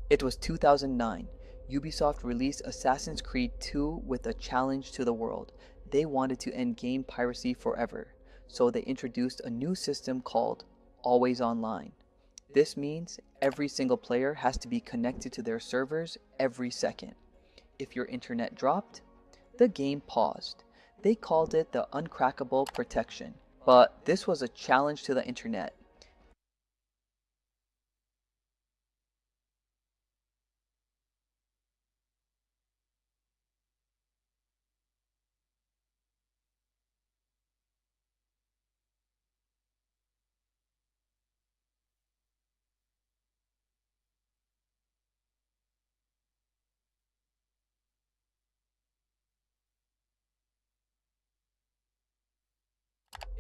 It was 2009. Ubisoft released Assassin's Creed 2 with a challenge to the world. They wanted to end game piracy forever, so they introduced a new system called Always Online. This means every single player has to be connected to their servers every second. If your internet dropped, the game paused. They called it the uncrackable protection. But this was a challenge to the internet.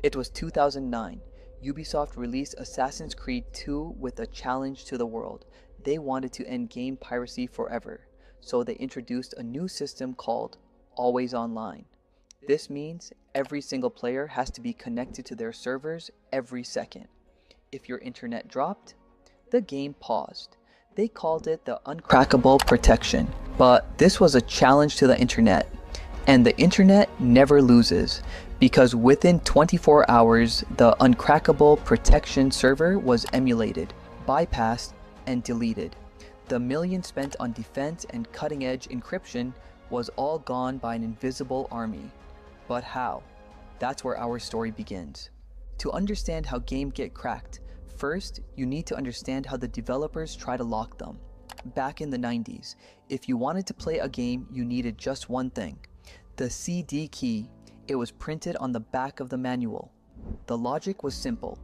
It was 2009. Ubisoft released Assassin's Creed 2 with a challenge to the world. They wanted to end game piracy forever, so they introduced a new system called Always Online. This means every single player has to be connected to their servers every second. If your internet dropped, the game paused. They called it the uncrackable protection. But this was a challenge to the internet. And the internet never loses, because within 24 hours, the uncrackable protection server was emulated, bypassed, and deleted. The millions spent on defense and cutting-edge encryption was all gone by an invisible army. But how? That's where our story begins. To understand how games get cracked, first, you need to understand how the developers try to lock them. Back in the 90s, if you wanted to play a game, you needed just one thing: the CD key. It was printed on the back of the manual. The logic was simple.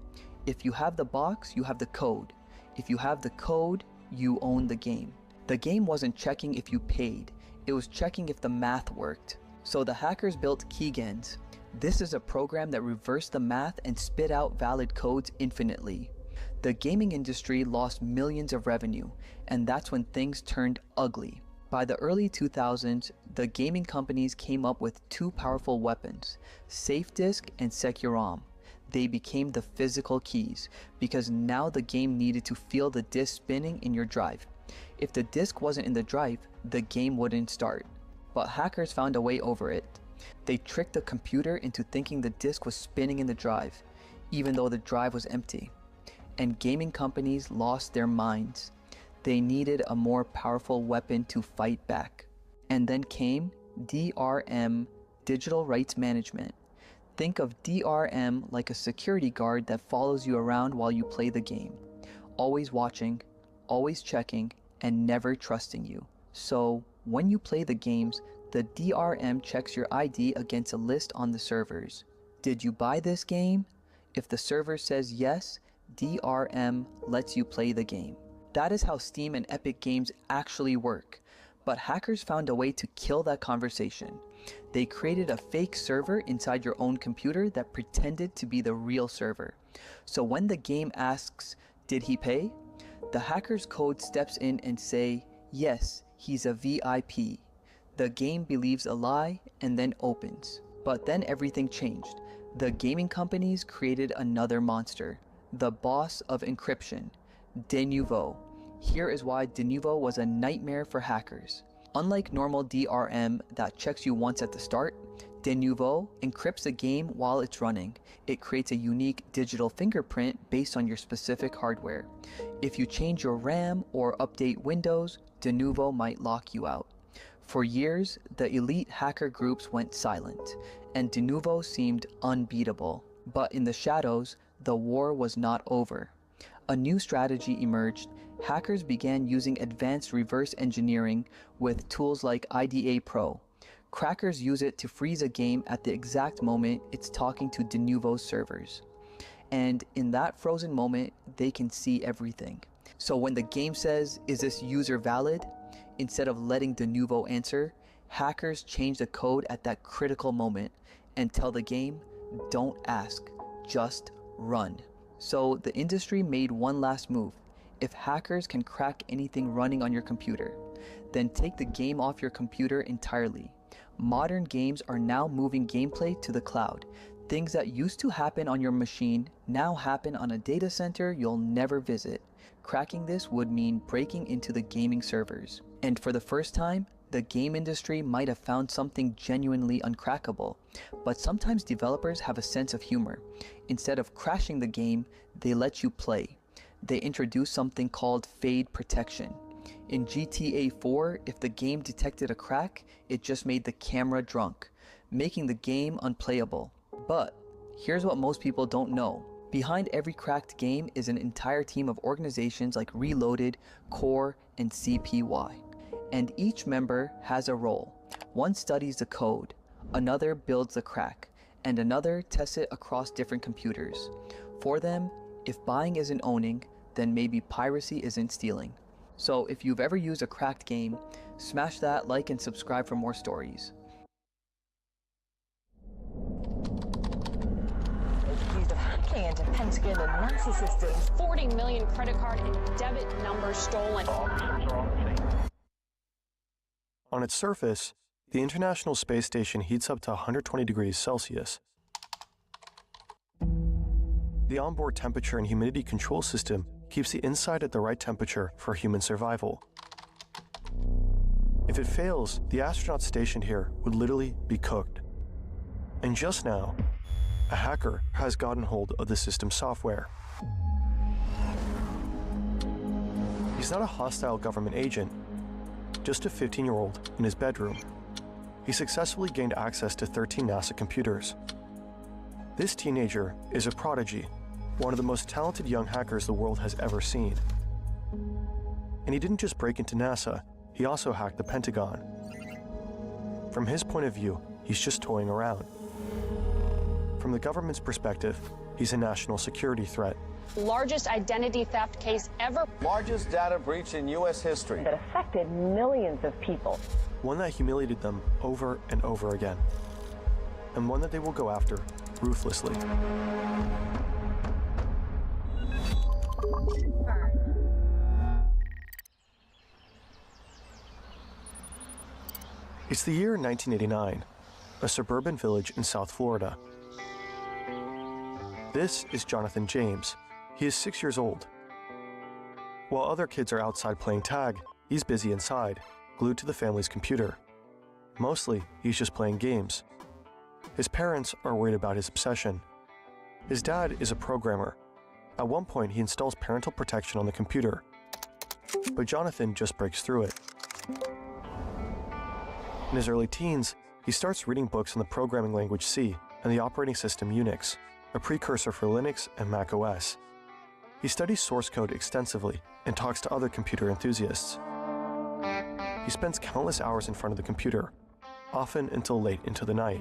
If you have the box, you have the code. If you have the code, you own the game. The game wasn't checking if you paid. It was checking if the math worked. So the hackers built keygens. This is a program that reversed the math and spit out valid codes infinitely. The gaming industry lost millions of revenue, and that's when things turned ugly. By the early 2000s, the gaming companies came up with two powerful weapons: SafeDisk and SecuROM. They became the physical keys, because now the game needed to feel the disk spinning in your drive. If the disk wasn't in the drive, the game wouldn't start. But hackers found a way over it. They tricked the computer into thinking the disk was spinning in the drive, even though the drive was empty. And gaming companies lost their minds. They needed a more powerful weapon to fight back. And then came DRM, Digital Rights Management. Think of DRM like a security guard that follows you around while you play the game, always watching, always checking, and never trusting you. So when you play the games, the DRM checks your ID against a list on the servers. Did you buy this game? If the server says yes, DRM lets you play the game. That is how Steam and Epic Games actually work. But hackers found a way to kill that conversation. They created a fake server inside your own computer that pretended to be the real server. So when the game asks, "Did he pay?" the hacker's code steps in and say, "Yes, he's a VIP." The game believes a lie and then opens. But then everything changed. The gaming companies created another monster, the boss of encryption, de nouveau. Here is why de nouveau was a nightmare for hackers. Unlike normal DRM that checks you once at the start, de nouveau encrypts the game while it's running. It creates a unique digital fingerprint based on your specific hardware. If you change your RAM or update Windows, de nouveau might lock you out. For years, the elite hacker groups went silent, and de nouveau seemed unbeatable. But in the shadows, the war was not over. A new strategy emerged. Hackers began using advanced reverse engineering with tools like IDA Pro. Crackers use it to freeze a game at the exact moment it's talking to de nouveau's servers. And in that frozen moment, they can see everything. So when the game says, "Is this user valid?" instead of letting de nouveau answer, hackers change the code at that critical moment and tell the game, "Don't ask, just run." So the industry made one last move. If hackers can crack anything running on your computer, then take the game off your computer entirely. Modern games are now moving gameplay to the cloud. Things that used to happen on your machine now happen on a data center you'll never visit. Cracking this would mean breaking into the gaming servers. And for the first time, the game industry might have found something genuinely uncrackable. But sometimes developers have a sense of humor. Instead of crashing the game, they let you play. They introduce something called fade protection. In GTA 4, if the game detected a crack, it just made the camera drunk, making the game unplayable. But here's what most people don't know. Behind every cracked game is an entire team of organizations like Reloaded, Core, and CPY. And each member has a role. One studies the code, another builds the crack, and another tests it across different computers. For them, if buying isn't owning, then maybe piracy isn't stealing. So if you've ever used a cracked game, smash that like and subscribe for more stories. Accused of hacking into Pentagon and NASA systems. 40 million credit card and debit numbers stolen. On its surface, the International Space Station heats up to 120 degrees Celsius. The onboard temperature and humidity control system keeps the inside at the right temperature for human survival. If it fails, the astronauts stationed here would literally be cooked. And just now, a hacker has gotten hold of the system's software. He's not a hostile government agent, just a 15-year-old in his bedroom. He successfully gained access to 13 NASA computers. This teenager is a prodigy, one of the most talented young hackers the world has ever seen. And he didn't just break into NASA, he also hacked the Pentagon. From his point of view, he's just toying around. From the government's perspective, he's a national security threat. Largest identity theft case ever. Largest data breach in U.S. history. That affected millions of people. One that humiliated them over and over again. And one that they will go after ruthlessly. It's the year 1989, a suburban village in South Florida. This is Jonathan James. He is 6 years old. While other kids are outside playing tag, he's busy inside, glued to the family's computer. Mostly, he's just playing games. His parents are worried about his obsession. His dad is a programmer. At one point, he installs parental protection on the computer. But Jonathan just breaks through it. In his early teens, he starts reading books on the programming language C and the operating system Unix, a precursor for Linux and Mac OS. He studies source code extensively and talks to other computer enthusiasts. He spends countless hours in front of the computer, often until late into the night.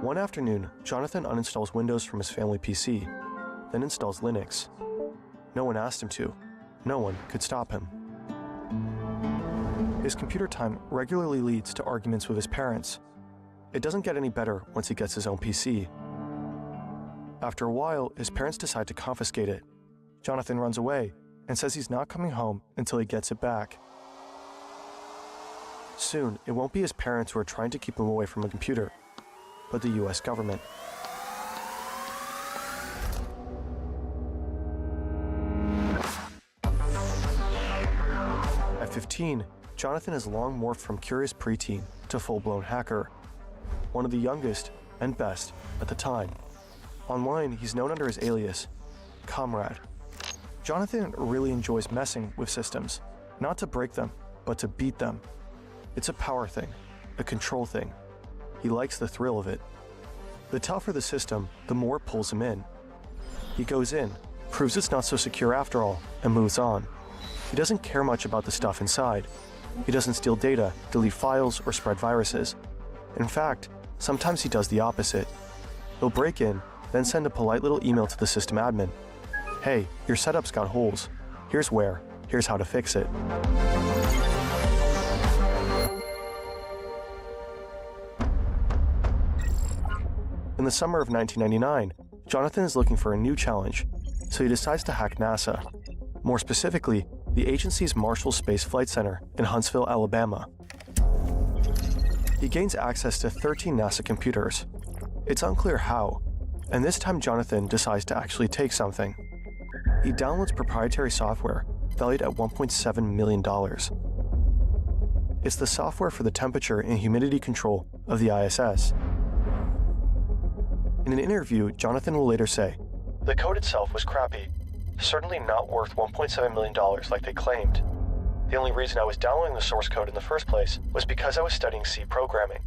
One afternoon, Jonathan uninstalls Windows from his family PC, then installs Linux. No one asked him to. No one could stop him. His computer time regularly leads to arguments with his parents. It doesn't get any better once he gets his own PC. After a while, his parents decide to confiscate it. Jonathan runs away and says he's not coming home until he gets it back. Soon, it won't be his parents who are trying to keep him away from a computer, but the US government. At 15, Jonathan has long morphed from curious preteen to full-blown hacker, one of the youngest and best at the time. Online, he's known under his alias, Comrade. Jonathan really enjoys messing with systems, not to break them, but to beat them. It's a power thing, a control thing. He likes the thrill of it. The tougher the system, the more it pulls him in. He goes in, proves it's not so secure after all, and moves on. He doesn't care much about the stuff inside. He doesn't steal data, delete files, or spread viruses. In fact, sometimes he does the opposite. He'll break in, then send a polite little email to the system admin. Hey, your setup's got holes. Here's where. Here's how to fix it. In the summer of 1999, Jonathan is looking for a new challenge, so he decides to hack NASA. More specifically, the agency's Marshall Space Flight Center in Huntsville, Alabama. He gains access to 13 NASA computers. It's unclear how, and this time Jonathan decides to actually take something. he downloads proprietary software valued at $1.7 million. It's the software for the temperature and humidity control of the ISS. In an interview, Jonathan will later say, "The code itself was crappy. Certainly not worth $1.7 million like they claimed. The only reason I was downloading the source code in the first place was because I was studying C programming.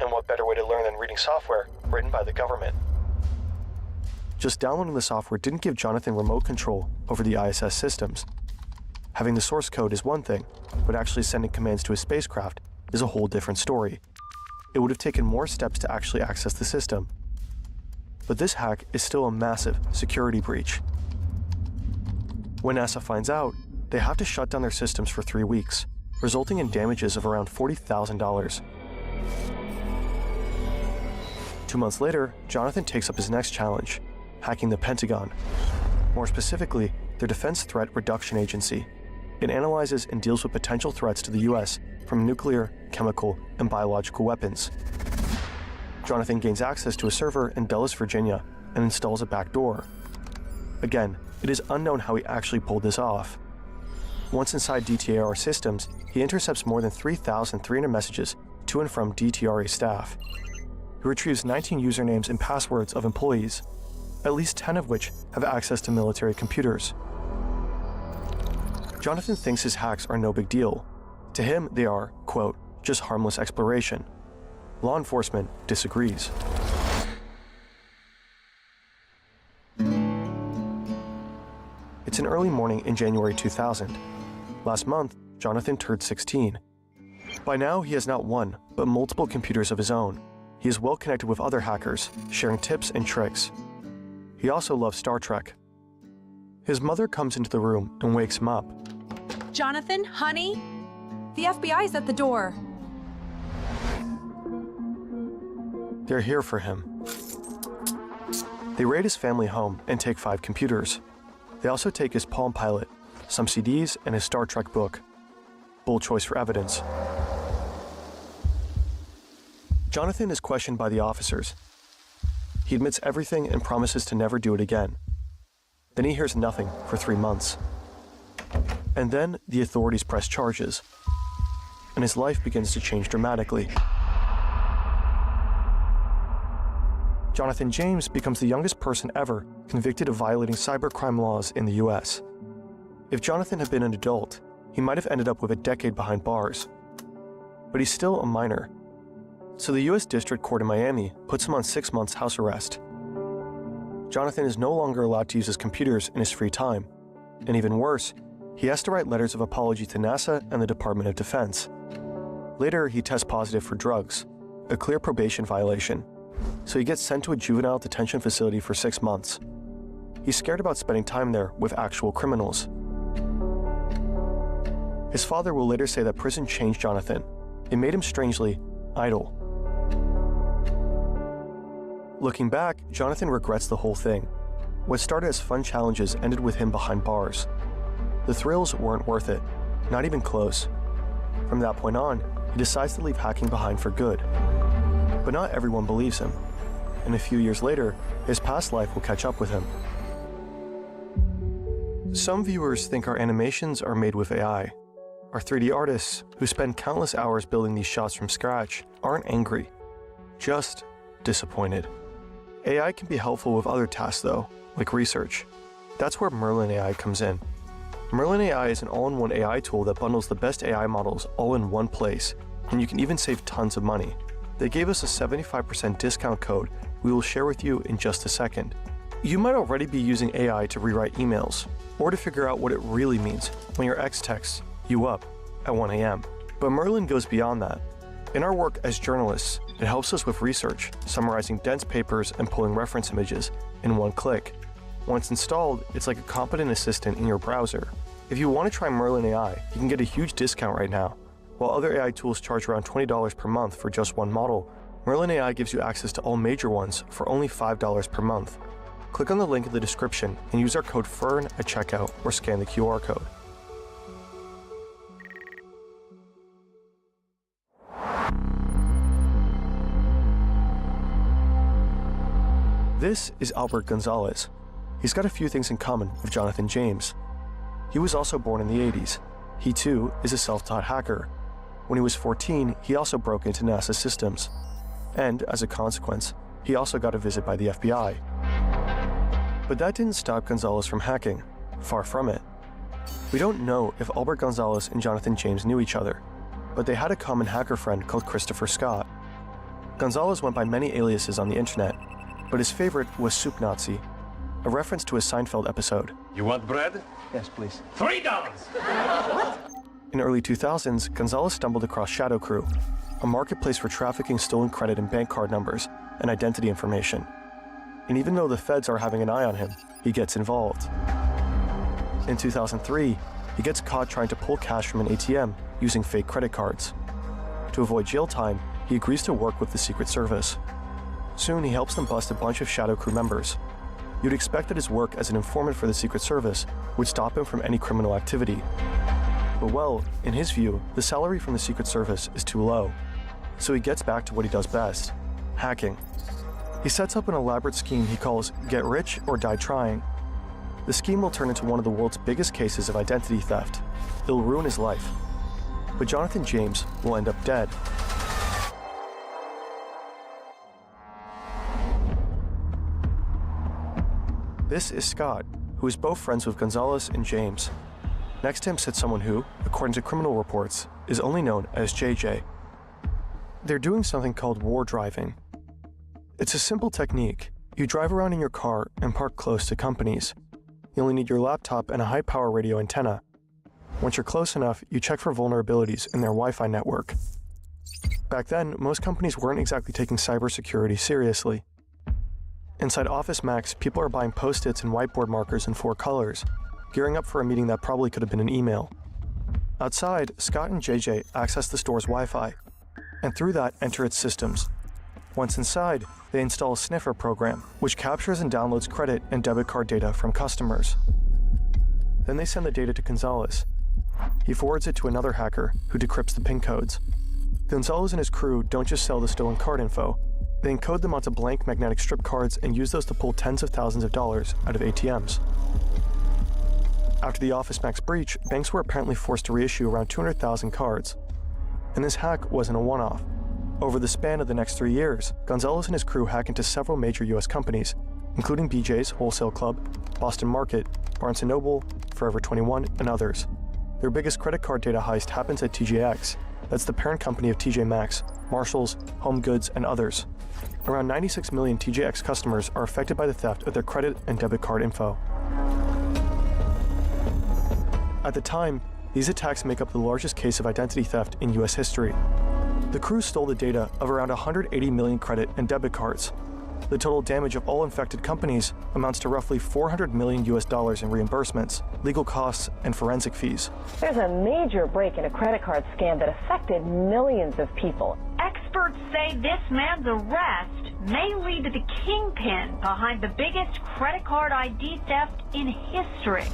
And what better way to learn than reading software written by the government?" Just downloading the software didn't give Jonathan remote control over the ISS systems. Having the source code is one thing, but actually sending commands to a spacecraft is a whole different story. It would have taken more steps to actually access the system. But this hack is still a massive security breach. When NASA finds out, they have to shut down their systems for 3 weeks, resulting in damages of around $40,000. 2 months later, Jonathan takes up his next challenge, hacking the Pentagon. More specifically, their Defense Threat Reduction Agency. It analyzes and deals with potential threats to the US from nuclear, chemical, and biological weapons. Jonathan gains access to a server in Dulles, Virginia, and installs a backdoor. Again, it is unknown how he actually pulled this off. Once inside DTR systems, he intercepts more than 3,300 messages to and from DTRA staff. He retrieves 19 usernames and passwords of employees, at least 10 of which have access to military computers. Jonathan thinks his hacks are no big deal. To him, they are, quote, just harmless exploration. Law enforcement disagrees. It's an early morning in January 2000. Last month, Jonathan turned 16. By now, he has not one, but multiple computers of his own. He is well connected with other hackers, sharing tips and tricks. He also loves Star Trek. His mother comes into the room and wakes him up. Jonathan, honey? The FBI's at the door. They're here for him. They raid his family home and take 5 computers. They also take his Palm Pilot, some CDs, and his Star Trek book. Bold choice for evidence. Jonathan is questioned by the officers. He admits everything and promises to never do it again. Then he hears nothing for 3 months. And then the authorities press charges, and his life begins to change dramatically. Jonathan James becomes the youngest person ever convicted of violating cybercrime laws in the US. If Jonathan had been an adult, he might have ended up with a decade behind bars. But he's still a minor. So the US District Court in Miami puts him on 6 months house arrest. Jonathan is no longer allowed to use his computers in his free time. And even worse, he has to write letters of apology to NASA and the Department of Defense. Later, he tests positive for drugs, a clear probation violation. So he gets sent to a juvenile detention facility for 6 months. He's scared about spending time there with actual criminals. His father will later say that prison changed Jonathan. It made him strangely idle. Looking back, Jonathan regrets the whole thing. What started as fun challenges ended with him behind bars. The thrills weren't worth it, not even close. From that point on, he decides to leave hacking behind for good. But not everyone believes him. And a few years later, his past life will catch up with him. Some viewers think our animations are made with AI. Our 3D artists, who spend countless hours building these shots from scratch, aren't angry, just disappointed. AI can be helpful with other tasks though, like research. That's where Merlin AI comes in. Merlin AI is an all-in-one AI tool that bundles the best AI models all in one place, and you can even save tons of money. They gave us a 75% discount code we will share with you in just a second. You might already be using AI to rewrite emails, or to figure out what it really means when your ex texts you up at 1 a.m. But Merlin goes beyond that. In our work as journalists, it helps us with research, summarizing dense papers and pulling reference images in one click. Once installed, it's like a competent assistant in your browser. If you want to try Merlin AI, you can get a huge discount right now. While other AI tools charge around $20 per month for just one model, Merlin AI gives you access to all major ones for only $5 per month. Click on the link in the description and use our code FERN at checkout or scan the QR code. This is Albert Gonzalez. he's got a few things in common with Jonathan James. He was also born in the 80s. He too is a self-taught hacker. When he was 14, he also broke into NASA systems. And, as a consequence, he also got a visit by the FBI. But that didn't stop Gonzalez from hacking. Far from it. We don't know if Albert Gonzalez and Jonathan James knew each other, but they had a common hacker friend called Christopher Scott. Gonzalez went by many aliases on the internet, but his favorite was Soup Nazi, a reference to a Seinfeld episode. You want bread? Yes, please. $3! In early 2000s, Gonzalez stumbled across Shadow Crew, a marketplace for trafficking stolen credit and bank card numbers and identity information. And even though the feds are having an eye on him, he gets involved. In 2003, he gets caught trying to pull cash from an ATM using fake credit cards. To avoid jail time, he agrees to work with the Secret Service. Soon, he helps them bust a bunch of Shadow Crew members. You'd expect that his work as an informant for the Secret Service would stop him from any criminal activity. But well, in his view, the salary from the Secret Service is too low. So he gets back to what he does best: hacking. He sets up an elaborate scheme he calls Get Rich or Die Trying. The scheme will turn into one of the world's biggest cases of identity theft. It'll ruin his life. But Jonathan James will end up dead. This is Scott, who is both friends with Gonzalez and James. Next to him sits someone who, according to criminal reports, is only known as JJ. They're doing something called war driving. It's a simple technique. You drive around in your car and park close to companies. You only need your laptop and a high-power radio antenna. Once you're close enough, you check for vulnerabilities in their Wi-Fi network. Back then, most companies weren't exactly taking cybersecurity seriously. Inside Office Max, people are buying Post-its and whiteboard markers in 4 colors, gearing up for a meeting that probably could have been an email. Outside, Scott and JJ access the store's Wi-Fi, and through that enter its systems. Once inside, they install a sniffer program, which captures and downloads credit and debit card data from customers. Then they send the data to Gonzalez. He forwards it to another hacker, who decrypts the PIN codes. Gonzalez and his crew don't just sell the stolen card info, they encode them onto blank magnetic strip cards and use those to pull tens of thousands of dollars out of ATMs. After the Office Max breach, banks were apparently forced to reissue around 200,000 cards. And this hack wasn't a one-off. Over the span of the next 3 years, Gonzalez and his crew hack into several major US companies, including BJ's Wholesale Club, Boston Market, Barnes & Noble, Forever 21, and others. Their biggest credit card data heist happens at TJX. That's the parent company of TJ Maxx, Marshalls, Home Goods, and others. Around 96 million TJX customers are affected by the theft of their credit and debit card info. At the time, these attacks make up the largest case of identity theft in US history. The crew stole the data of around 180 million credit and debit cards. The total damage of all infected companies amounts to roughly $400 million in reimbursements, legal costs, and forensic fees. There's a major break in a credit card scam that affected millions of people. Experts say this man's arrest may lead to the kingpin behind the biggest credit card ID theft in history.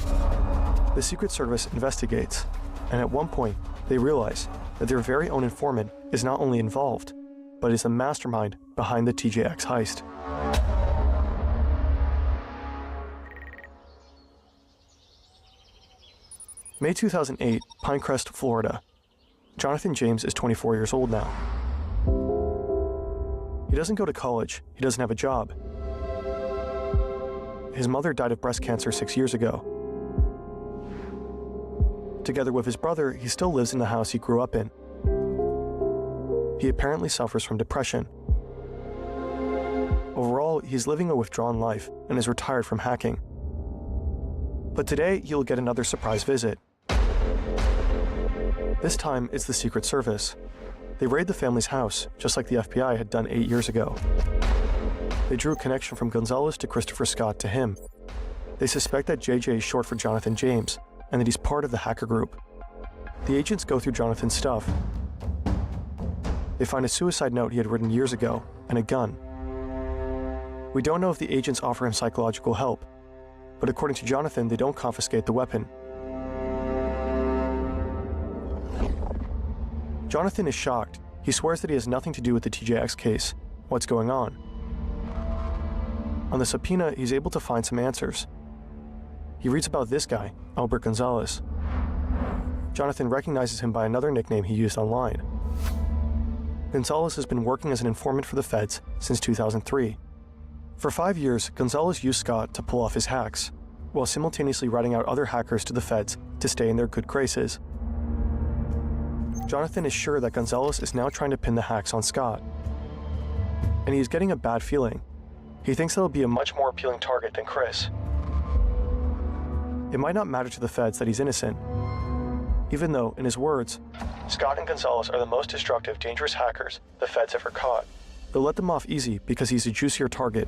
The Secret Service investigates, and at one point, they realize that their very own informant is not only involved, but is the mastermind behind the TJX heist. May 2008, Pinecrest, Florida. Jonathan James is 24 years old now. He doesn't go to college, he doesn't have a job. His mother died of breast cancer 6 years ago. Together with his brother, he still lives in the house he grew up in. He apparently suffers from depression. Overall, he's living a withdrawn life and is retired from hacking. But today, he'll get another surprise visit. This time, it's the Secret Service. They raid the family's house, just like the FBI had done 8 years ago. They drew a connection from Gonzalez to Christopher Scott to him. They suspect that JJ is short for Jonathan James, and that he's part of the hacker group. The agents go through Jonathan's stuff. They find a suicide note he had written years ago, and a gun. We don't know if the agents offer him psychological help, but according to Jonathan, they don't confiscate the weapon. Jonathan is shocked. He swears that he has nothing to do with the TJX case. What's going on? On the subpoena, he's able to find some answers. he reads about this guy, Albert Gonzalez. Jonathan recognizes him by another nickname he used online. Gonzalez has been working as an informant for the feds since 2003. For 5 years, Gonzalez used Scott to pull off his hacks, while simultaneously ratting out other hackers to the feds to stay in their good graces. Jonathan is sure that Gonzalez is now trying to pin the hacks on Scott. And he is getting a bad feeling. He thinks that he'll be a much more appealing target than Chris. It might not matter to the feds that he's innocent, even though, in his words, Scott and Gonzalez are the most destructive, dangerous hackers the feds ever caught. They'll let them off easy because he's a juicier target.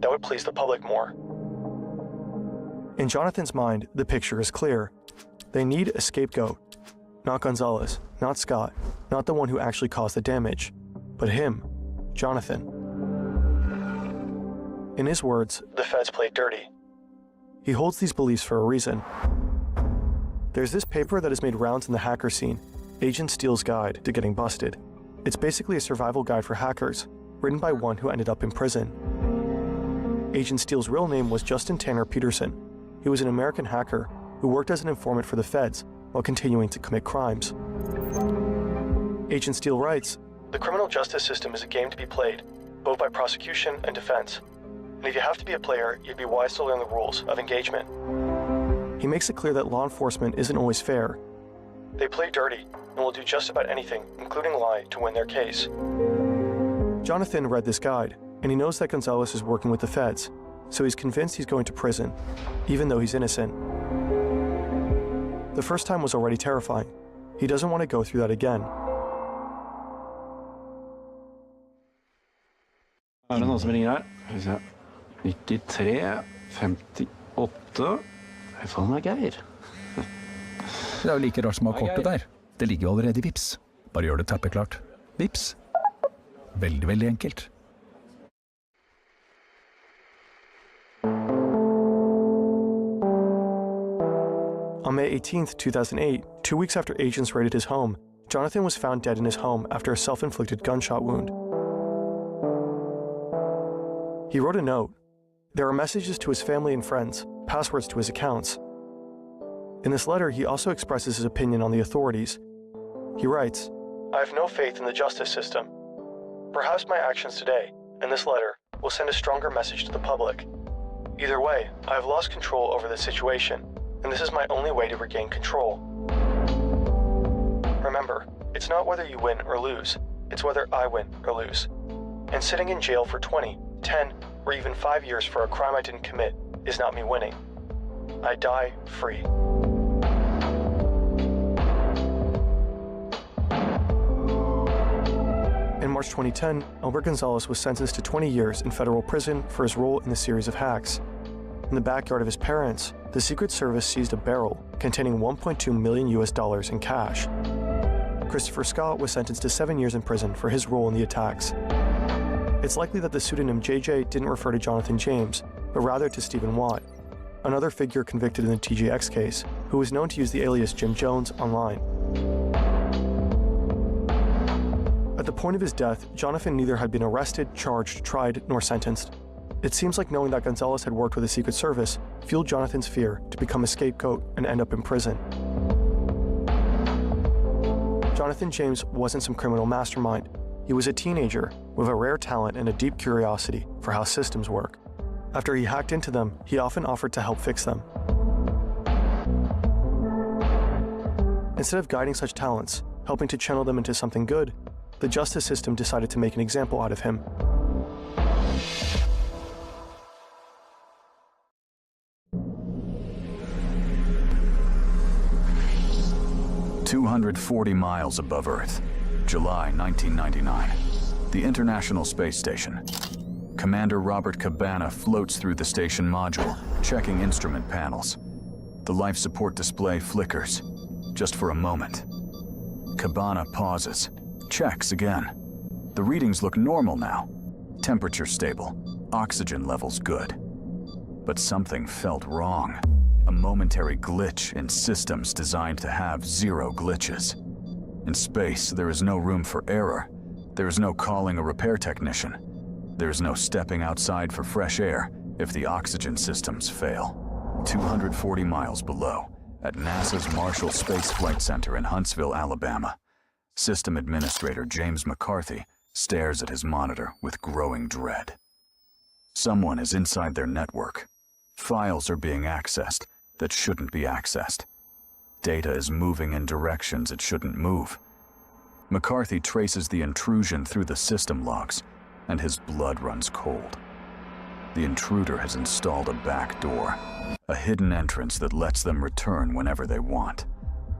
That would please the public more. In Jonathan's mind, the picture is clear. They need a scapegoat. Not Gonzalez, not Scott, not the one who actually caused the damage, but him, Jonathan. In his words, the feds played dirty. He holds these beliefs for a reason. There's this paper that has made rounds in the hacker scene, Agent Steele's Guide to Getting Busted. It's basically a survival guide for hackers, written by one who ended up in prison. Agent Steele's real name was Justin Tanner Peterson. He was an American hacker who worked as an informant for the feds while continuing to commit crimes. Agent Steele writes, "The criminal justice system is a game to be played, both by prosecution and defense. And if you have to be a player, you'd be wise to learn the rules of engagement." He makes it clear that law enforcement isn't always fair. They play dirty and will do just about anything, including lie, to win their case. Jonathan read this guide, and he knows that Gonzalez is working with the feds, so he's convinced he's going to prison, even though he's innocent. The first time was already terrifying. He doesn't want to go through that again. Det noen som ringer her? Skal vi se. 93, 58. Hva faen er Geir? Det er jo like rart som å ha kortet der. Det ligger jo allerede i Vips. Bare gjør det tappeklart. Vips. Veldig, veldig enkelt. On May 18th, 2008, 2 weeks after agents raided his home, Jonathan was found dead in his home after a self-inflicted gunshot wound. He wrote a note. There are messages to his family and friends, passwords to his accounts. In this letter, he also expresses his opinion on the authorities. He writes, "I have no faith in the justice system. Perhaps my actions today, and this letter, will send a stronger message to the public. Either way, I have lost control over the situation, and this is my only way to regain control. Remember, it's not whether you win or lose, it's whether I win or lose. And sitting in jail for 20, 10, or even 5 years for a crime I didn't commit is not me winning. I die free." In March 2010, Albert Gonzalez was sentenced to 20 years in federal prison for his role in the series of hacks. In the backyard of his parents, the Secret Service seized a barrel containing $1.2 million in cash. Christopher Scott was sentenced to 7 years in prison for his role in the attacks. It's likely that the pseudonym JJ didn't refer to Jonathan James, but rather to Stephen Watt, another figure convicted in the TJX case, who was known to use the alias Jim Jones online. At the point of his death, Jonathan neither had been arrested, charged, tried, nor sentenced. It seems like knowing that Gonzalez had worked with the Secret Service fueled Jonathan's fear to become a scapegoat and end up in prison. Jonathan James wasn't some criminal mastermind. He was a teenager with a rare talent and a deep curiosity for how systems work. After he hacked into them, he often offered to help fix them. Instead of guiding such talents, helping to channel them into something good, the justice system decided to make an example out of him. "240 miles above Earth, July 1999. The International Space Station. Commander Robert Cabana floats through the station module, checking instrument panels. The life support display flickers, just for a moment. Cabana pauses, checks again. The readings look normal now. Temperature stable, oxygen levels good. But something felt wrong. A momentary glitch in systems designed to have zero glitches. In space, there is no room for error. There is no calling a repair technician. There is no stepping outside for fresh air if the oxygen systems fail. 240 miles below, at NASA's Marshall Space Flight Center in Huntsville, Alabama, System Administrator James McCarthy stares at his monitor with growing dread. Someone is inside their network. Files are being accessed that shouldn't be accessed. Data is moving in directions it shouldn't move. McCarthy traces the intrusion through the system logs, and his blood runs cold. The intruder has installed a back door, a hidden entrance that lets them return whenever they want,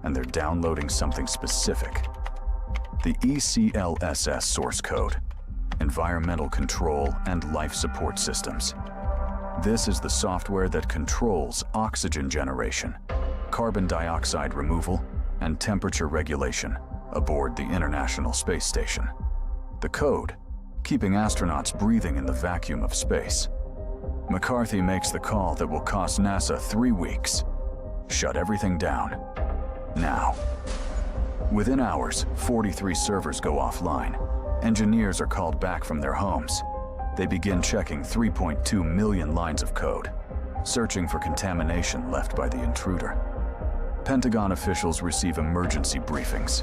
and they're downloading something specific. The ECLSS source code, Environmental Control and Life Support Systems. This is the software that controls oxygen generation, carbon dioxide removal, and temperature regulation aboard the International Space Station. The code, keeping astronauts breathing in the vacuum of space. McCarthy makes the call that will cost NASA 3 weeks. Shut everything down. Now. Within hours, 43 servers go offline. Engineers are called back from their homes. They begin checking 3.2 million lines of code, searching for contamination left by the intruder. Pentagon officials receive emergency briefings.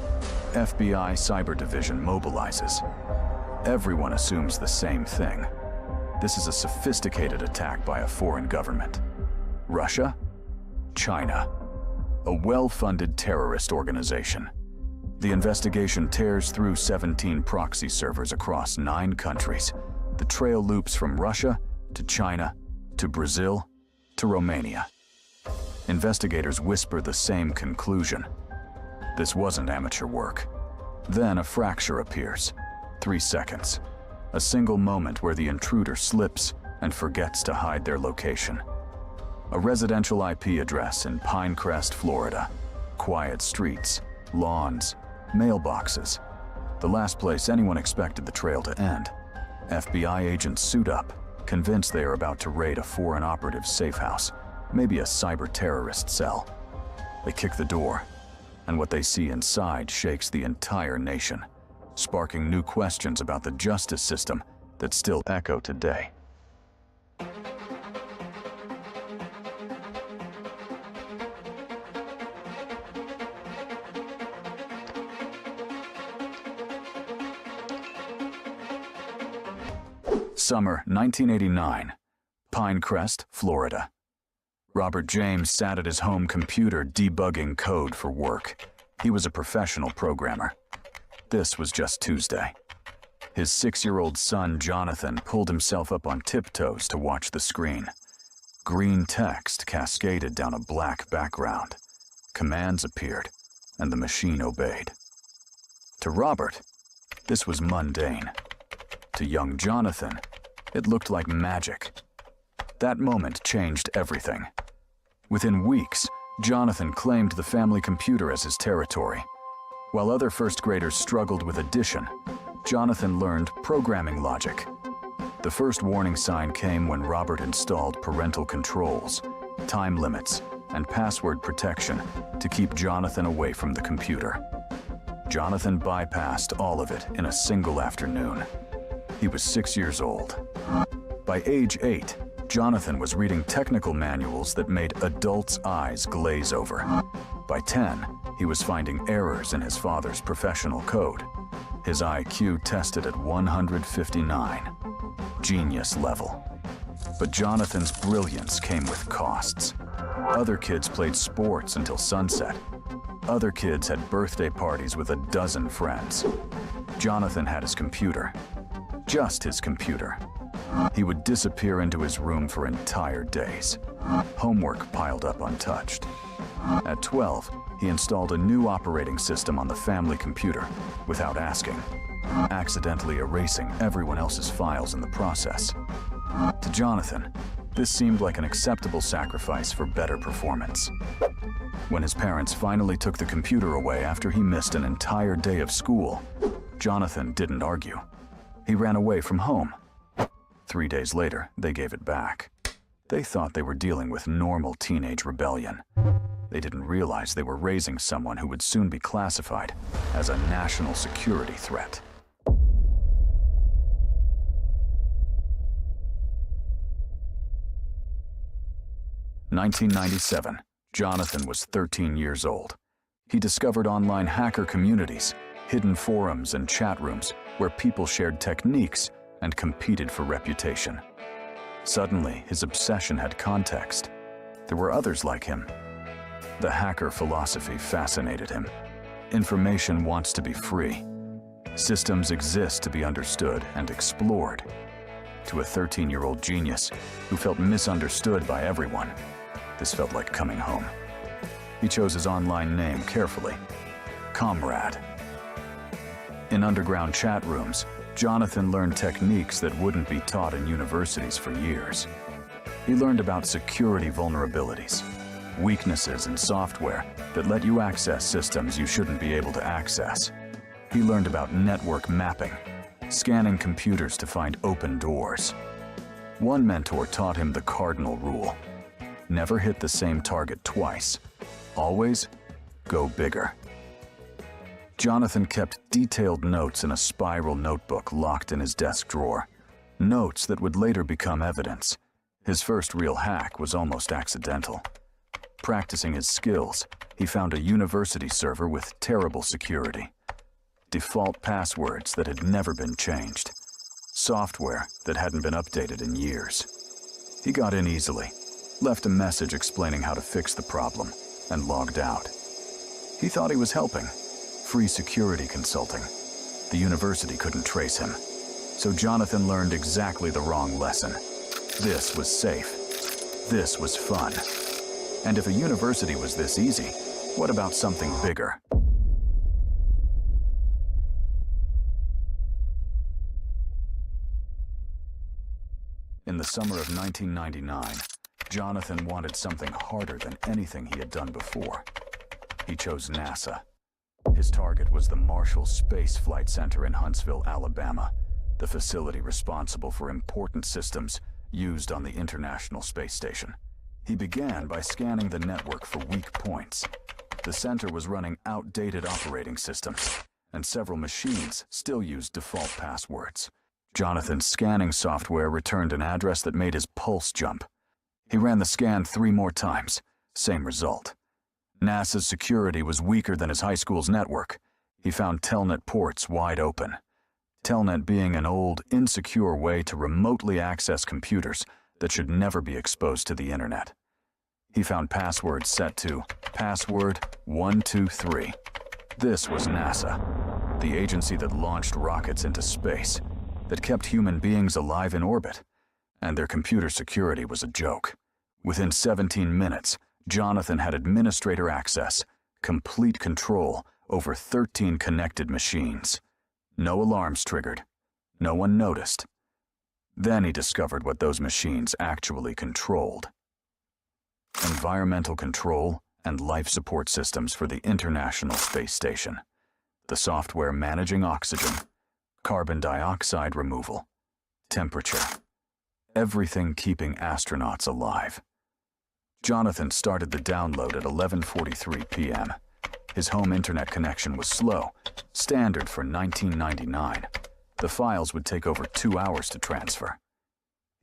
FBI Cyber Division mobilizes. Everyone assumes the same thing. This is a sophisticated attack by a foreign government. Russia? China. A well-funded terrorist organization. The investigation tears through 17 proxy servers across 9 countries. The trail loops from Russia to China to Brazil to Romania. Investigators whisper the same conclusion. This wasn't amateur work. Then a fracture appears. 3 seconds. A single moment where the intruder slips and forgets to hide their location. A residential IP address in Pinecrest, Florida. Quiet streets, lawns, mailboxes. The last place anyone expected the trail to end. FBI agents suit up, convinced they are about to raid a foreign operative's safe house, maybe a cyber terrorist cell. They kick the door, and what they see inside shakes the entire nation, sparking new questions about the justice system that still echo today. Summer 1989, Pinecrest, Florida. Robert James sat at his home computer debugging code for work. He was a professional programmer. This was just Tuesday. His 6-year-old son, Jonathan, pulled himself up on tiptoes to watch the screen. Green text cascaded down a black background. Commands appeared, and the machine obeyed. To Robert, this was mundane. To young Jonathan, it looked like magic. That moment changed everything. Within weeks, Jonathan claimed the family computer as his territory. While other first graders struggled with addition, Jonathan learned programming logic. The first warning sign came when Robert installed parental controls, time limits, and password protection to keep Jonathan away from the computer. Jonathan bypassed all of it in a single afternoon. He was 6 years old. By age 8, Jonathan was reading technical manuals that made adults' eyes glaze over. By 10, he was finding errors in his father's professional code. His IQ tested at 159. Genius level. But Jonathan's brilliance came with costs. Other kids played sports until sunset. Other kids had birthday parties with a dozen friends. Jonathan had his computer. Just his computer. He would disappear into his room for entire days. Homework piled up untouched. At 12, he installed a new operating system on the family computer without asking, accidentally erasing everyone else's files in the process. To Jonathan, this seemed like an acceptable sacrifice for better performance. When his parents finally took the computer away after he missed an entire day of school, Jonathan didn't argue. He ran away from home. 3 days later, they gave it back. They thought they were dealing with normal teenage rebellion. They didn't realize they were raising someone who would soon be classified as a national security threat. 1997, Jonathan was 13 years old. He discovered online hacker communities, hidden forums and chat rooms where people shared techniques and competed for reputation. Suddenly, his obsession had context. There were others like him. The hacker philosophy fascinated him. Information wants to be free. Systems exist to be understood and explored. To a 13-year-old genius who felt misunderstood by everyone, this felt like coming home. He chose his online name carefully, Comrade. In underground chat rooms, Jonathan learned techniques that wouldn't be taught in universities for years. He learned about security vulnerabilities, weaknesses in software that let you access systems you shouldn't be able to access. He learned about network mapping, scanning computers to find open doors. One mentor taught him the cardinal rule: never hit the same target twice. Always go bigger. Jonathan kept detailed notes in a spiral notebook locked in his desk drawer. Notes that would later become evidence. His first real hack was almost accidental. Practicing his skills, he found a university server with terrible security. Default passwords that had never been changed. Software that hadn't been updated in years. He got in easily, left a message explaining how to fix the problem, and logged out. He thought he was helping. Free security consulting. The university couldn't trace him. So Jonathan learned exactly the wrong lesson. This was safe. This was fun. And if a university was this easy, what about something bigger? In the summer of 1999, Jonathan wanted something harder than anything he had done before. He chose NASA. His target was the Marshall Space Flight Center in Huntsville, Alabama, the facility responsible for important systems used on the International Space Station. He began by scanning the network for weak points. The center was running outdated operating systems, and several machines still used default passwords. Jonathan's scanning software returned an address that made his pulse jump. He ran the scan 3 more times. Same result. NASA's security was weaker than his high school's network. He found Telnet ports wide open. Telnet being an old, insecure way to remotely access computers that should never be exposed to the internet. He found passwords set to password 123. This was NASA, the agency that launched rockets into space, that kept human beings alive in orbit, and their computer security was a joke. Within 17 minutes, Jonathan had administrator access, complete control over 13 connected machines. No alarms triggered. No one noticed. Then he discovered what those machines actually controlled. Environmental control and life support systems for the International Space Station. The software managing oxygen, carbon dioxide removal, temperature. Everything keeping astronauts alive. Jonathan started the download at 11:43 p.m. His home internet connection was slow, standard for 1999. The files would take over 2 hours to transfer.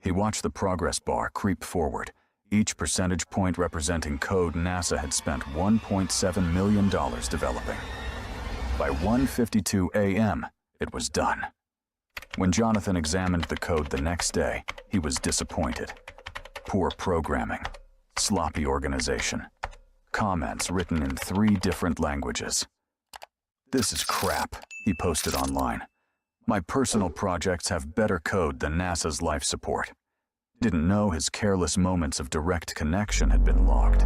He watched the progress bar creep forward, each percentage point representing code NASA had spent $1.7 million developing. By 1:52 a.m., it was done. When Jonathan examined the code the next day, he was disappointed. Poor programming, sloppy organization, comments written in 3 different languages. "This is crap," he posted online. "My personal projects have better code than NASA's life support." Didn't know his careless moments of direct connection had been logged.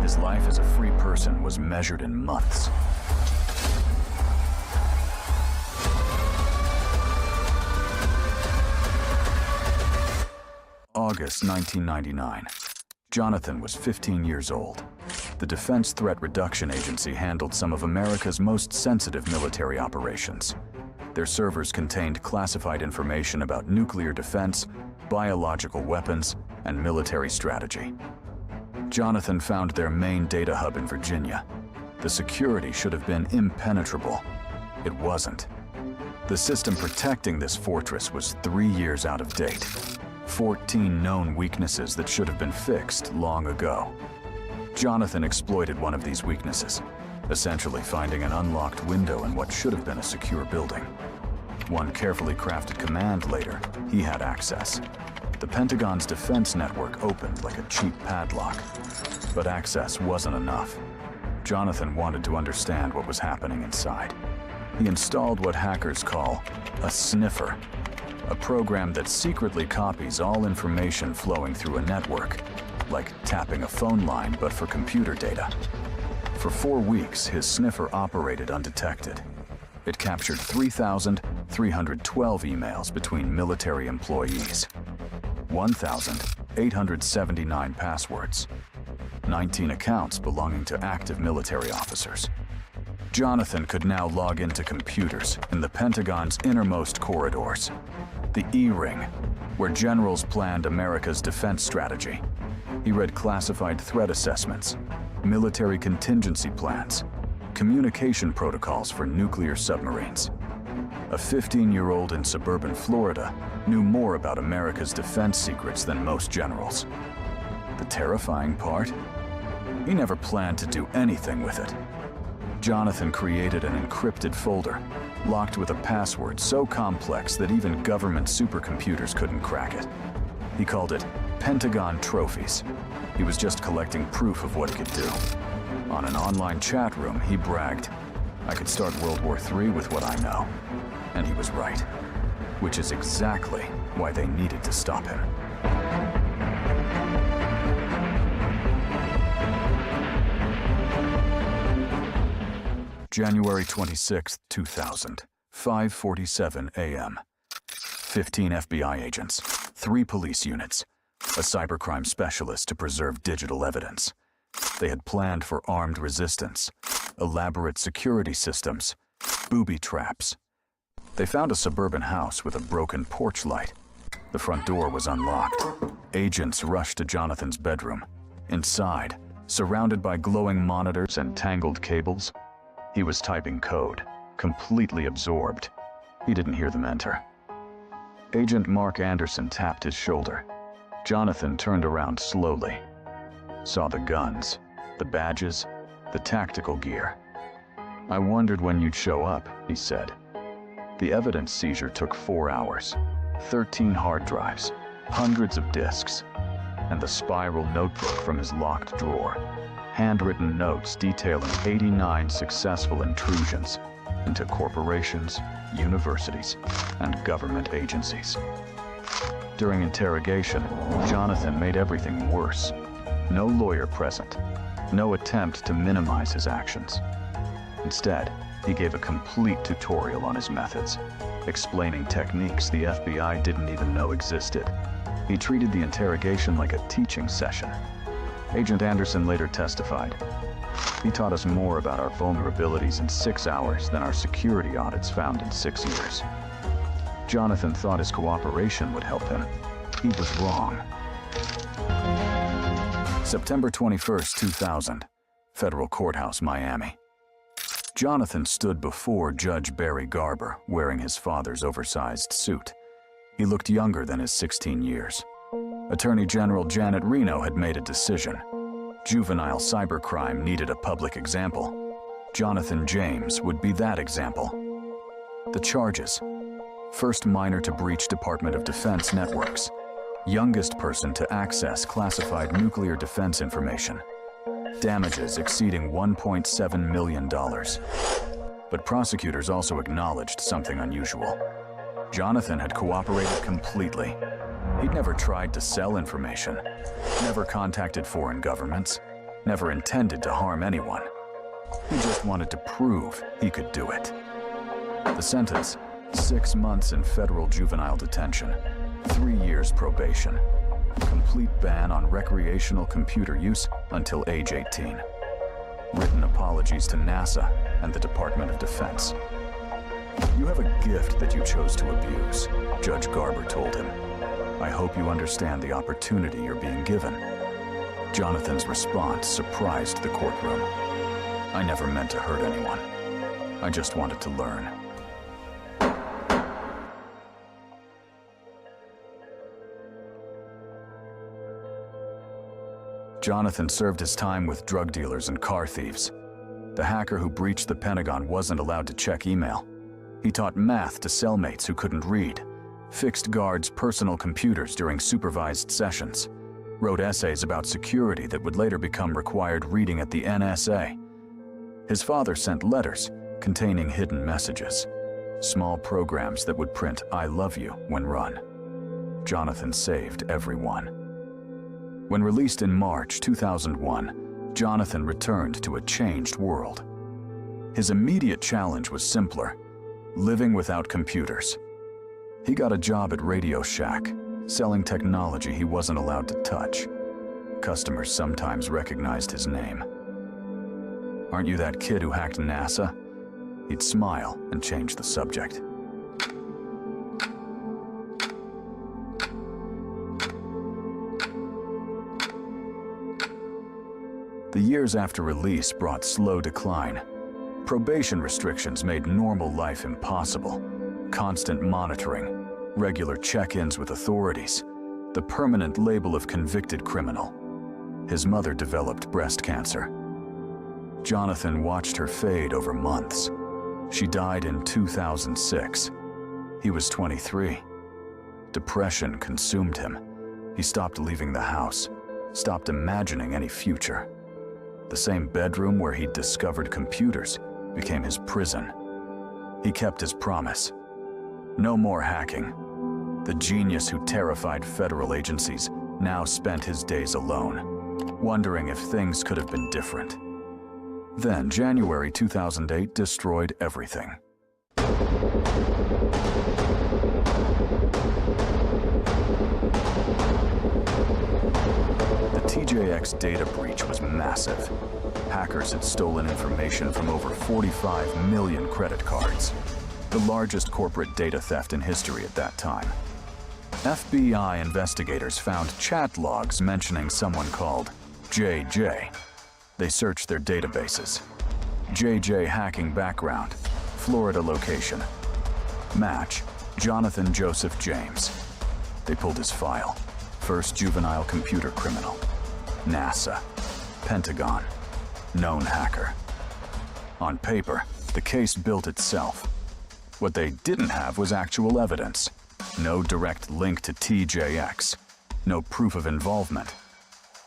His life as a free person was measured in months. August 1999. Jonathan was 15 years old. The Defense Threat Reduction Agency handled some of America's most sensitive military operations. Their servers contained classified information about nuclear defense, biological weapons, and military strategy. Jonathan found their main data hub in Virginia. The security should have been impenetrable. It wasn't. The system protecting this fortress was 3 years out of date. 14 known weaknesses that should have been fixed long ago. Jonathan exploited one of these weaknesses, essentially finding an unlocked window in what should have been a secure building. One carefully crafted command later, he had access. The Pentagon's defense network opened like a cheap padlock. But access wasn't enough. Jonathan wanted to understand what was happening inside. He installed what hackers call a sniffer, a program that secretly copies all information flowing through a network, like tapping a phone line but for computer data. For 4 weeks, his sniffer operated undetected. It captured 3,312 emails between military employees, 1,879 passwords, 19 accounts belonging to active military officers. Jonathan could now log into computers in the Pentagon's innermost corridors, the E-ring, where generals planned America's defense strategy. He read classified threat assessments, military contingency plans, communication protocols for nuclear submarines. A 15-year-old in suburban Florida knew more about America's defense secrets than most generals. The terrifying part? He never planned to do anything with it. Jonathan created an encrypted folder, locked with a password so complex that even government supercomputers couldn't crack it. He called it Pentagon Trophies. He was just collecting proof of what he could do. On an online chat room, he bragged, "I could start World War III with what I know." And he was right, which is exactly why they needed to stop him. January 26, 2000, 5:47 a.m. 15 FBI agents, 3 police units, a cybercrime specialist to preserve digital evidence. They had planned for armed resistance, elaborate security systems, booby traps. They found a suburban house with a broken porch light. The front door was unlocked. Agents rushed to Jonathan's bedroom. Inside, surrounded by glowing monitors and tangled cables, he was typing code, completely absorbed. He didn't hear them enter. Agent Mark Anderson tapped his shoulder. Jonathan turned around slowly, saw the guns, the badges, the tactical gear. "I wondered when you'd show up," he said. The evidence seizure took 4 hours, 13 hard drives, hundreds of disks, and the spiral notebook from his locked drawer. Handwritten notes detailing 89 successful intrusions into corporations, universities, and government agencies. During interrogation, Jonathan made everything worse. No lawyer present, no attempt to minimize his actions. Instead, he gave a complete tutorial on his methods, explaining techniques the FBI didn't even know existed. He treated the interrogation like a teaching session. Agent Anderson later testified, "He taught us more about our vulnerabilities in 6 hours than our security audits found in 6 years." Jonathan thought his cooperation would help him. He was wrong. September 21st, 2000, Federal Courthouse, Miami. Jonathan stood before Judge Barry Garber wearing his father's oversized suit. He looked younger than his 16 years. Attorney General Janet Rhino had made a decision. Juvenile cybercrime needed a public example. Jonathan James would be that example. The charges: first minor to breach Department of Defense networks, youngest person to access classified nuclear defense information, damages exceeding $1.7 million. But prosecutors also acknowledged something unusual. Jonathan had cooperated completely. He'd never tried to sell information, never contacted foreign governments, never intended to harm anyone. He just wanted to prove he could do it. The sentence: 6 months in federal juvenile detention, 3 years probation, complete ban on recreational computer use until age 18. Written apologies to NASA and the Department of Defense. "You have a gift that you chose to abuse," Judge Garber told him. "I hope you understand the opportunity you're being given." Jonathan's response surprised the courtroom. "I never meant to hurt anyone. I just wanted to learn." Jonathan served his time with drug dealers and car thieves. The hacker who breached the Pentagon wasn't allowed to check email. He taught math to cellmates who couldn't read, fixed guards' personal computers during supervised sessions, wrote essays about security that would later become required reading at the NSA. His father sent letters containing hidden messages, small programs that would print "I love you" when run. Jonathan saved everyone. When released in March 2001, Jonathan returned to a changed world. His immediate challenge was simpler: living without computers. He got a job at Radio Shack, selling technology he wasn't allowed to touch. Customers sometimes recognized his name. "Aren't you that kid who hacked NASA?" He'd smile and change the subject. The years after release brought slow decline. Probation restrictions made normal life impossible. Constant monitoring, regular check-ins with authorities, the permanent label of convicted criminal. His mother developed breast cancer. Jonathan watched her fade over months. She died in 2006. He was 23. Depression consumed him. He stopped leaving the house, stopped imagining any future. The same bedroom where he'd discovered computers became his prison. He kept his promise. No more hacking. The genius who terrified federal agencies now spent his days alone, wondering if things could have been different. Then January 2008 destroyed everything. The TJX data breach was massive. Hackers had stolen information from over 45 million credit cards, the largest corporate data theft in history at that time. FBI investigators found chat logs mentioning someone called JJ. They searched their databases. JJ hacking background, Florida location. Match, Jonathan Joseph James. They pulled his file. First juvenile computer criminal. NASA. Pentagon. Known hacker. On paper, the case built itself. What they didn't have was actual evidence. No direct link to TJX. No proof of involvement.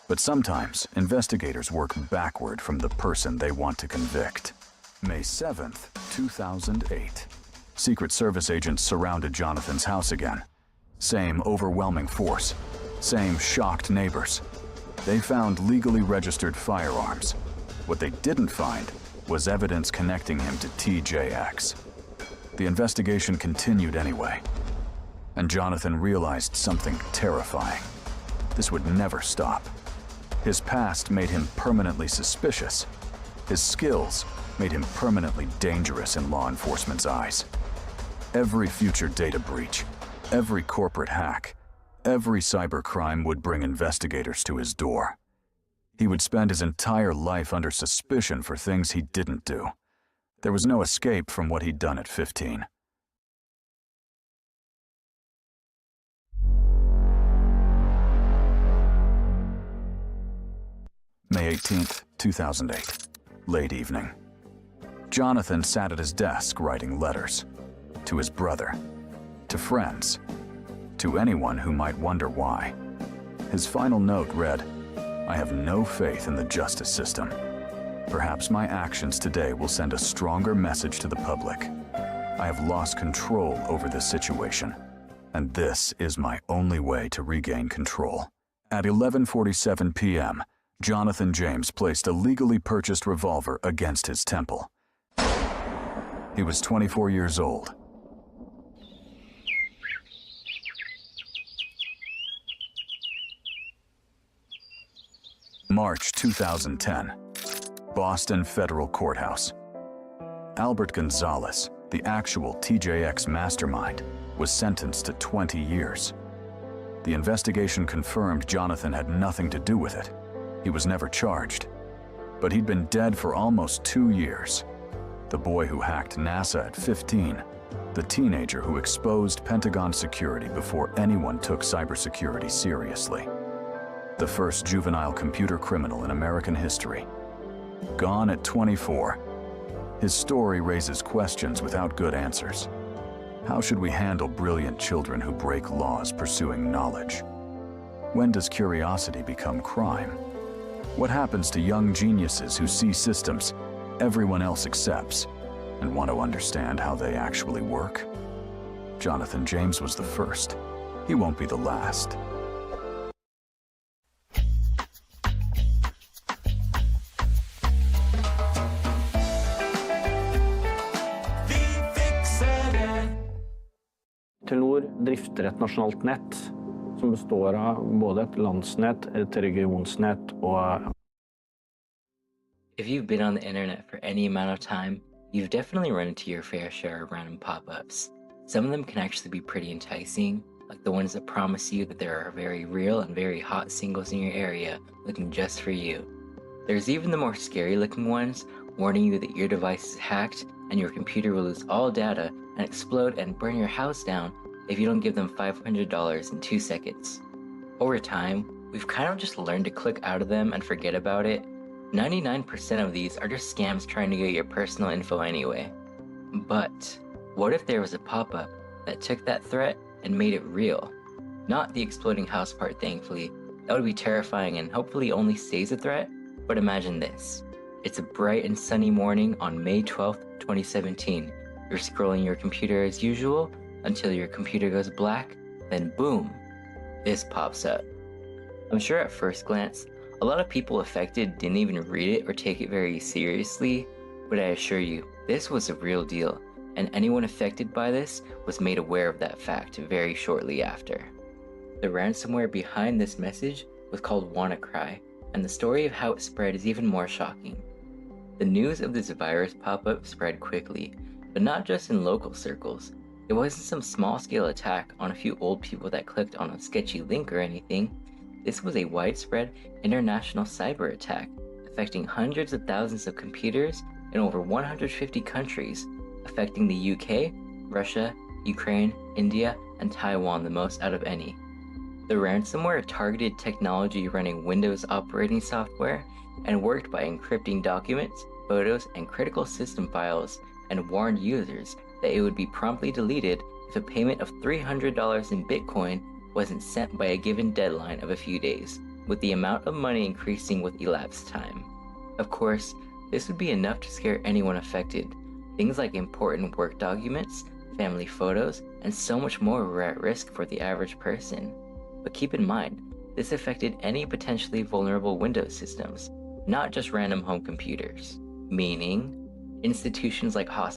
But sometimes, investigators work backward from the person they want to convict. May 7th, 2008. Secret Service agents surrounded Jonathan's house again. Same overwhelming force. Same shocked neighbors. They found legally registered firearms. What they didn't find was evidence connecting him to TJX. The investigation continued anyway. And Jonathan realized something terrifying. This would never stop. His past made him permanently suspicious. His skills made him permanently dangerous in law enforcement's eyes. Every future data breach, every corporate hack, every cybercrime would bring investigators to his door. He would spend his entire life under suspicion for things he didn't do. There was no escape from what he'd done at 15. May 18th, 2008. Late evening. Jonathan sat at his desk writing letters. To his brother. To friends. To anyone who might wonder why. His final note read, "I have no faith in the justice system. Perhaps my actions today will send a stronger message to the public. I have lost control over this situation, and this is my only way to regain control." At 11:47 p.m., Jonathan James placed a legally purchased revolver against his temple. He was 24 years old. March 2010. Boston Federal Courthouse. Albert Gonzalez, the actual TJX mastermind, was sentenced to 20 years. The investigation confirmed Jonathan had nothing to do with it. He was never charged, but he'd been dead for almost 2 years. The boy who hacked NASA at 15, the teenager who exposed Pentagon security before anyone took cybersecurity seriously. the first juvenile computer criminal in American history. Gone at 24, his story raises questions without good answers. How should we handle brilliant children who break laws pursuing knowledge? When does curiosity become crime? What happens to young geniuses who see systems everyone else accepts and want to understand how they actually work? Jonathan James was the first. He won't be the last. Telenor drifter et nasjonalt nett som består av både et landsnett, et regionsnett og... If you've been on the internet for any amount of time, you've definitely run into your fair share of random pop-ups. Some of them can actually be pretty enticing, like the ones that promise you that there are very real and very hot singles in your area looking just for you. There's even the more scary looking ones, warning you that your device is hacked and your computer will lose all data and explode and burn your house down if you don't give them $500 in 2 seconds. Over time, we've kind of just learned to click out of them and forget about it. 99% of these are just scams trying to get your personal info anyway. But what if there was a pop-up that took that threat and made it real? Not the exploding house part, thankfully. That would be terrifying and hopefully only stays a threat, but imagine this. It's a bright and sunny morning on May 12th, 2017. You're scrolling your computer as usual until your computer goes black, then boom, this pops up. I'm sure at first glance, a lot of people affected didn't even read it or take it very seriously, but I assure you, this was a real deal, and anyone affected by this was made aware of that fact very shortly after. The ransomware behind this message was called WannaCry, and the story of how it spread is even more shocking. The news of this virus pop-up spread quickly, but not just in local circles. It wasn't some small-scale attack on a few old people that clicked on a sketchy link or anything. This was a widespread international cyber attack, affecting hundreds of thousands of computers in over 150 countries, affecting the UK, Russia, Ukraine, India, and Taiwan the most out of any. The ransomware targeted technology running Windows operating software and worked by encrypting documents, photos, and critical system files, and warned users that it would be promptly deleted if a payment of $300 in Bitcoin wasn't sent by a given deadline of a few days, with the amount of money increasing with elapsed time. Of course, this would be enough to scare anyone affected. Things like important work documents, family photos, and so much more were at risk for the average person. But keep in mind, this affected any potentially vulnerable Windows systems, not just random home computers, meaning institutions like hospitals.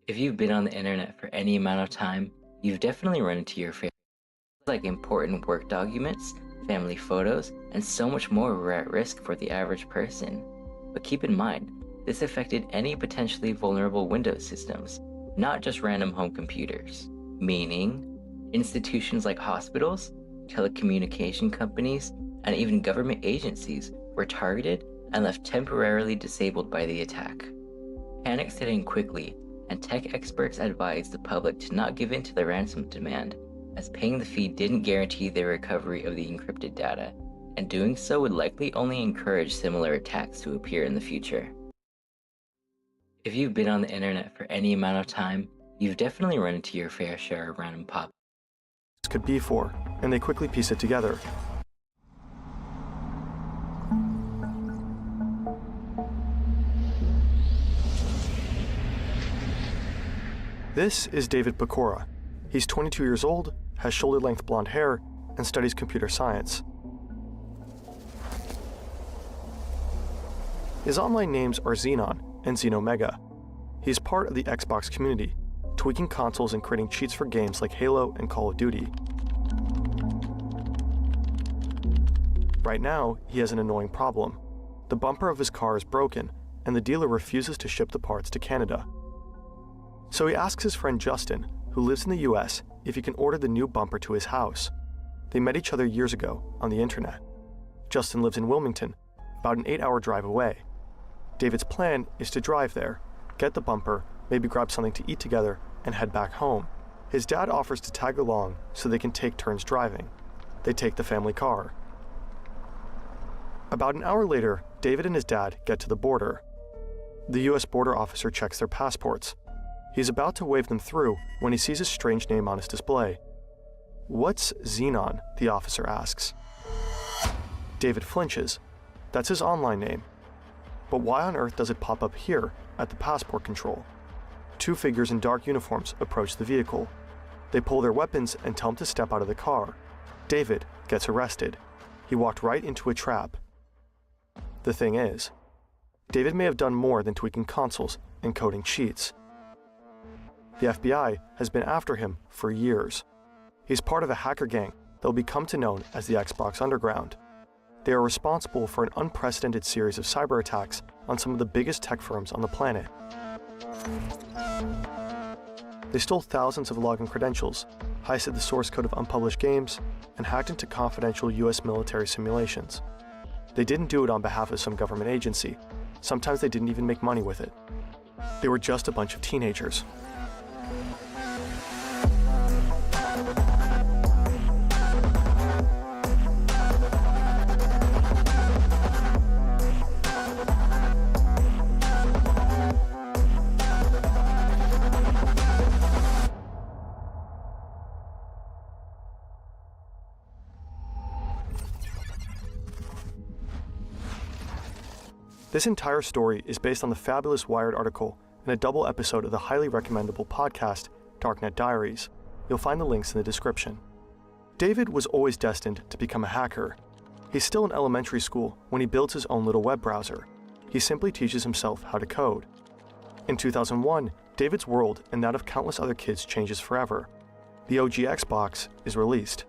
If you've been on the internet for any amount of time, you've definitely run into your fair like important work documents, family photos, and so much more were at risk for the average person. But keep in mind, this affected any potentially vulnerable Windows systems, not just random home computers, meaning institutions like hospitals, telecommunication companies, and even government agencies were targeted and left temporarily disabled by the attack. Panic set in quickly, and tech experts advised the public to not give in to the ransom demand, as paying the fee didn't guarantee the recovery of the encrypted data, and doing so would likely only encourage similar attacks to appear in the future. If you've been on the internet for any amount of time, you've definitely run into your fair share of random pop. Could be for, and they quickly piece it together. This is David Pecora. He's 22 years old, has shoulder-length blonde hair, and studies computer science. His online names are Xenon and Xenomega. He's part of the Xbox community, tweaking consoles and creating cheats for games like Halo and Call of Duty. Right now, he has an annoying problem. The bumper of his car is broken, and the dealer refuses to ship the parts to Canada. So he asks his friend Justin, who lives in the US, if he can order the new bumper to his house. They met each other years ago on the internet. Justin lives in Wilmington, about an 8-hour drive away. David's plan is to drive there, get the bumper, maybe grab something to eat together, and head back home. His dad offers to tag along so they can take turns driving. they take the family car. About an hour later, David and his dad get to the border. The US border officer checks their passports. He's about to wave them through when he sees a strange name on his display. "What's Xenon?" the officer asks. David flinches. That's his online name. But why on earth does it pop up here at the passport control? Two figures in dark uniforms approach the vehicle. They pull their weapons and tell him to step out of the car. David gets arrested. He walked right into a trap. The thing is, David may have done more than tweaking consoles and coding cheats. The FBI has been after him for years. He's part of a hacker gang that will become to known as the Xbox Underground. They are responsible for an unprecedented series of cyber attacks on some of the biggest tech firms on the planet. They stole thousands of login credentials, heisted the source code of unpublished games, and hacked into confidential US military simulations. They didn't do it on behalf of some government agency. Sometimes they didn't even make money with it. They were just a bunch of teenagers. This entire story is based on the fabulous Wired article and a double episode of the highly recommendable podcast, Darknet Diaries. You'll find the links in the description. David was always destined to become a hacker. He's still in elementary school when he builds his own little web browser. He simply teaches himself how to code. In 2001, David's world and that of countless other kids changes forever. The OG Xbox is released.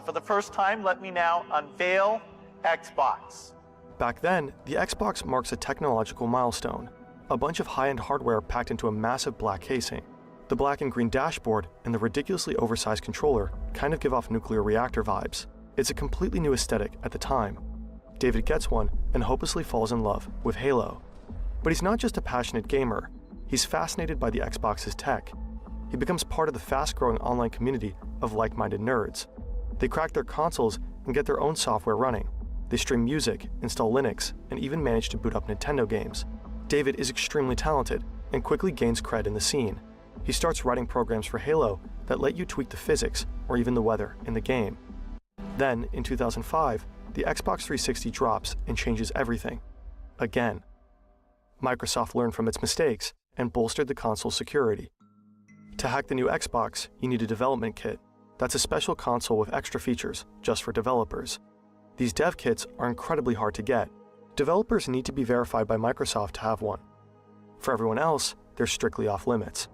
For the first time, let me now unveil Xbox. Back then, the Xbox marks a technological milestone, a bunch of high-end hardware packed into a massive black casing. The black and green dashboard and the ridiculously oversized controller kind of give off nuclear reactor vibes. It's a completely new aesthetic at the time. David gets one and hopelessly falls in love with Halo. But he's not just a passionate gamer, he's fascinated by the Xbox's tech. He becomes part of the fast-growing online community of like-minded nerds. They crack their consoles and get their own software running. They stream music, install Linux, and even manage to boot up Nintendo games. David is extremely talented and quickly gains cred in the scene. He starts writing programs for Halo that let you tweak the physics or even the weather in the game. Then, in 2005, the Xbox 360 drops and changes everything. Again. Microsoft learned from its mistakes and bolstered the console's security. To hack the new Xbox, you need a development kit. That's a special console with extra features just for developers. These dev kits are incredibly hard to get. Developers need to be verified by Microsoft to have one. For everyone else, they're strictly off limits.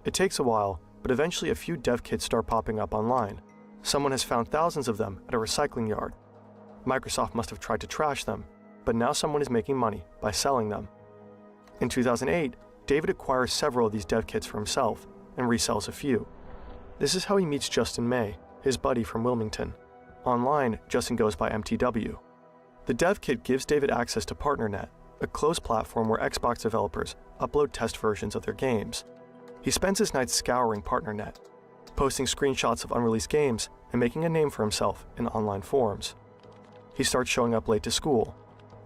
It takes a while, but eventually a few dev kits start popping up online. Someone has found thousands of them at a recycling yard. Microsoft must have tried to trash them, but now someone is making money by selling them. In 2008, David acquires several of these dev kits for himself and resells a few. This is how he meets Justin May, his buddy from Wilmington. Online, Justin goes by MTW. The dev kit gives David access to PartnerNet, a closed platform where Xbox developers upload test versions of their games. He spends his nights scouring PartnerNet, posting screenshots of unreleased games and making a name for himself in online forums. He starts showing up late to school.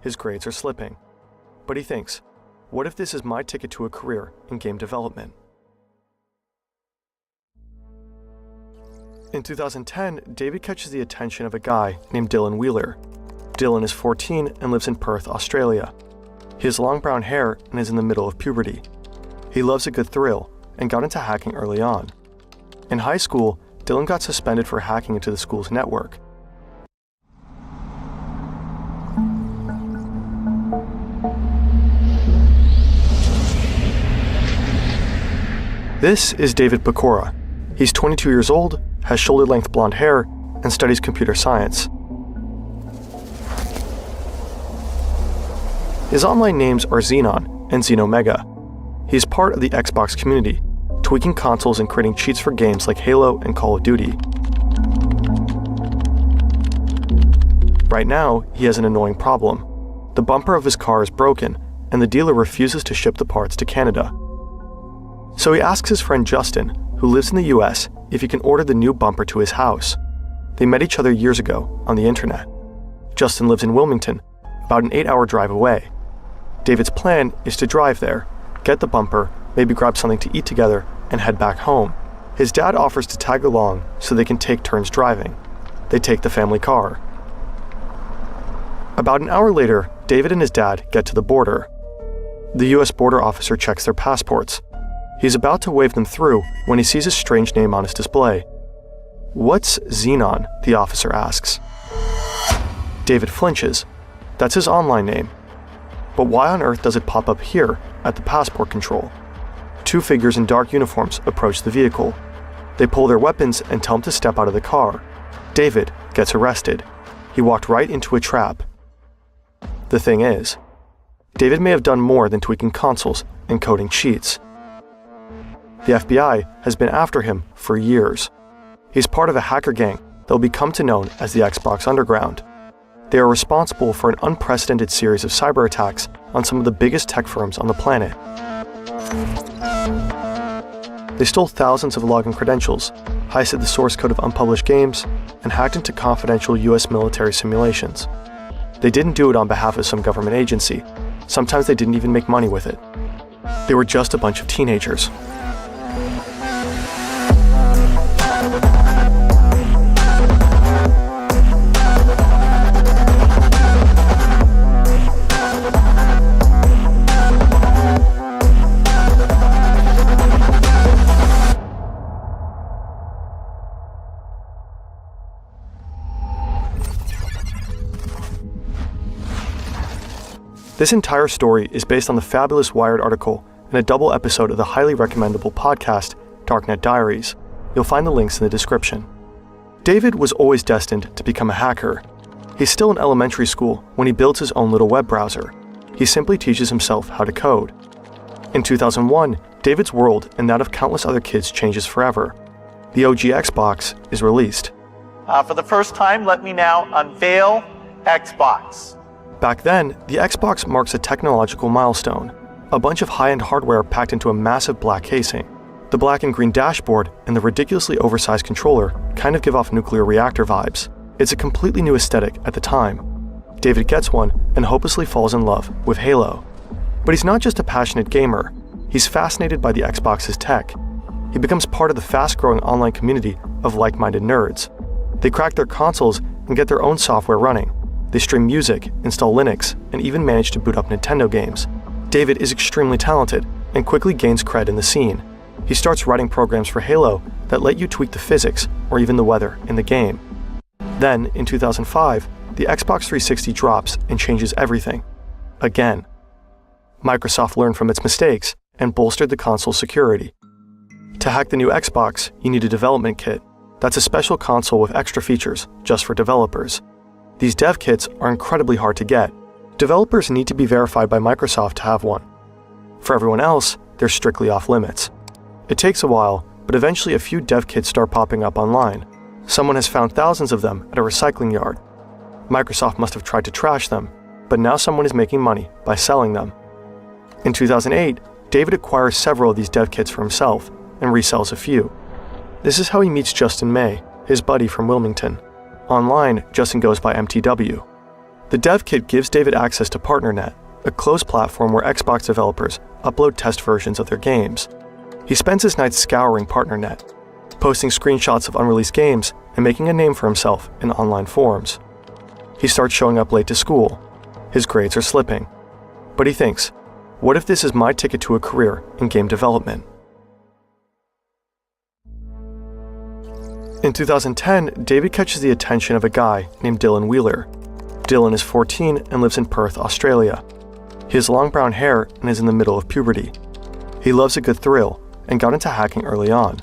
His grades are slipping. But he thinks, what if this is my ticket to a career in game development? In 2010, David catches the attention of a guy named Dylan Wheeler. Dylan is 14 and lives in Perth, Australia. He has long brown hair and is in the middle of puberty. He loves a good thrill and got into hacking early on. In high school, Dylan got suspended for hacking into the school's network. This is David Pecora. He's 22 years old, has shoulder-length blonde hair, and studies computer science. His online names are Xenon and Xenomega. He is part of the Xbox community, tweaking consoles and creating cheats for games like Halo and Call of Duty. Right now, he has an annoying problem. The bumper of his car is broken, and the dealer refuses to ship the parts to Canada. So he asks his friend Justin, who lives in the US, if he can order the new bumper to his house. They met each other years ago on the internet. Justin lives in Wilmington, about an 8-hour drive away. David's plan is to drive there, get the bumper, maybe grab something to eat together, and head back home. His dad offers to tag along so they can take turns driving. They take the family car. About an hour later, David and his dad get to the border. The US border officer checks their passports. He's about to wave them through when he sees a strange name on his display. "What's Xenon?" the officer asks. David flinches. That's his online name. But why on earth does it pop up here at the passport control? Two figures in dark uniforms approach the vehicle. They pull their weapons and tell him to step out of the car. David gets arrested. He walked right into a trap. The thing is, David may have done more than tweaking consoles and coding cheats. The FBI has been after him for years. He's part of a hacker gang that will become to known as the Xbox Underground. They are responsible for an unprecedented series of cyber attacks on some of the biggest tech firms on the planet. They stole thousands of login credentials, heisted the source code of unpublished games, and hacked into confidential US military simulations. They didn't do it on behalf of some government agency. Sometimes they didn't even make money with it. They were just a bunch of teenagers. This entire story is based on the fabulous Wired article and a double episode of the highly recommendable podcast, Darknet Diaries. You'll find the links in the description. David was always destined to become a hacker. He's still in elementary school when he builds his own little web browser. He simply teaches himself how to code. In 2001, David's world and that of countless other kids changes forever. The OG Xbox is released. For the first time, let me now unveil Xbox. Back then, the Xbox marks a technological milestone, a bunch of high-end hardware packed into a massive black casing. The black and green dashboard and the ridiculously oversized controller kind of give off nuclear reactor vibes. It's a completely new aesthetic at the time. David gets one and hopelessly falls in love with Halo. But he's not just a passionate gamer, he's fascinated by the Xbox's tech. He becomes part of the fast-growing online community of like-minded nerds. They crack their consoles and get their own software running. They stream music, install Linux, and even manage to boot up Nintendo games. David is extremely talented and quickly gains cred in the scene. He starts writing programs for Halo that let you tweak the physics or even the weather in the game. Then, in 2005, the Xbox 360 drops and changes everything. Again. Microsoft learned from its mistakes and bolstered the console's security. To hack the new Xbox, you need a development kit. That's a special console with extra features just for developers. These dev kits are incredibly hard to get. Developers need to be verified by Microsoft to have one. For everyone else, they're strictly off limits. It takes a while, but eventually a few dev kits start popping up online. Someone has found thousands of them at a recycling yard. Microsoft must have tried to trash them, but now someone is making money by selling them. In 2008, David acquires several of these dev kits for himself and resells a few. This is how he meets Justin May, his buddy from Wilmington. Online, Justin goes by MTW. The dev kit gives David access to PartnerNet, a closed platform where Xbox developers upload test versions of their games. He spends his nights scouring PartnerNet, posting screenshots of unreleased games and making a name for himself in online forums. He starts showing up late to school. His grades are slipping. But he thinks, what if this is my ticket to a career in game development? In 2010, David catches the attention of a guy named Dylan Wheeler. Dylan is 14 and lives in Perth, Australia. He has long brown hair and is in the middle of puberty. He loves a good thrill and got into hacking early on.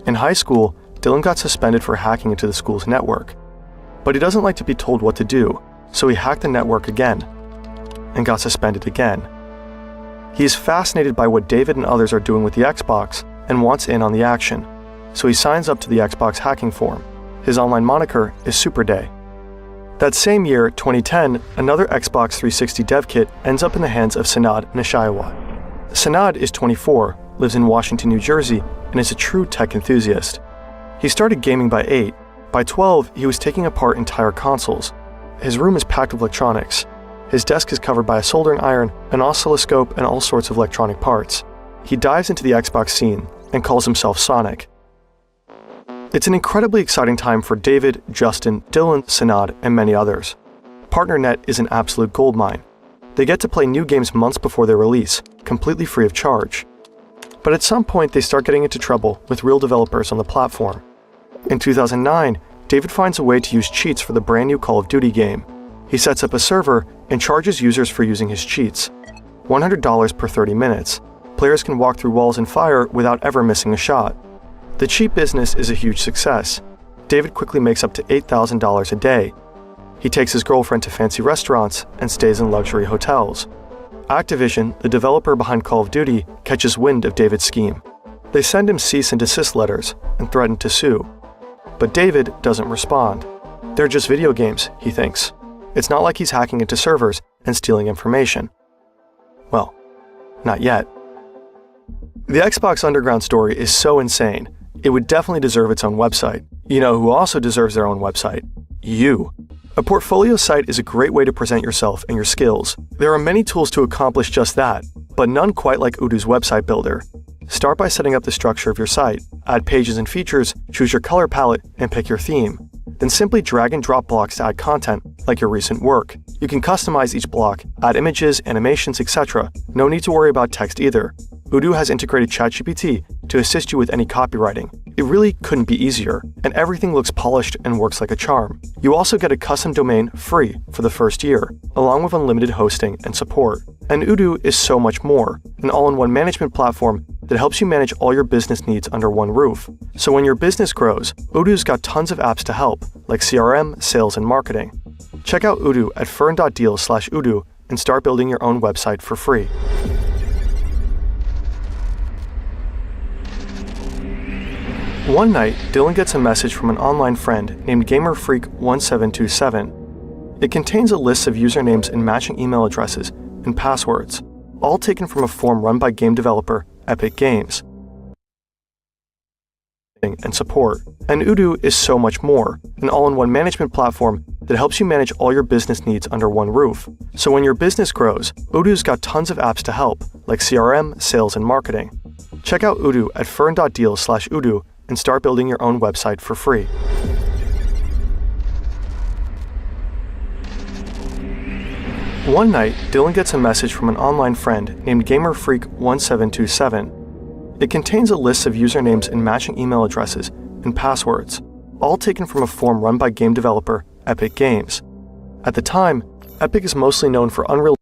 In high school, Dylan got suspended for hacking into the school's network. But he doesn't like to be told what to do, so he hacked the network again and got suspended again. He is fascinated by what David and others are doing with the Xbox and wants in on the action. So he signs up to the Xbox hacking forum. His online moniker is Superday. That same year, 2010, another Xbox 360 dev kit ends up in the hands of Sanad Nishayawat. Sanad is 24, lives in Washington, New Jersey, and is a true tech enthusiast. He started gaming by 8, By 12, he was taking apart entire consoles. His room is packed with electronics. His desk is covered by a soldering iron, an oscilloscope, and all sorts of electronic parts. He dives into the Xbox scene and calls himself Sonic. It's an incredibly exciting time for David, Justin, Dylan, Sanad, and many others. PartnerNet is an absolute goldmine. They get to play new games months before their release, completely free of charge. But at some point, they start getting into trouble with real developers on the platform. In 2009, David finds a way to use cheats for the brand new Call of Duty game. He sets up a server and charges users for using his cheats. $100 per 30 minutes. Players can walk through walls and fire without ever missing a shot. The cheat business is a huge success. David quickly makes up to $8,000 a day. He takes his girlfriend to fancy restaurants and stays in luxury hotels. Activision, the developer behind Call of Duty, catches wind of David's scheme. They send him cease and desist letters and threaten to sue. But David doesn't respond. They're just video games, he thinks. It's not like he's hacking into servers and stealing information. Well, not yet. The Xbox Underground story is so insane, it would definitely deserve its own website. You know who also deserves their own website? You. A portfolio site is a great way to present yourself and your skills. There are many tools to accomplish just that, but none quite like Odoo's website builder. Start by setting up the structure of your site, add pages and features, choose your color palette, and pick your theme. Then simply drag and drop blocks to add content, like your recent work. You can customize each block, add images, animations, etc. No need to worry about text either. Odoo has integrated ChatGPT to assist you with any copywriting. It really couldn't be easier, and everything looks polished and works like a charm. You also get a custom domain free for the first year, along with unlimited hosting and support. And Odoo is so much more, an all-in-one management platform that helps you manage all your business needs under one roof. So when your business grows, Odoo's got tons of apps to help, like CRM, sales, and marketing. Check out Odoo at fern.deal/Odoo and start building your own website for free. One night, Dylan gets a message from an online friend named GamerFreak1727. It contains a list of usernames and matching email addresses and passwords, all taken from a forum run by game developer Epic Games. And support. And Odoo is so much more, an all-in-one management platform that helps you manage all your business needs under one roof. So when your business grows, Odoo's got tons of apps to help, like CRM, sales, and marketing. Check out Odoo at fern.deal/Odoo and start building your own website for free. One night, Dylan gets a message from an online friend named GamerFreak1727. It contains a list of usernames and matching email addresses and passwords, all taken from a forum run by game developer Epic Games. At the time, Epic is mostly known for Unreal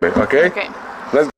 Okay? Okay. Let's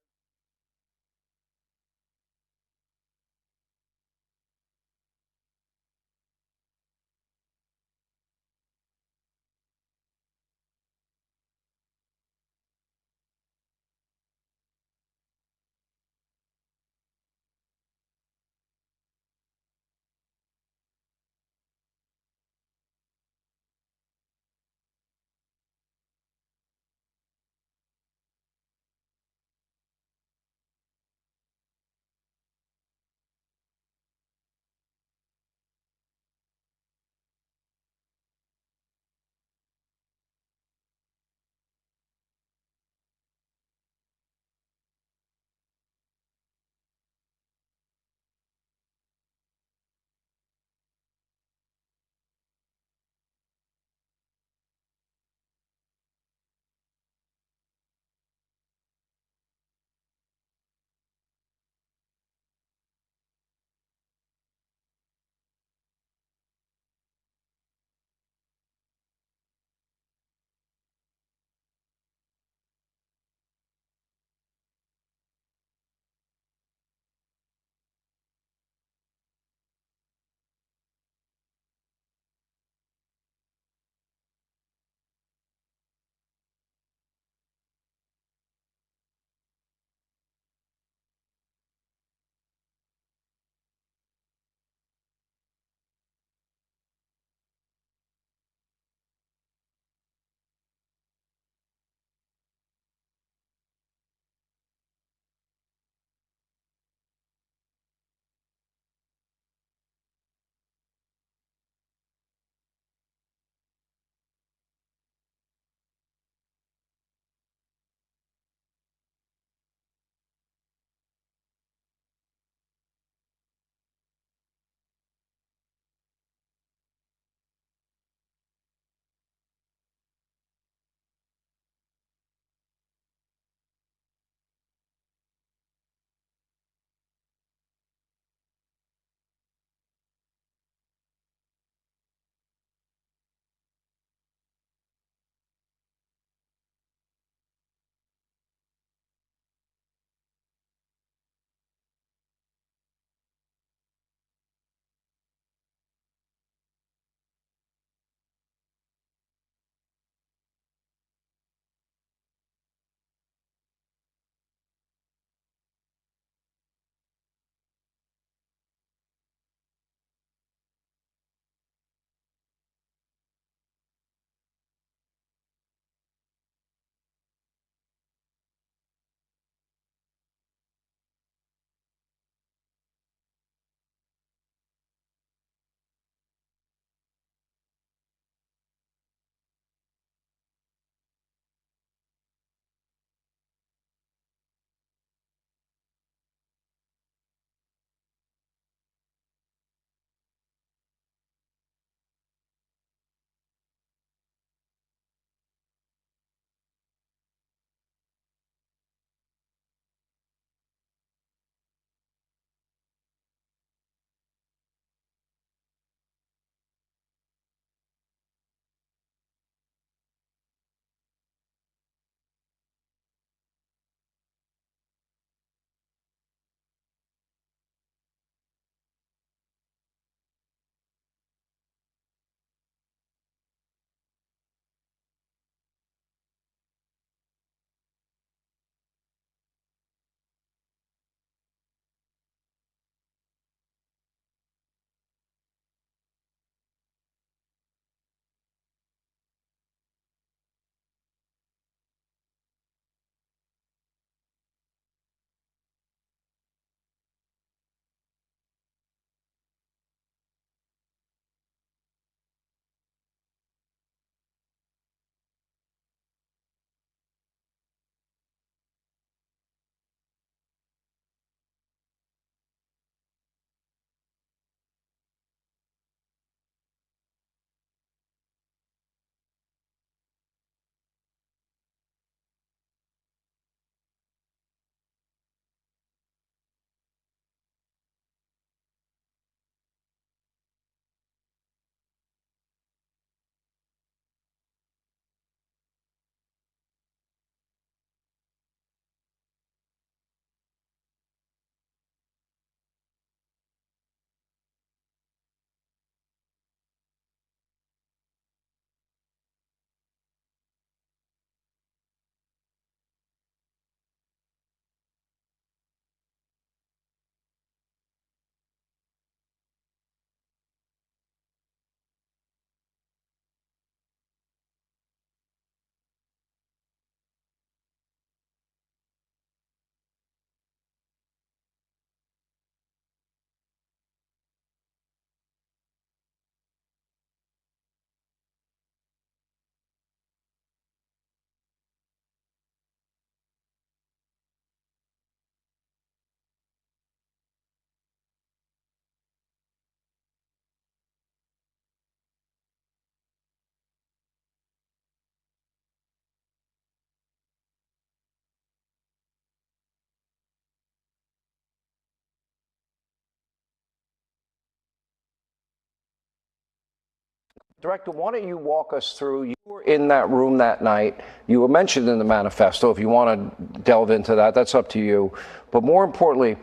Director, why don't you walk us through, you were in that room that night, you were mentioned in the manifesto. If you want to delve into that, that's up to you. But more importantly,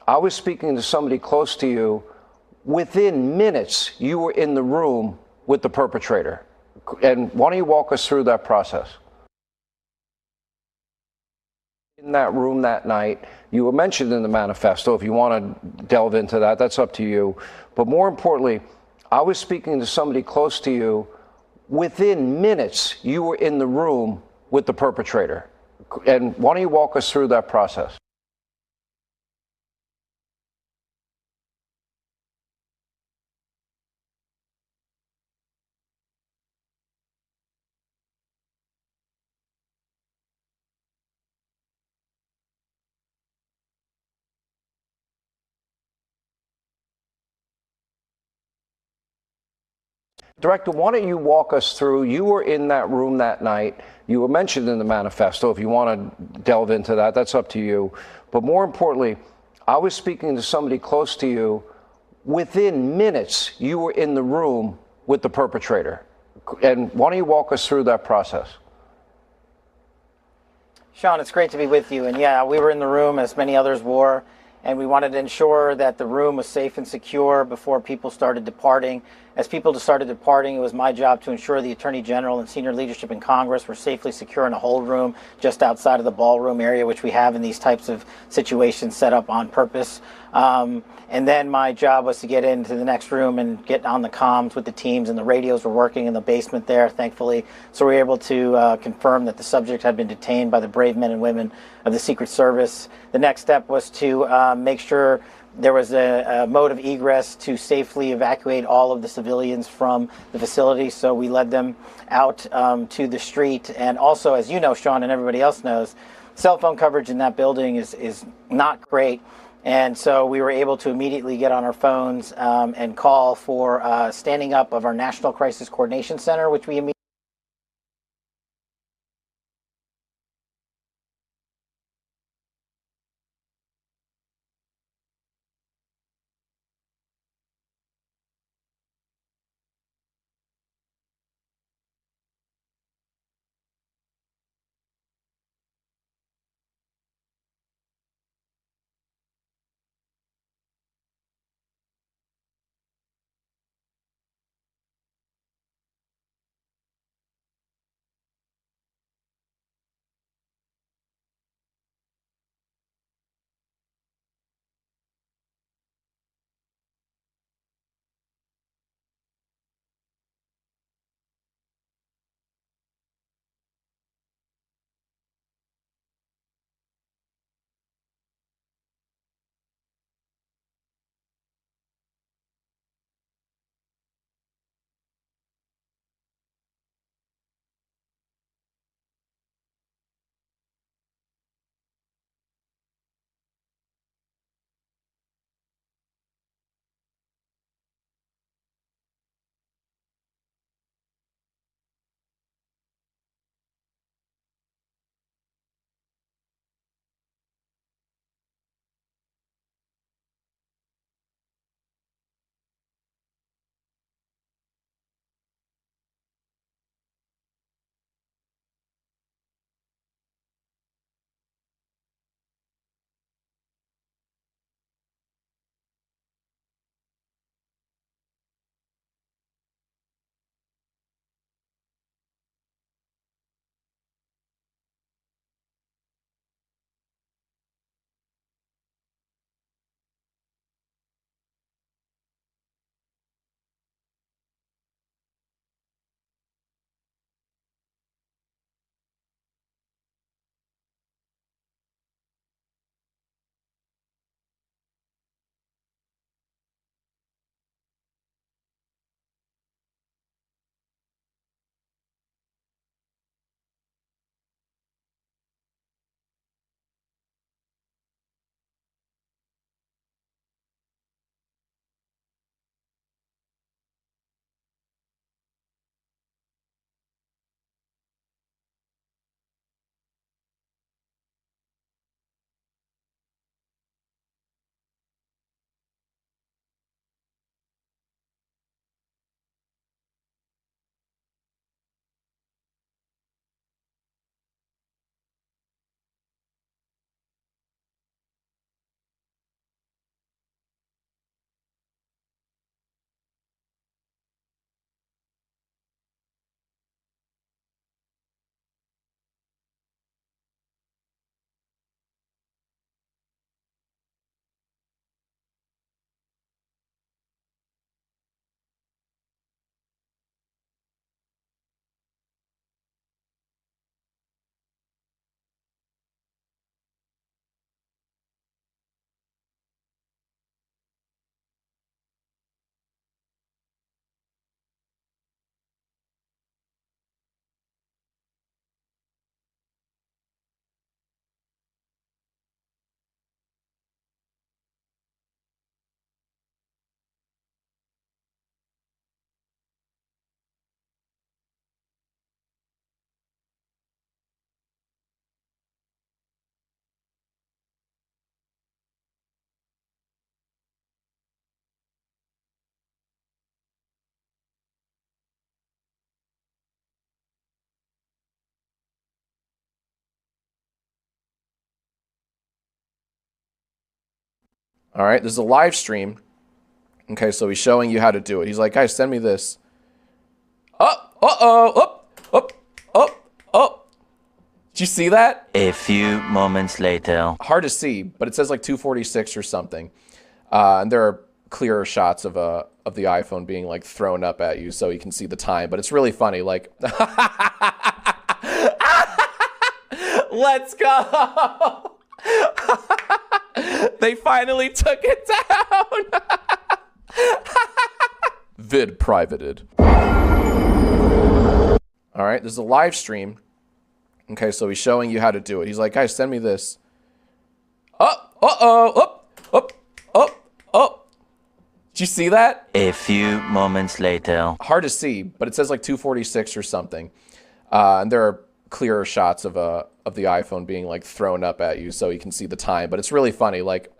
I was speaking to somebody close to you. Within minutes, you were in the room with the perpetrator. And why don't you walk us through that process? In that room that night, you were mentioned in the manifesto. If you want to delve into that, that's up to you. But more importantly, I was speaking to somebody close to you. Within minutes, you were in the room with the perpetrator. And why don't you walk us through that process? Director, why don't you walk us through, you were in that room that night, you were mentioned in the manifesto. If you want to delve into that, that's up to you. But more importantly, I was speaking to somebody close to you. Within minutes, you were in the room with the perpetrator. And why don't you walk us through that process? Sean, it's great to be with you. And yeah, we were in the room, as many others were, and we wanted to ensure that the room was safe and secure before people started departing. As people started departing, it was my job to ensure the Attorney General and senior leadership in Congress were safely secure in a hold room just outside of the ballroom area, which we have in these types of situations set up on purpose. And then my job was to get into the next room and get on the comms with the teams, and the radios were working in the basement there, thankfully. So we were able to confirm that the subject had been detained by the brave men and women of the Secret Service. The next step was to make sure there was a mode of egress to safely evacuate all of the civilians from the facility. So we led them out to the street. And also, as you know, Sean, and everybody else knows, cell phone coverage in that building is not great. And so we were able to immediately get on our phones and call for standing up of our National Crisis Coordination Center, which we immediately All right, this is a live stream. Okay, so he's showing you how to do it. He's like, guys, send me this. Oh. Did you see that? A few moments later. Hard to see, but it says like 246 or something. And there are clearer shots of the iPhone being like thrown up at you so you can see the time. But it's really funny. Like, let's go. They finally took it down. Vid privated. All right, this is a live stream. Okay, so he's showing you how to do it. He's like, guys, send me this. Oh. Did you see that? A few moments later. Hard to see, but it says like 246 or something. And there are clearer shots of the iPhone being like thrown up at you so you can see the time. But it's really funny. Like,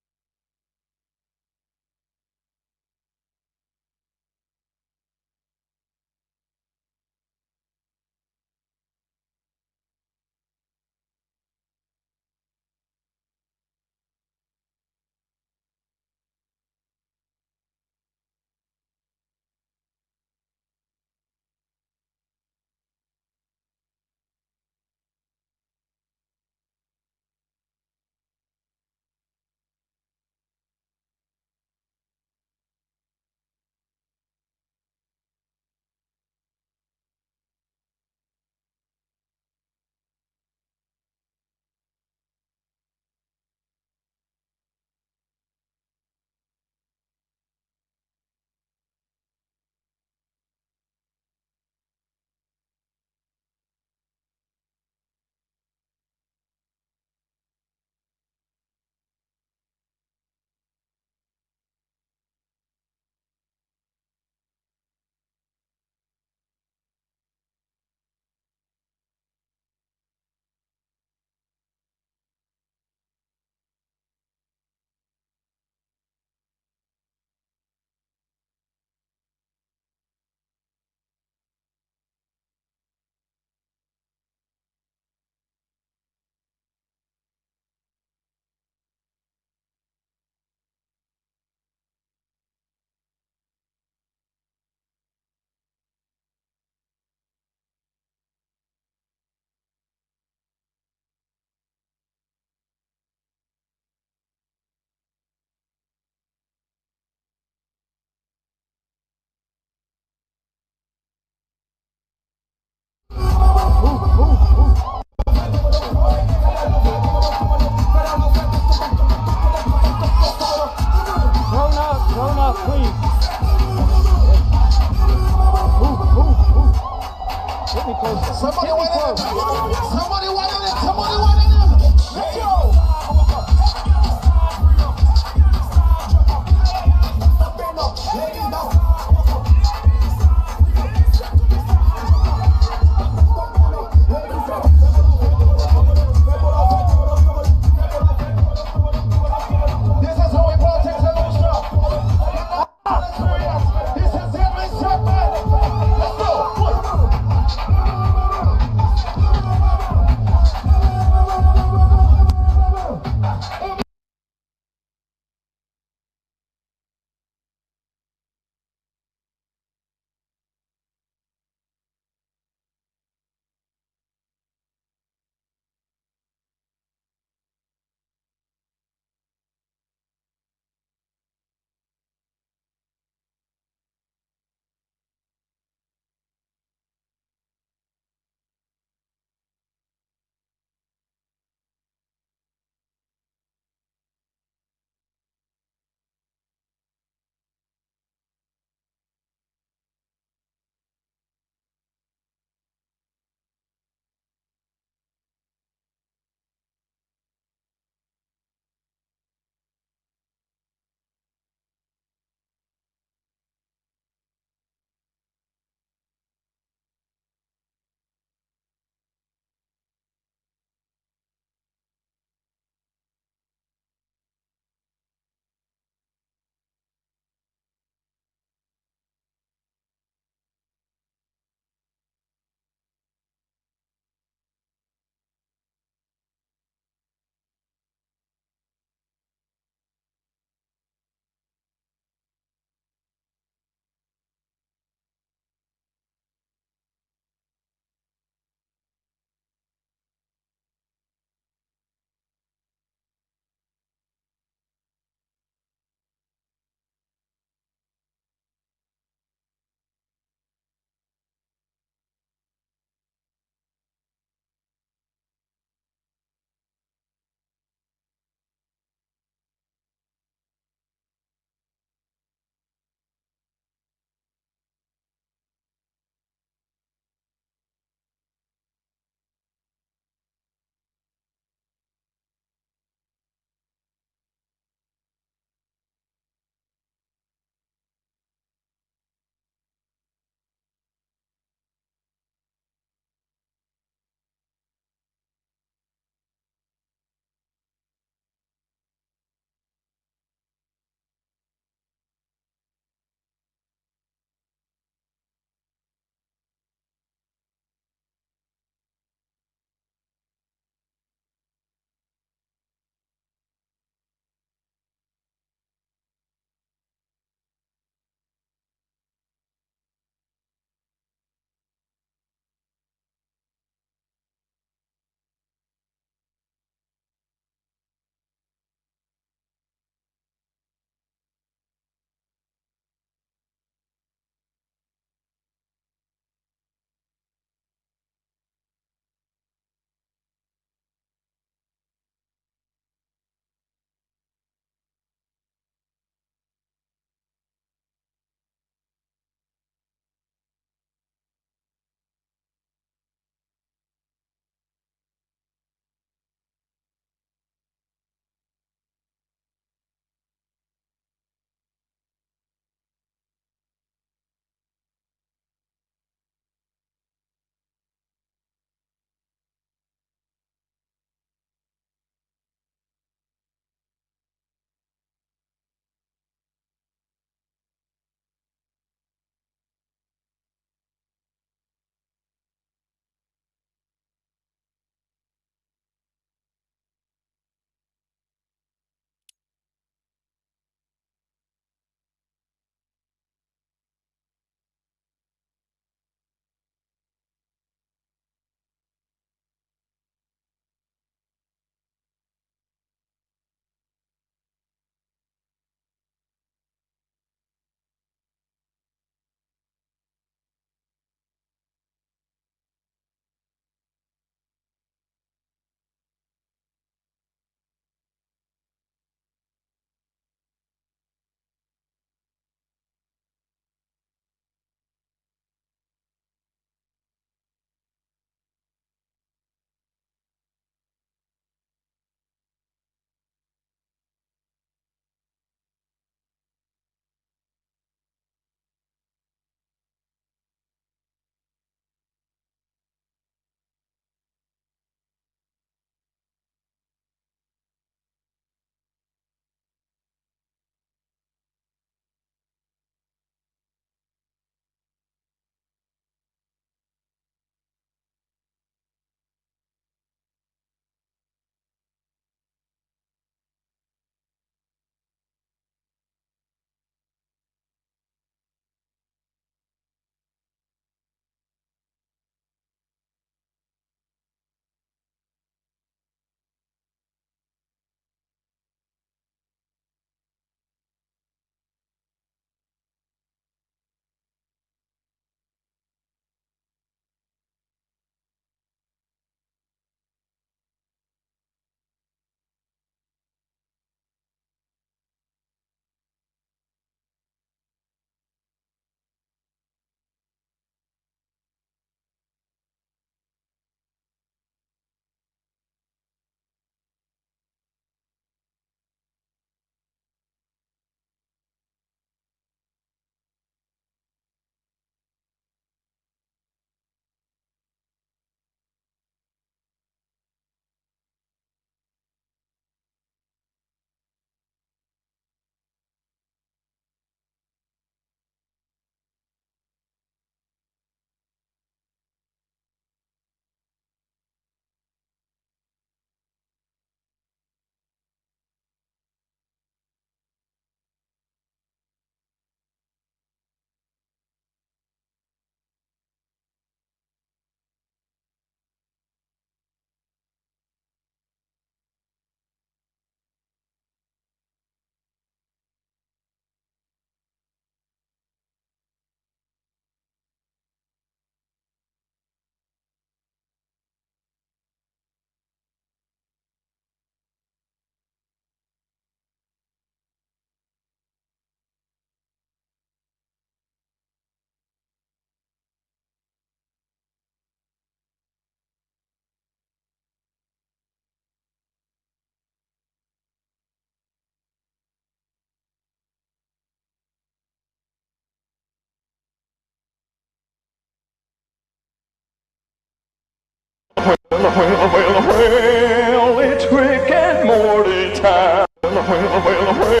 well, it's Rick and Morty time. Well,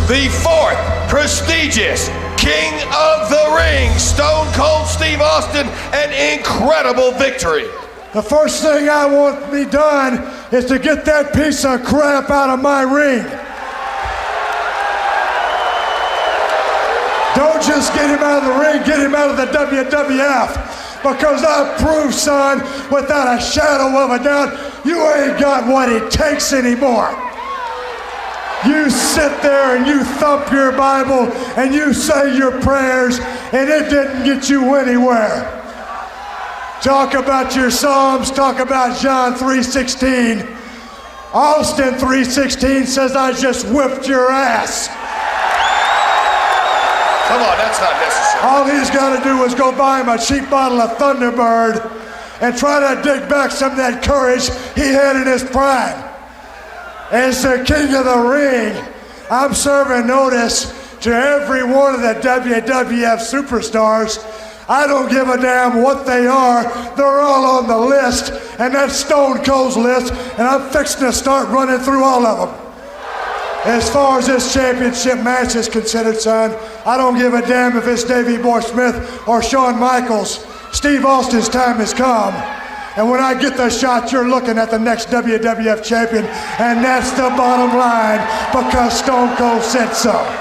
the fourth prestigious King of the Ring, Stone Cold Steve Austin, an incredible victory. The first thing I want to be done is to get that piece of crap out of my ring. Don't just get him out of the ring, get him out of the WWF. Because I proved, son, without a shadow of a doubt, you ain't got what it takes anymore. You sit there and you thump your Bible and you say your prayers, and it didn't get you anywhere. Talk about your Psalms, talk about John 3:16. Austin 3:16 says, I just whipped your ass. Come on, that's not necessary. All he's got to do is go buy him a cheap bottle of Thunderbird and try to dig back some of that courage he had in his prime. As the King of the Ring, I'm serving notice to every one of the WWF superstars. I don't give a damn what they are. They're all on the list, and that's Stone Cold's list, and I'm fixing to start running through all of them. As far as this championship match is considered, son, I don't give a damn if it's Davey Boy Smith or Shawn Michaels. Steve Austin's time has come. And when I get the shot, you're looking at the next WWF champion, and that's the bottom line, because Stone Cold said so.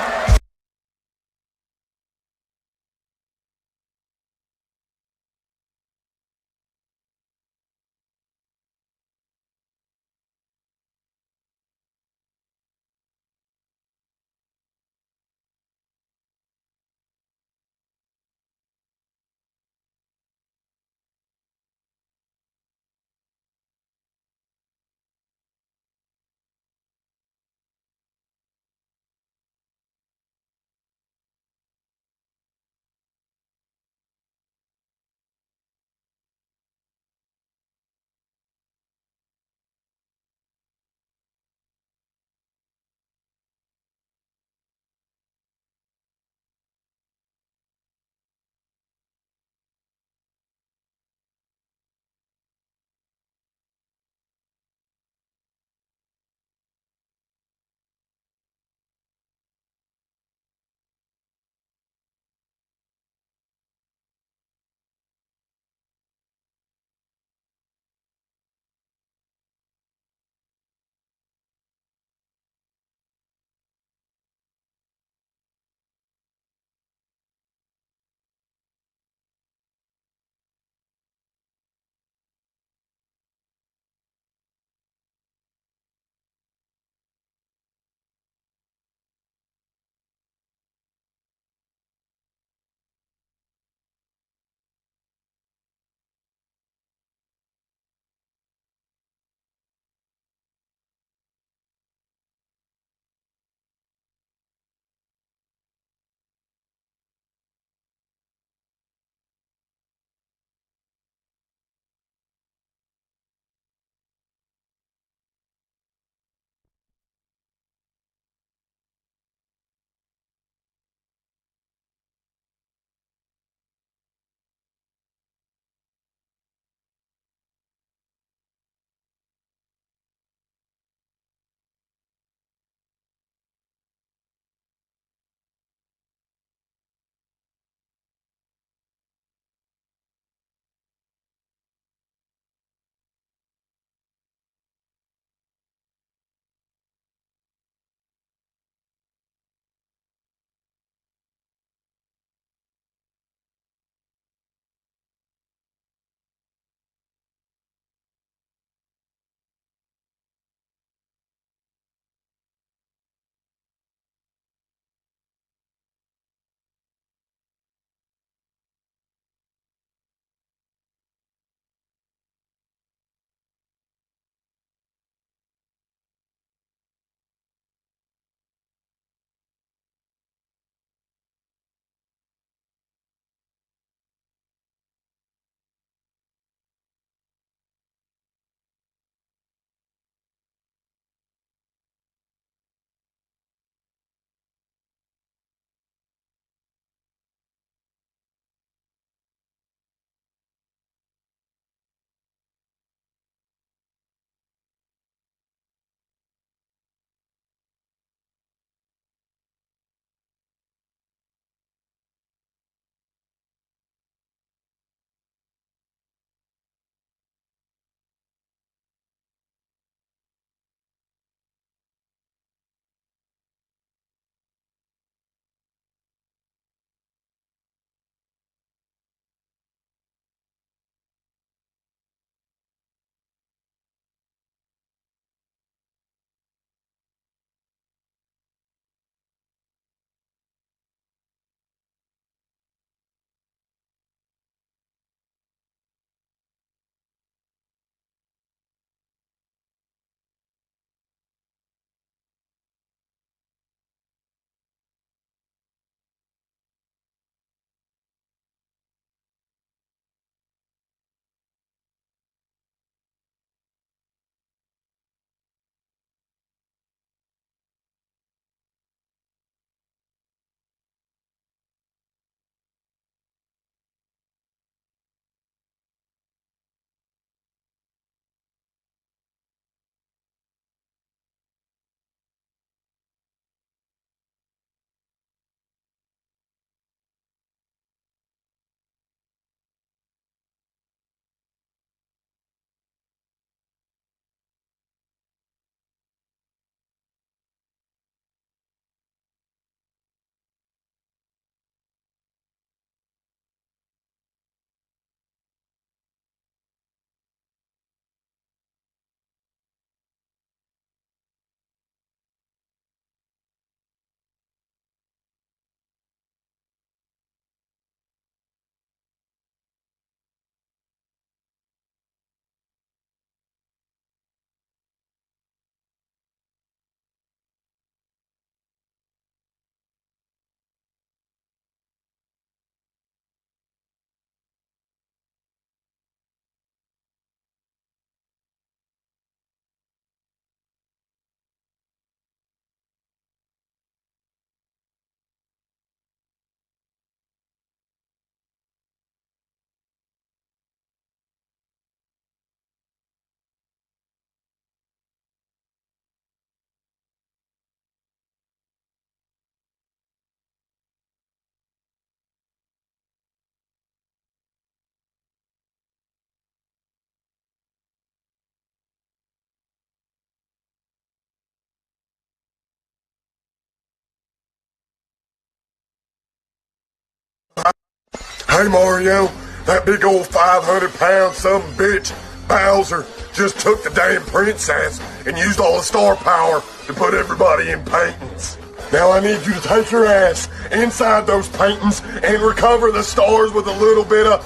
Hey Mario, that big old 500-pound some bitch, Bowser, just took the damn princess and used all the star power to put everybody in paintings. Now I need you to take your ass inside those paintings and recover the stars with a little bit of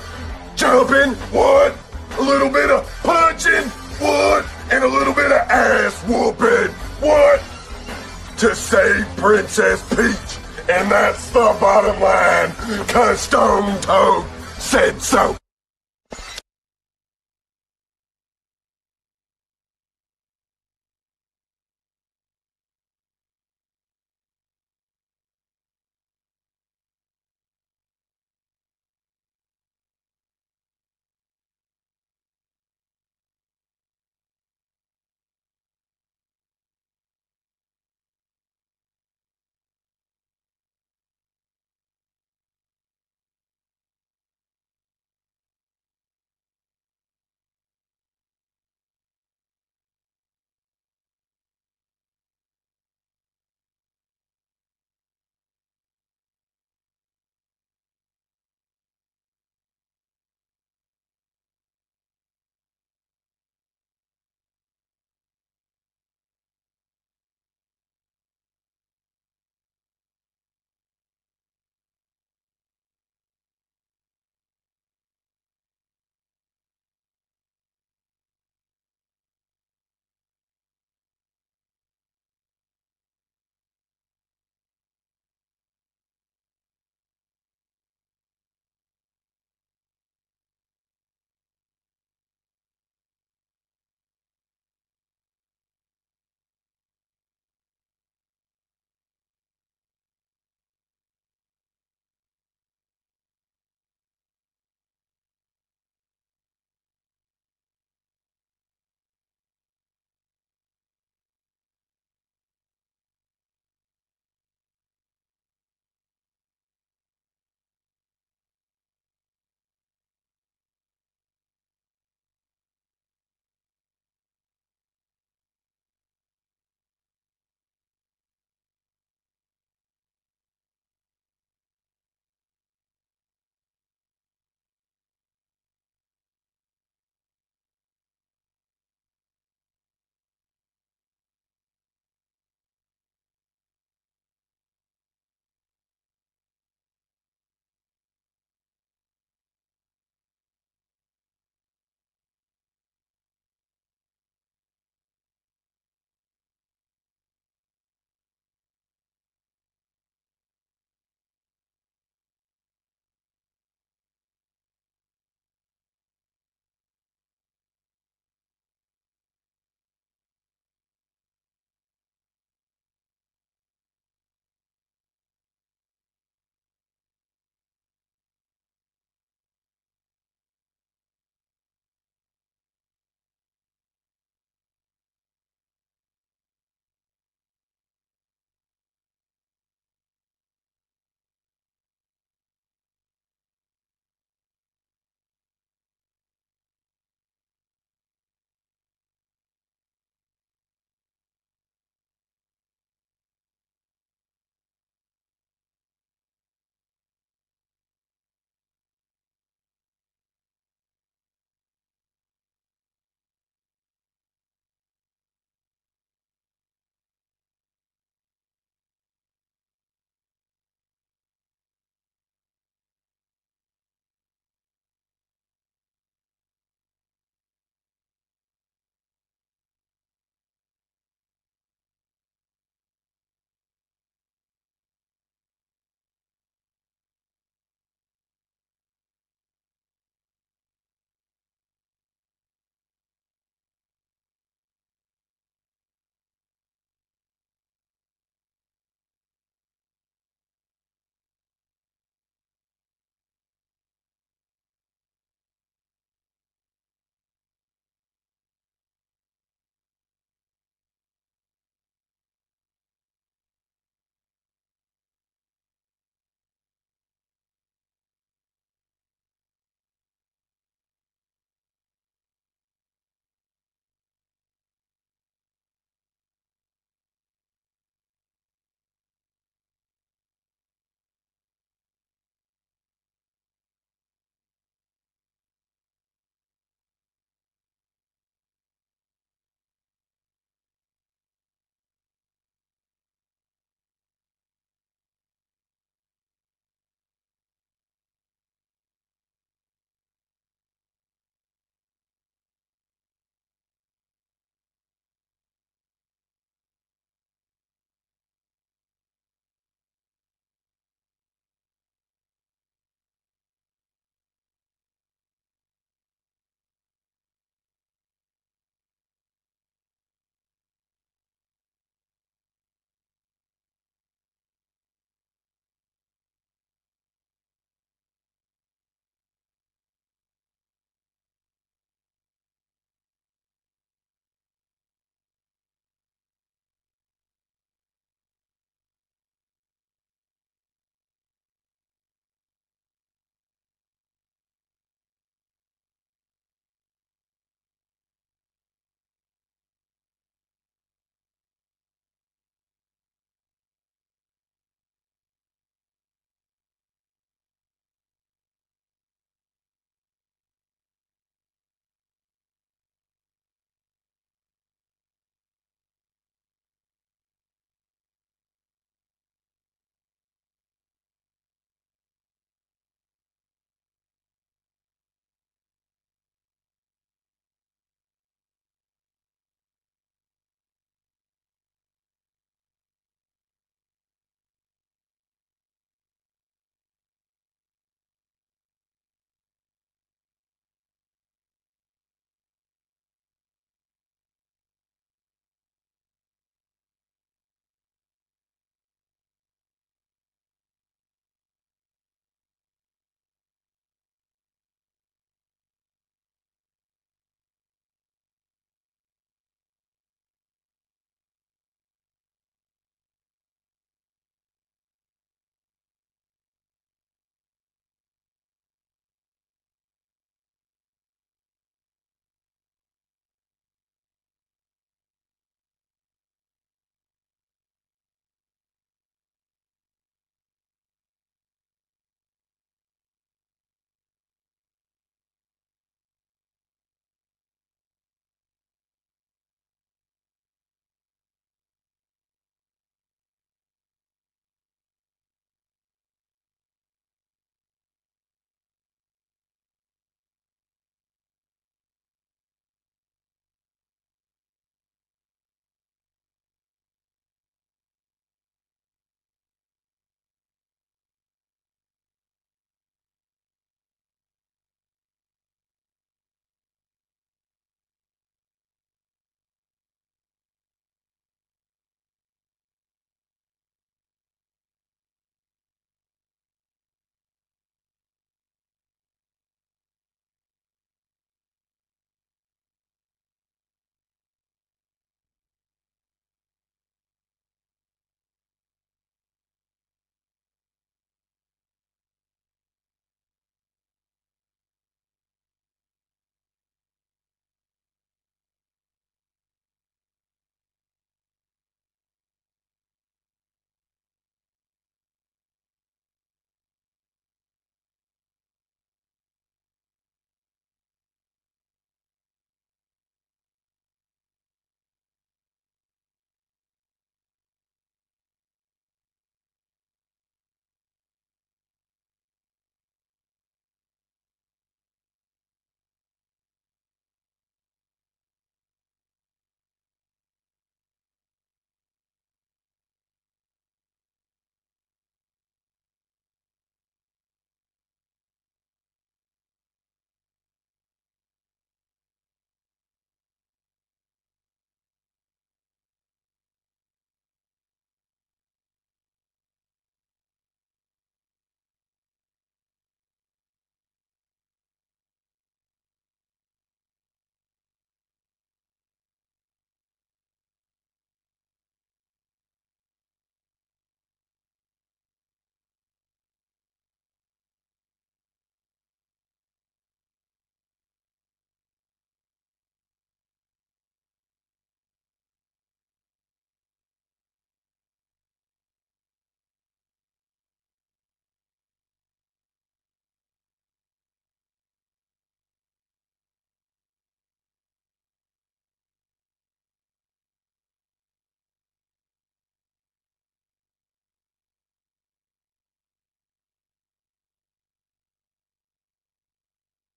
jumping, what? A little bit of punching, what? And a little bit of ass whooping, what? To save Princess Peach. And that's the bottom line, 'cause Stone Toad said so.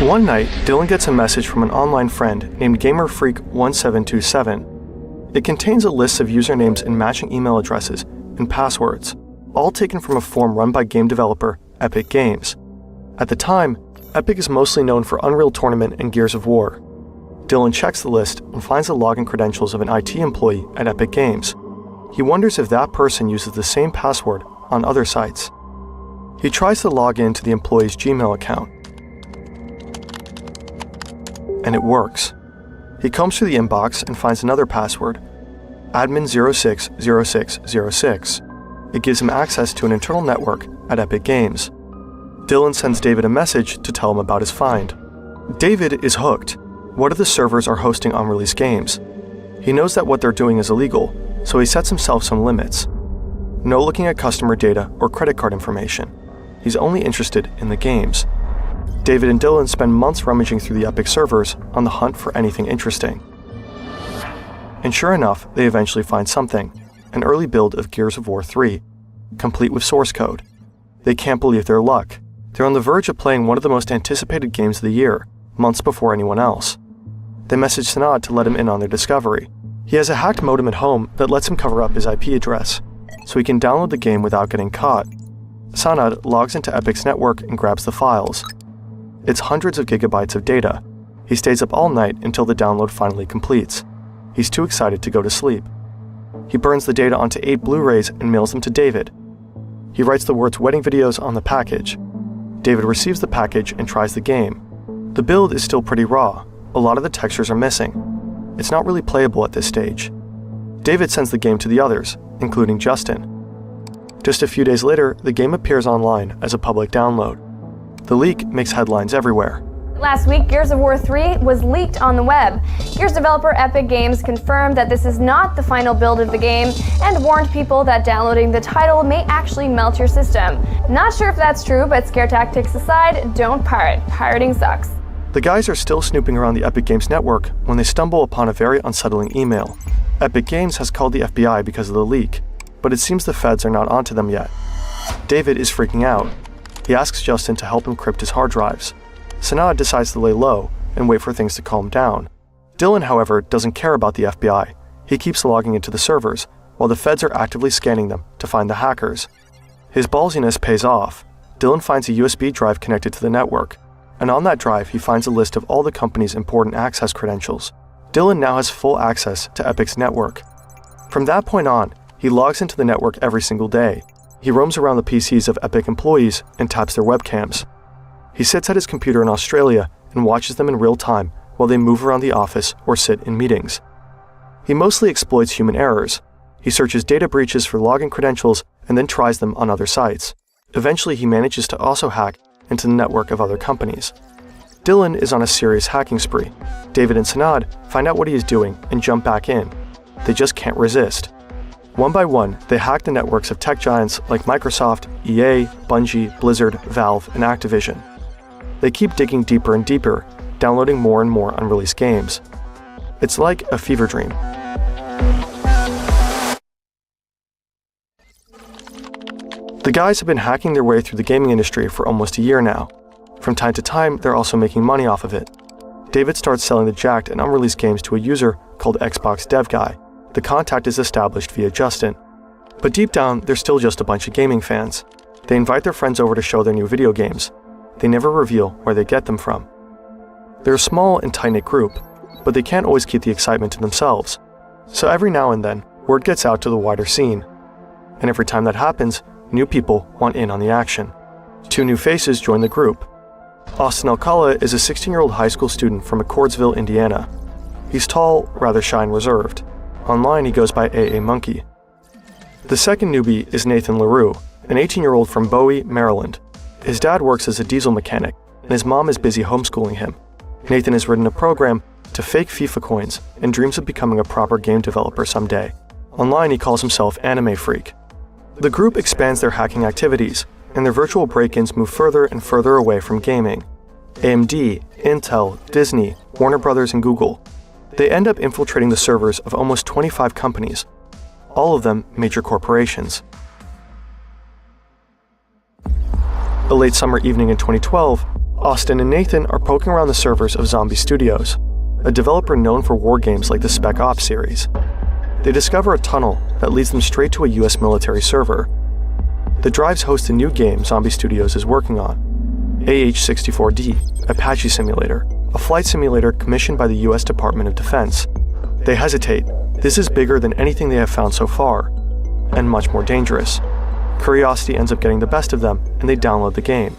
One night, Dylan gets a message from an online friend named GamerFreak1727. It contains a list of usernames and matching email addresses and passwords, all taken from a forum run by game developer Epic Games. At the time, Epic is mostly known for Unreal Tournament and Gears of War. Dylan checks the list and finds the login credentials of an IT employee at Epic Games. He wonders if that person uses the same password on other sites. He tries to log in to the employee's Gmail account, and it works. He combs through the inbox and finds another password, admin060606. It gives him access to an internal network at Epic Games. Dylan sends David a message to tell him about his find. David is hooked. One of the servers are hosting unreleased games. He knows that what they're doing is illegal, so he sets himself some limits. No looking at customer data or credit card information. He's only interested in the games. David and Dylan spend months rummaging through the Epic servers on the hunt for anything interesting. And sure enough, they eventually find something, an early build of Gears of War 3, complete with source code. They can't believe their luck. They're on the verge of playing one of the most anticipated games of the year, months before anyone else. They message Sanad to let him in on their discovery. He has a hacked modem at home that lets him cover up his IP address, so he can download the game without getting caught. Sanad logs into Epic's network and grabs the files. It's hundreds of gigabytes of data. He stays up all night until the download finally completes. He's too excited to go to sleep. He burns the data onto 8 Blu-rays and mails them to David. He writes the words wedding videos on the package. David receives the package and tries the game. The build is still pretty raw. A lot of the textures are missing. It's not really playable at this stage. David sends the game to the others, including Justin. Just a few days later, the game appears online as a public download. The leak makes headlines everywhere. Last week, Gears of War 3 was leaked on the web. Gears developer Epic Games confirmed that this is not the final build of the game and warned people that downloading the title may actually melt your system. Not sure if that's true, but scare tactics aside, don't pirate. Pirating sucks. The guys are still snooping around the Epic Games network when they stumble upon a very unsettling email. Epic Games has called the FBI because of the leak, but it seems the feds are not onto them yet. David is freaking out. He asks Justin to help him crypt his hard drives. Sanad decides to lay low and wait for things to calm down. Dylan, however, doesn't care about the FBI. He keeps logging into the servers, while the feds are actively scanning them to find the hackers. His ballsiness pays off. Dylan finds a USB drive connected to the network, and on that drive he finds a list of all the company's important access credentials. Dylan now has full access to Epic's network. From that point on, he logs into the network every single day. He roams around the PCs of Epic employees and taps their webcams. He sits at his computer in Australia and watches them in real time while they move around the office or sit in meetings. He mostly exploits human errors. He searches data breaches for login credentials and then tries them on other sites. Eventually, he manages to also hack into the network of other companies. Dylan is on a serious hacking spree. David and Sanad find out what he is doing and jump back in. They just can't resist. One by one, they hack the networks of tech giants like Microsoft, EA, Bungie, Blizzard, Valve, and Activision. They keep digging deeper and deeper, downloading more and more unreleased games. It's like a fever dream. The guys have been hacking their way through the gaming industry for almost a year now. From time to time, they're also making money off of it. David starts selling the jacked and unreleased games to a user called Xbox Dev Guy. The contact is established via Justin. But deep down, they're still just a bunch of gaming fans. They invite their friends over to show their new video games. They never reveal where they get them from. They're a small and tight-knit group, but they can't always keep the excitement to themselves. So every now and then, word gets out to the wider scene. And every time that happens, new people want in on the action. 2 new faces join the group. Austin Alcala is a 16-year-old high school student from Accordsville, Indiana. He's tall, rather shy and reserved. Online, he goes by AA Monkey. The second newbie is Nathan LaRue, an 18-year-old from Bowie, Maryland. His dad works as a diesel mechanic, and his mom is busy homeschooling him. Nathan has written a program to fake FIFA coins and dreams of becoming a proper game developer someday. Online, he calls himself Anime Freak. The group expands their hacking activities, and their virtual break-ins move further and further away from gaming. AMD, Intel, Disney, Warner Brothers, and Google. They end up infiltrating the servers of almost 25 companies, all of them major corporations. A late summer evening in 2012, Austin and Nathan are poking around the servers of Zombie Studios, a developer known for war games like the Spec Ops series. They discover a tunnel that leads them straight to a US military server. The drives host a new game Zombie Studios is working on, AH-64D, Apache Simulator, a flight simulator commissioned by the US Department of Defense. They hesitate. This is bigger than anything they have found so far, and much more dangerous. Curiosity ends up getting the best of them, and they download the game.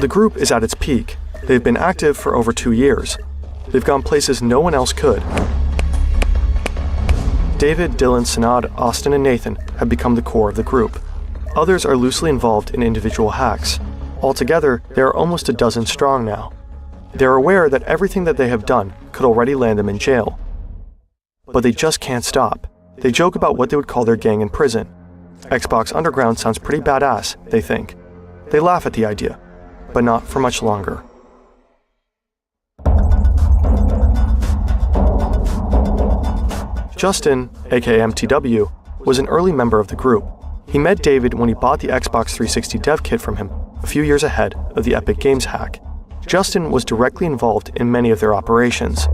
The group is at its peak. They've been active for over 2 years. They've gone places no one else could. David, Dylan, Sanad, Austin, and Nathan have become the core of the group. Others are loosely involved in individual hacks. Altogether, there are almost a dozen strong now. They're aware that everything that they have done could already land them in jail. But they just can't stop. They joke about what they would call their gang in prison. Xbox Underground sounds pretty badass, they think. They laugh at the idea, but not for much longer. Justin, aka MTW, was an early member of the group. He met David when he bought the Xbox 360 dev kit from him a few years ahead of the Epic Games hack. Justin was directly involved in many of their operations.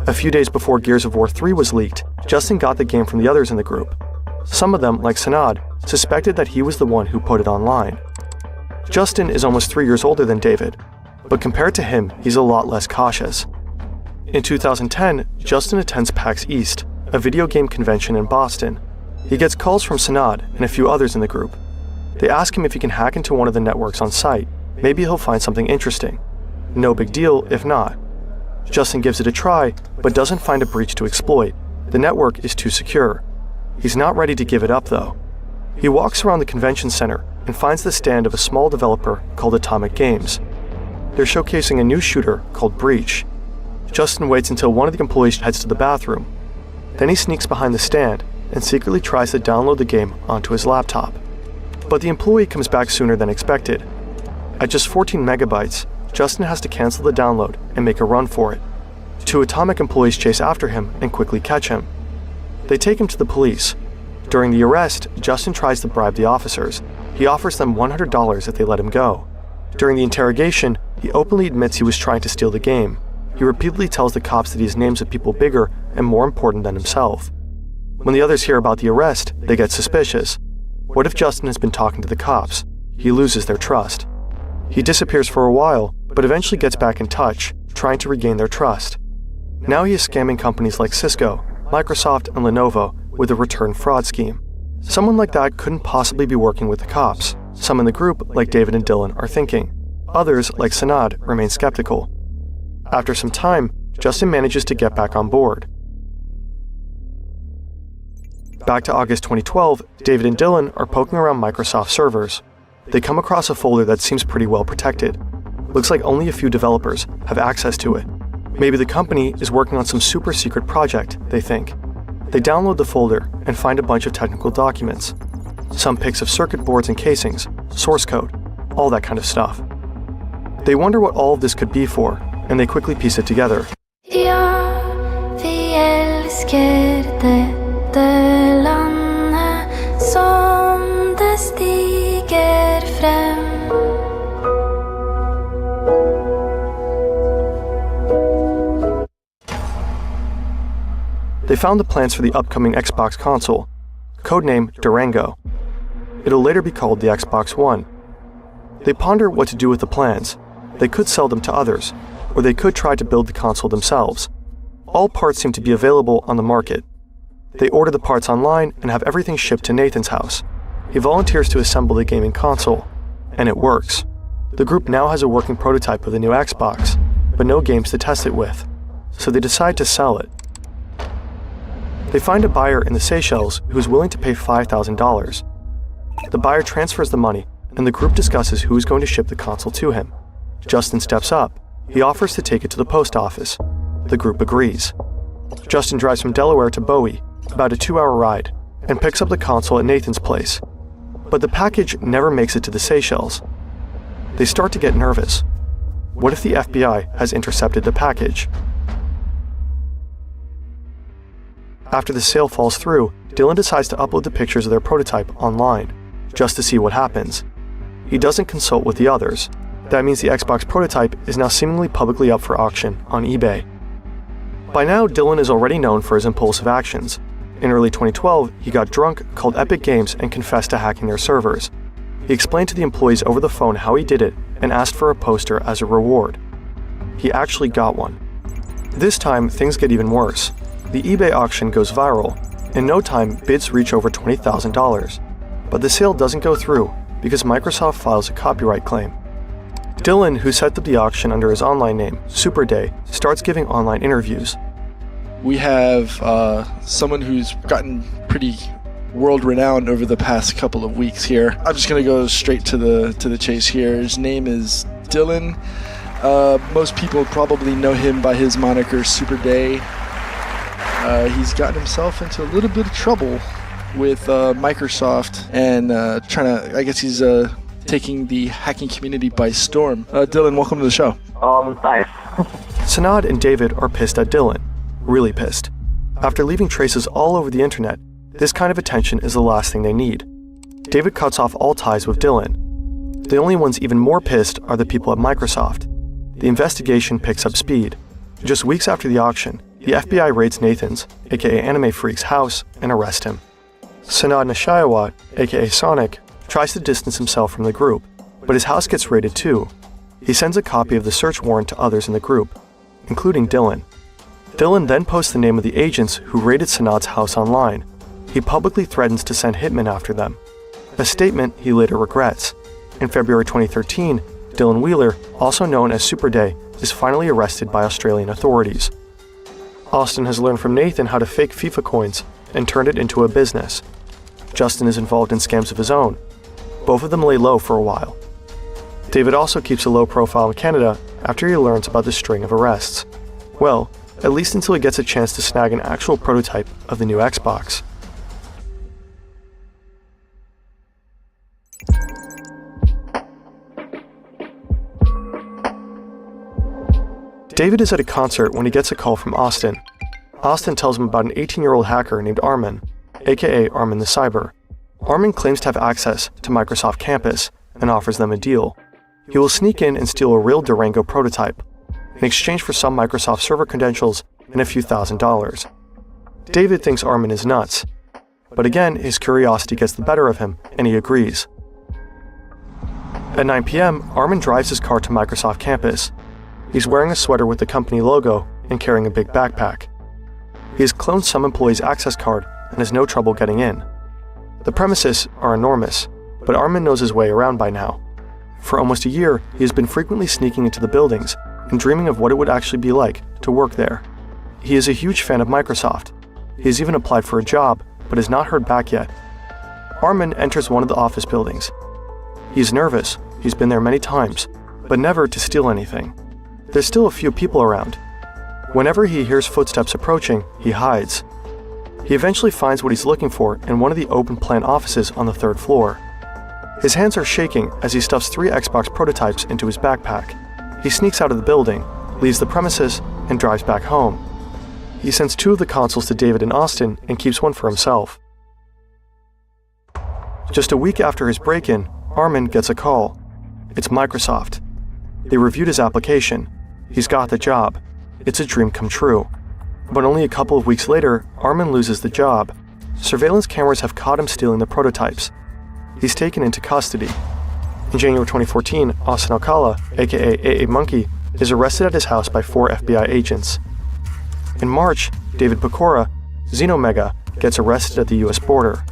A few days before Gears of War 3 was leaked, Justin got the game from the others in the group. Some of them, like Sanad, suspected that he was the one who put it online. Justin is almost 3 years older than David, but compared to him, he's a lot less cautious. In 2010, Justin attends PAX East, a video game convention in Boston. He gets calls from Sanad and a few others in the group. They ask him if he can hack into one of the networks on site. Maybe he'll find something interesting. No big deal if not. Justin gives it a try, but doesn't find a breach to exploit. The network is too secure. He's not ready to give it up though. He walks around the convention center and finds the stand of a small developer called Atomic Games. They're showcasing a new shooter called Breach. Justin waits until one of the employees heads to the bathroom. Then he sneaks behind the stand and secretly tries to download the game onto his laptop. But the employee comes back sooner than expected. At just 14 megabytes, Justin has to cancel the download and make a run for it. 2 Atomic employees chase after him and quickly catch him. They take him to the police. During the arrest, Justin tries to bribe the officers. He offers them $100 if they let him go. During the interrogation, he openly admits he was trying to steal the game. He repeatedly tells the cops that he has names of people bigger and more important than himself. When the others hear about the arrest, they get suspicious. What if Justin has been talking to the cops? He loses their trust. He disappears for a while, but eventually gets back in touch, trying to regain their trust. Now he is scamming companies like Cisco, Microsoft, and Lenovo with a return fraud scheme. Someone like that couldn't possibly be working with the cops. Some in the group, like David and Dylan, are thinking. Others, like Sanad, remain skeptical. After some time, Justin manages to get back on board. Back to August 2012, David and Dylan are poking around Microsoft servers. They come across a folder that seems pretty well protected. Looks like only a few developers have access to it. Maybe the company is working on some super secret project, they think. They download the folder and find a bunch of technical documents. Some pics of circuit boards and casings, source code, all that kind of stuff. They wonder what all of this could be for, and they quickly piece it together. They found the plans for the upcoming Xbox console, codenamed Durango. It'll later be called the Xbox One. They ponder what to do with the plans. They could sell them to others, or they could try to build the console themselves. All parts seem to be available on the market. They order the parts online and have everything shipped to Nathan's house. He volunteers to assemble the gaming console, and it works. The group now has a working prototype of the new Xbox, but no games to test it with, so they decide to sell it. They find a buyer in the Seychelles who is willing to pay $5,000. The buyer transfers the money, and the group discusses who is going to ship the console to him. Justin steps up. He offers to take it to the post office. The group agrees. Justin drives from Delaware to Bowie, about a 2-hour ride, and picks up the console at Nathan's place. But the package never makes it to the Seychelles. They start to get nervous. What if the FBI has intercepted the package? After the sale falls through, Dylan decides to upload the pictures of their prototype online, just to see what happens. He doesn't consult with the others. That means the Xbox prototype is now seemingly publicly up for auction on eBay. By now, Dylan is already known for his impulsive actions. In early 2012, he got drunk, called Epic Games, and confessed to hacking their servers. He explained to the employees over the phone how he did it and asked for a poster as a reward. He actually got one. This time, things get even worse. The eBay auction goes viral. In no time, bids reach over $20,000. But the sale doesn't go through because Microsoft files a copyright claim. Dylan, who set up the auction under his online name, Superday, starts giving online interviews. We have someone who's gotten pretty world-renowned over the past couple of weeks here. I'm just going to go straight to the chase here. His name is Dylan. Most people probably know him by his moniker Superday. He's gotten himself into a little bit of trouble with Microsoft and I guess he's taking the hacking community by storm. Dylan, welcome to the show. Thanks. Sanad and David are pissed at Dylan. Really pissed. After leaving traces all over the internet, this kind of attention is the last thing they need. David cuts off all ties with Dylan. The only ones even more pissed are the people at Microsoft. The investigation picks up speed. Just weeks after the auction, the FBI raids Nathan's, aka Anime Freak's, house and arrest him. Sanad Nishayawat, aka Sonic, tries to distance himself from the group, but his house gets raided too. He sends a copy of the search warrant to others in the group, including Dylan. Dylan then posts the name of the agents who raided Sanad's house online. He publicly threatens to send hitmen after them, a statement he later regrets. In February 2013, Dylan Wheeler, also known as Superday, is finally arrested by Australian authorities. Austin has learned from Nathan how to fake FIFA coins and turned it into a business. Justin is involved in scams of his own. Both of them lay low for a while. David also keeps a low profile in Canada after he learns about the string of arrests. Well, at least until he gets a chance to snag an actual prototype of the new Xbox. David is at a concert when he gets a call from Austin. Austin tells him about an 18-year-old hacker named Armin, aka Armin the Cyber. Armin claims to have access to Microsoft Campus and offers them a deal. He will sneak in and steal a real Durango prototype, in exchange for some Microsoft server credentials and a few $1,000s. David thinks Armin is nuts, but again, his curiosity gets the better of him, and he agrees. At 9 p.m., Armin drives his car to Microsoft Campus. He's wearing a sweater with the company logo and carrying a big backpack. He has cloned some employee's access card and has no trouble getting in. The premises are enormous, but Armin knows his way around by now. For almost a year, he has been frequently sneaking into the buildings and dreaming of what it would actually be like to work there. He is a huge fan of Microsoft. He has even applied for a job, but has not heard back yet. Armin enters one of the office buildings. He is nervous, he's been there many times, but never to steal anything. There's still a few people around. Whenever he hears footsteps approaching, he hides. He eventually finds what he's looking for in one of the open plan offices on the 3rd floor. His hands are shaking as he stuffs 3 Xbox prototypes into his backpack. He sneaks out of the building, leaves the premises, and drives back home. He sends 2 of the consoles to David and Austin and keeps one for himself. Just a week after his break-in, Armin gets a call. It's Microsoft. They reviewed his application. He's got the job. It's a dream come true. But only a couple of weeks later, Armin loses the job. Surveillance cameras have caught him stealing the prototypes. He's taken into custody. In January 2014, Austin Alcala, aka AA Monkey, is arrested at his house by 4 FBI agents. In March, David Pecora, Xenomega, gets arrested at the US border.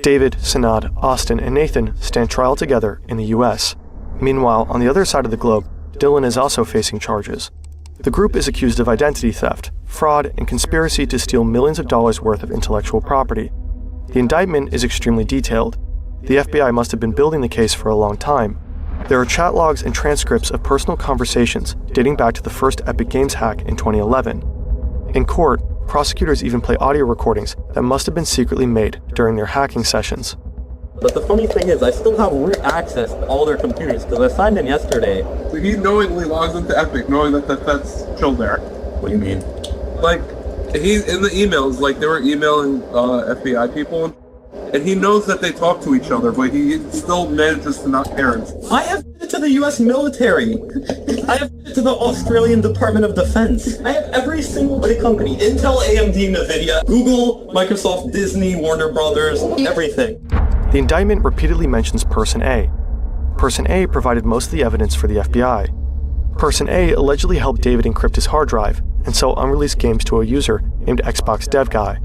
David, Sanad, Austin, and Nathan stand trial together in the US. Meanwhile, on the other side of the globe, Dylan is also facing charges. The group is accused of identity theft, fraud, and conspiracy to steal millions of dollars worth of intellectual property. The indictment is extremely detailed. The FBI must have been building the case for a long time. There are chat logs and transcripts of personal conversations dating back to the first Epic Games hack in 2011. In court, prosecutors even play audio recordings that must have been secretly made during their hacking sessions. But the funny thing is, I still have root access to all their computers because I signed in yesterday. So he knowingly logs into Epic, knowing that that's still there. What do you mean? Like, he in the emails, like they were emailing FBI people, and he knows that they talk to each other, but he still manages to not care. I have it to the U.S. military. I have it to the Australian Department of Defense. I have every single big company: Intel, AMD, Nvidia, Google, Microsoft, Disney, Warner Brothers, everything. The indictment repeatedly mentions Person A. Person A provided most of the evidence for the FBI. Person A allegedly helped David encrypt his hard drive and sell unreleased games to a user named Xbox Dev Guy.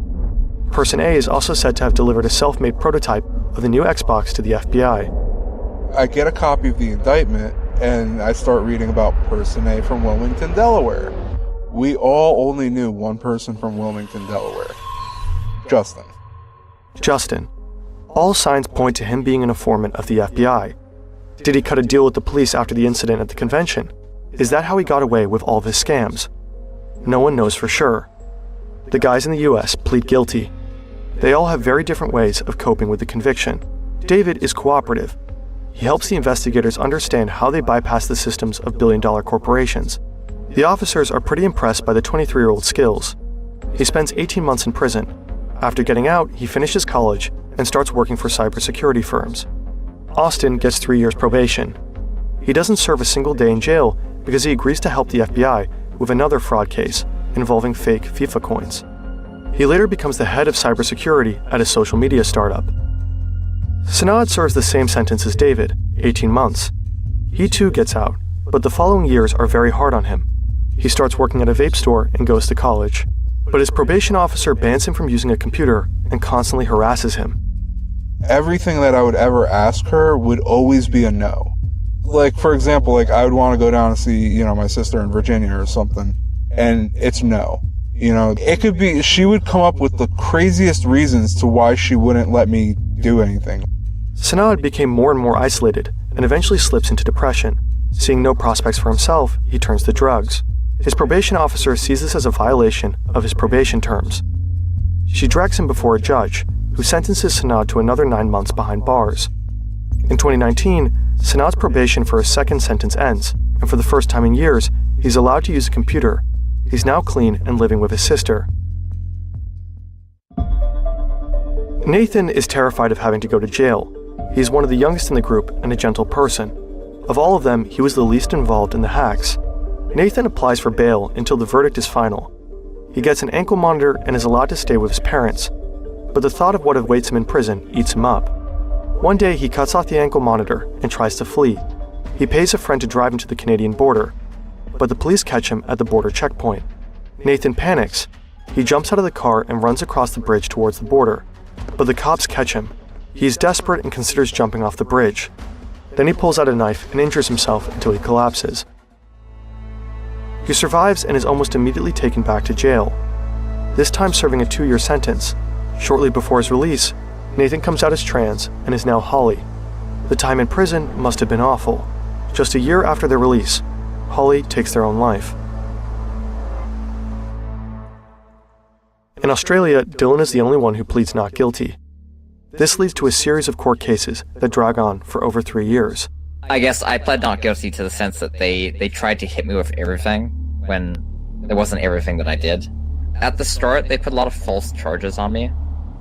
Person A is also said to have delivered a self-made prototype of the new Xbox to the FBI. I get a copy of the indictment, and I start reading about Person A from Wilmington, Delaware. We all only knew one person from Wilmington, Delaware. Justin. Justin. All signs point to him being an informant of the FBI. Did he cut a deal with the police after the incident at the convention? Is that how he got away with all of his scams? No one knows for sure. The guys in the US plead guilty. They all have very different ways of coping with the conviction. David is cooperative. He helps the investigators understand how they bypass the systems of billion-dollar corporations. The officers are pretty impressed by the 23-year-old's skills. He spends 18 months in prison. After getting out, he finishes college and starts working for cybersecurity firms. Austin gets 3 years probation. He doesn't serve a single day in jail because he agrees to help the FBI with another fraud case involving fake FIFA coins. He later becomes the head of cybersecurity at a social media startup. Sanad serves the same sentence as David, 18 months. He too gets out, but the following years are very hard on him. He starts working at a vape store and goes to college. But his probation officer bans him from using a computer and constantly harasses him. Everything that I would ever ask her would always be a no. Like, for example, like I would want to go down and see, my sister in Virginia or something, and it's no. It could be, she would come up with the craziest reasons to why she wouldn't let me do anything. Sanad became more and more isolated and eventually slips into depression. Seeing no prospects for himself, he turns to drugs. His probation officer sees this as a violation of his probation terms. She drags him before a judge, who sentences Sanad to another 9 months behind bars. In 2019, Sanad's probation for his second sentence ends, and for the first time in years, he's allowed to use a computer. He's now clean and living with his sister. Nathan is terrified of having to go to jail. He's one of the youngest in the group and a gentle person. Of all of them, he was the least involved in the hacks. Nathan applies for bail until the verdict is final. He gets an ankle monitor and is allowed to stay with his parents. But the thought of what awaits him in prison eats him up. One day, he cuts off the ankle monitor and tries to flee. He pays a friend to drive him to the Canadian border, but the police catch him at the border checkpoint. Nathan panics. He jumps out of the car and runs across the bridge towards the border, but the cops catch him. He is desperate and considers jumping off the bridge. Then he pulls out a knife and injures himself until he collapses. He survives and is almost immediately taken back to jail, this time serving a 2-year sentence. Shortly before his release, Nathan comes out as trans and is now Holly. The time in prison must have been awful. Just a year after their release, Holly takes their own life. In Australia, Dylan is the only one who pleads not guilty. This leads to a series of court cases that drag on for over 3 years. I guess I pled not guilty to the sense that they tried to hit me with everything when there wasn't everything that I did. At the start, they put a lot of false charges on me.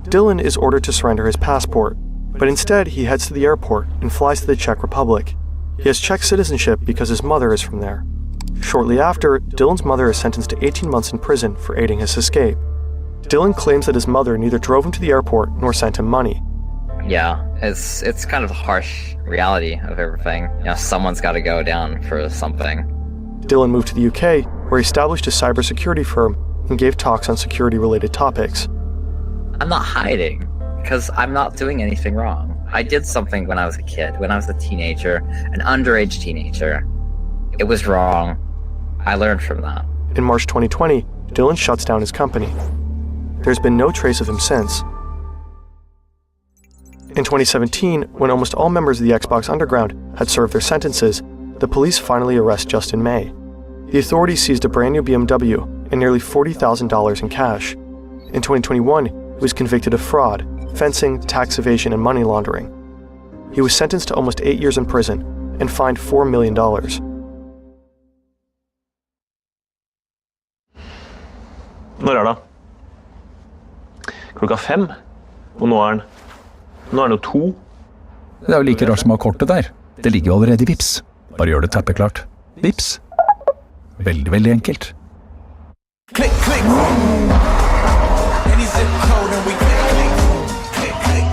Dylan is ordered to surrender his passport, but instead he heads to the airport and flies to the Czech Republic. He has Czech citizenship because his mother is from there. Shortly after, Dylan's mother is sentenced to 18 months in prison for aiding his escape. Dylan claims that his mother neither drove him to the airport nor sent him money. Yeah, it's kind of the harsh reality of everything. Someone's got to go down for something. Dylan moved to the UK, where he established a cybersecurity firm and gave talks on security-related topics. I'm not hiding, because I'm not doing anything wrong. I did something when I was a kid, when I was a teenager, an underage teenager. It was wrong. I learned from that. In March 2020, Dylan shuts down his company. There's been no trace of him since. In 2017, when almost all members of the Xbox Underground had served their sentences, the police finally arrest Justin May. The authorities seized a brand new BMW and nearly $40,000 in cash. In 2021, he was convicted of fraud, fencing, tax evasion, and money laundering. he was sentenced to almost 8 years in prison and fined $4 million. Når er det? 5:00. Og nå er den jo 2. Det er jo like rart som å ha kortet der. Det ligger jo allerede i Vips. Bare gjør det tappeklart. Vips. Veldig, veldig enkelt. Click, click. Any zip code and we click, click.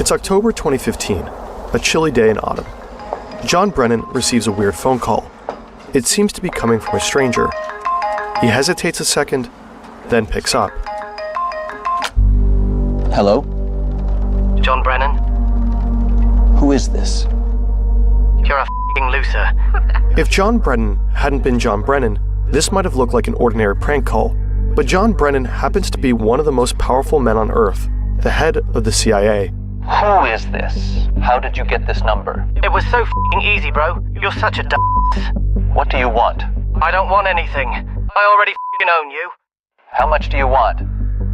It's October 2015, a chilly day in autumn. John Brennan receives a weird phone call. It seems to be coming from a stranger. He hesitates a second, then picks up. Hello? John Brennan? Who is this? You're a f***ing loser. If John Brennan hadn't been John Brennan, this might have looked like an ordinary prank call. But John Brennan happens to be one of the most powerful men on Earth, the head of the CIA. Who is this? How did you get this number? It was so f***ing easy, bro. You're such a What do you want? I don't want anything. I already f***ing own you. How much do you want?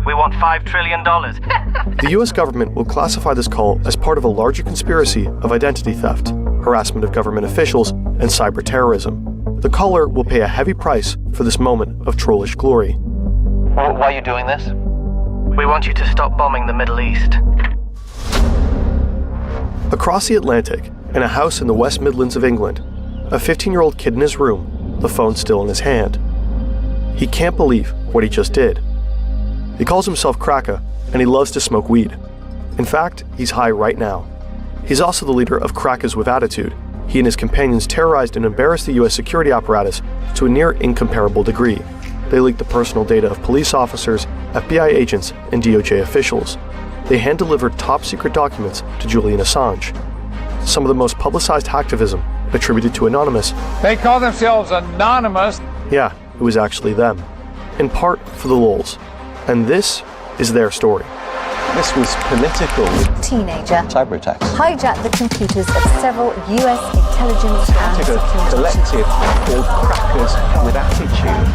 We want $5 trillion. The US government will classify this call as part of a larger conspiracy of identity theft, harassment of government officials, and cyber terrorism. The caller will pay a heavy price for this moment of trollish glory. Why are you doing this? We want you to stop bombing the Middle East. Across the Atlantic, in a house in the West Midlands of England, a 15-year-old kid in his room, the phone still in his hand. He can't believe what he just did. He calls himself Kraka, and he loves to smoke weed. In fact, he's high right now. He's also the leader of Crackers with Attitude. He and his companions terrorized and embarrassed the US security apparatus to a near incomparable degree. They leaked the personal data of police officers, FBI agents, and DOJ officials. They hand-delivered top-secret documents to Julian Assange. Some of the most publicized hacktivism attributed to Anonymous. They call themselves Anonymous. Yeah, it was actually them. In part for the lulz. And this is their story. This was political. Teenager Cyber attacks. hijacked the computers of several US intelligence and Started a security collective called Crackers with Attitude.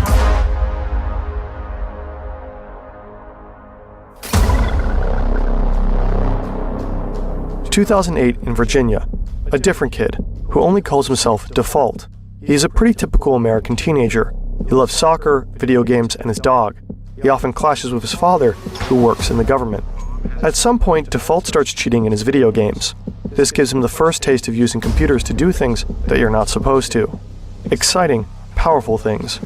2008 in Virginia, a different kid who only calls himself Default. He's a pretty typical American teenager. He loves soccer, video games, and his dog. He often clashes with his father, who works in the government. At some point, Default starts cheating in his video games. This gives him the first taste of using computers to do things that you're not supposed to. Exciting, powerful things.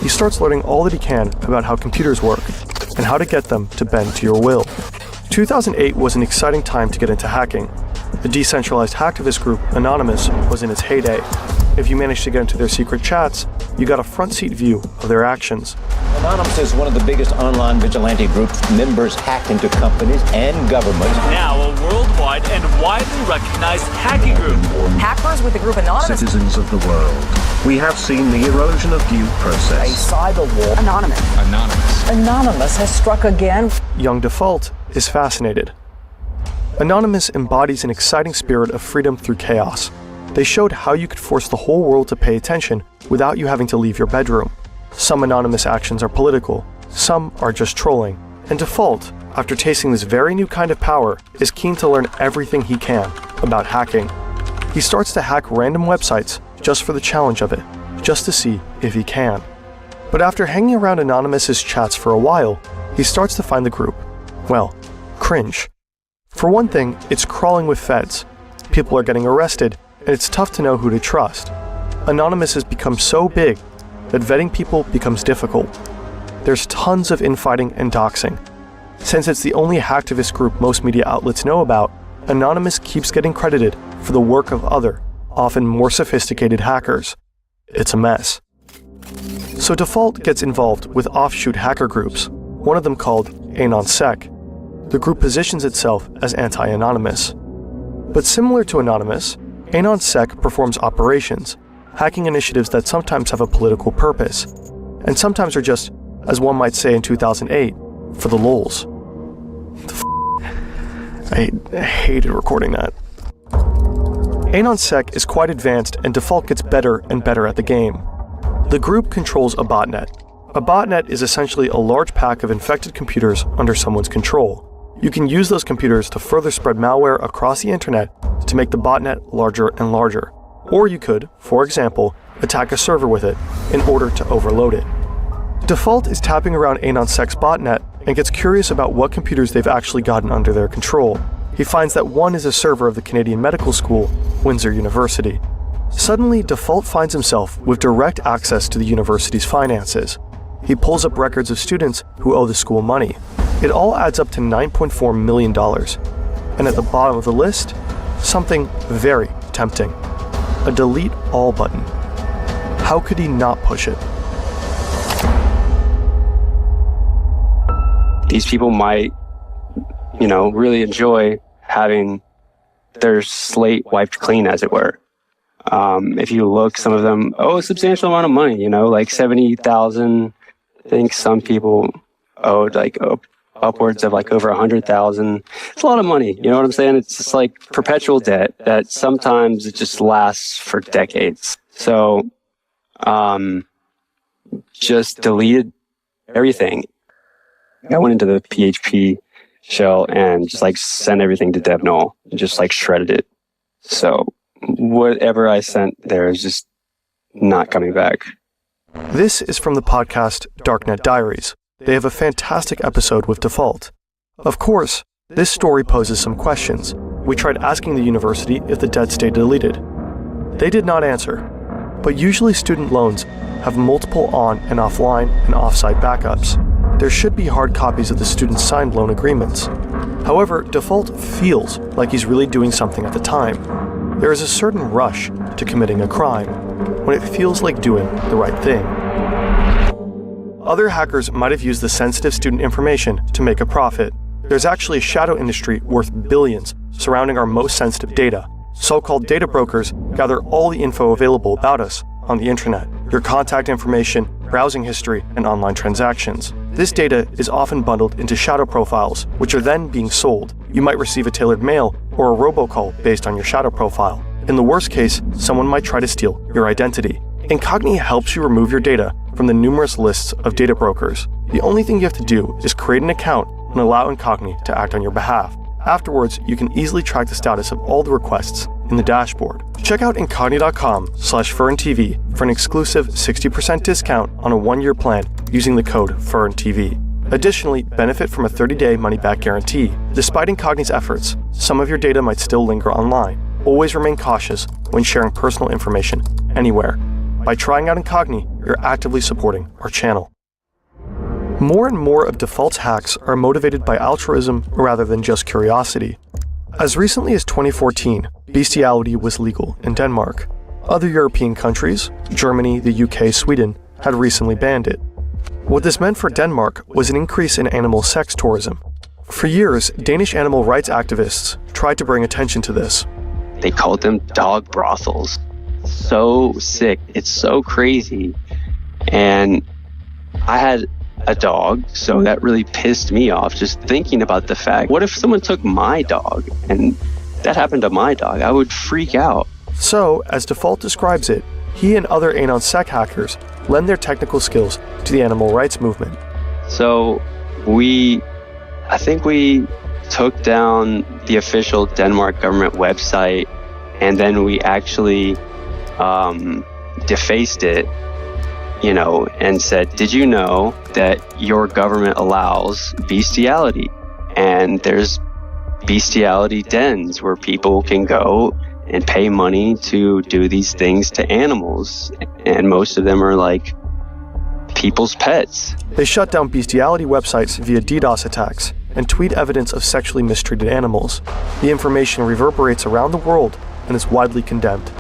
He starts learning all that he can about how computers work, and how to get them to bend to your will. 2008 was an exciting time to get into hacking. The decentralized hacktivist group, Anonymous, was in its heyday. If you managed to get into their secret chats, you got a front-seat view of their actions. Anonymous is one of the biggest online vigilante groups. Members hack into companies and governments. Now a worldwide and widely recognized hacking group. Hackers with the group Anonymous. Citizens of the world, we have seen the erosion of due process. A cyber war. Anonymous. Anonymous has struck again. Young Default is fascinated. Anonymous embodies an exciting spirit of freedom through chaos. They showed how you could force the whole world to pay attention without you having to leave your bedroom. Some Anonymous actions are political, some are just trolling. And Default, after tasting this very new kind of power, is keen to learn everything he can about hacking. He starts to hack random websites just for the challenge of it, just to see if he can. But after hanging around Anonymous's chats for a while, he starts to find the group, well, cringe. For one thing, it's crawling with feds. People are getting arrested, and it's tough to know who to trust. Anonymous has become so big that vetting people becomes difficult. There's tons of infighting and doxing. Since it's the only hacktivist group most media outlets know about, Anonymous keeps getting credited for the work of other, often more sophisticated hackers. It's a mess. So Default gets involved with offshoot hacker groups, one of them called AnonSec. The group positions itself as anti-Anonymous. But similar to Anonymous, AnonSec performs operations, hacking initiatives that sometimes have a political purpose, and sometimes are just, as one might say in 2008, for the lulz. I hated recording that. AnonSec is quite advanced, and Default gets better and better at the game. The group controls a botnet. A botnet is essentially a large pack of infected computers under someone's control. You can use those computers to further spread malware across the internet to make the botnet larger and larger. Or you could, for example, attack a server with it in order to overload it. Default is tapping around AnonSec's botnet and gets curious about what computers they've actually gotten under their control. He finds that one is a server of the Canadian Medical School, Windsor University. Suddenly, Default finds himself with direct access to the university's finances. He pulls up records of students who owe the school money. It all adds up to $9.4 million. And at the bottom of the list, something very tempting. A delete all button. How could he not push it? These people might, really enjoy having their slate wiped clean, as it were. If you look, some of them owe a substantial amount of money, like $70,000. I think some people owed upwards of over $100,000. It's a lot of money. You know what I'm saying? It's just like perpetual debt that sometimes it just lasts for decades. So, just deleted everything. I went into the PHP shell and just sent everything to dev null and just shredded it. So whatever I sent there is just not coming back. This is from the podcast Darknet Diaries. They have a fantastic episode with Default. Of course, this story poses some questions. We tried asking the university if the debt stayed deleted. They did not answer, but usually student loans have multiple on and offline and offsite backups. There should be hard copies of the student's signed loan agreements. However, Default feels like he's really doing something at the time. There is a certain rush to committing a crime when it feels like doing the right thing. Other hackers might have used the sensitive student information to make a profit. There's actually a shadow industry worth billions surrounding our most sensitive data. So-called data brokers gather all the info available about us on the internet, your contact information, browsing history, and online transactions. This data is often bundled into shadow profiles, which are then being sold. You might receive a tailored mail or a robocall based on your shadow profile. In the worst case, someone might try to steal your identity. Incogni helps you remove your data from the numerous lists of data brokers. The only thing you have to do is create an account and allow Incogni to act on your behalf. Afterwards, you can easily track the status of all the requests in the dashboard. Check out incogni.com/FernTV for an exclusive 60% discount on a 1-year plan using the code FernTV. Additionally, benefit from a 30-day money-back guarantee. Despite Incogni's efforts, some of your data might still linger online. Always remain cautious when sharing personal information anywhere. By trying out Incogni, you're actively supporting our channel. More and more of Default's hacks are motivated by altruism rather than just curiosity. As recently as 2014, bestiality was legal in Denmark. Other European countries, Germany, the UK, Sweden, had recently banned it. What this meant for Denmark was an increase in animal sex tourism. For years, Danish animal rights activists tried to bring attention to this. They called them dog brothels. So sick. It's so crazy. And I had a dog, so that really pissed me off just thinking about the fact, what if someone took my dog and that happened to my dog? I would freak out. So, as Default describes it, he and other AnonSec hackers lend their technical skills to the animal rights movement. So I think we took down the official Denmark government website, and then we actually defaced it, and said, did you know that your government allows bestiality? And there's bestiality dens where people can go and pay money to do these things to animals. And most of them are people's pets. They shut down bestiality websites via DDoS attacks and tweet evidence of sexually mistreated animals. The information reverberates around the world and is widely condemned.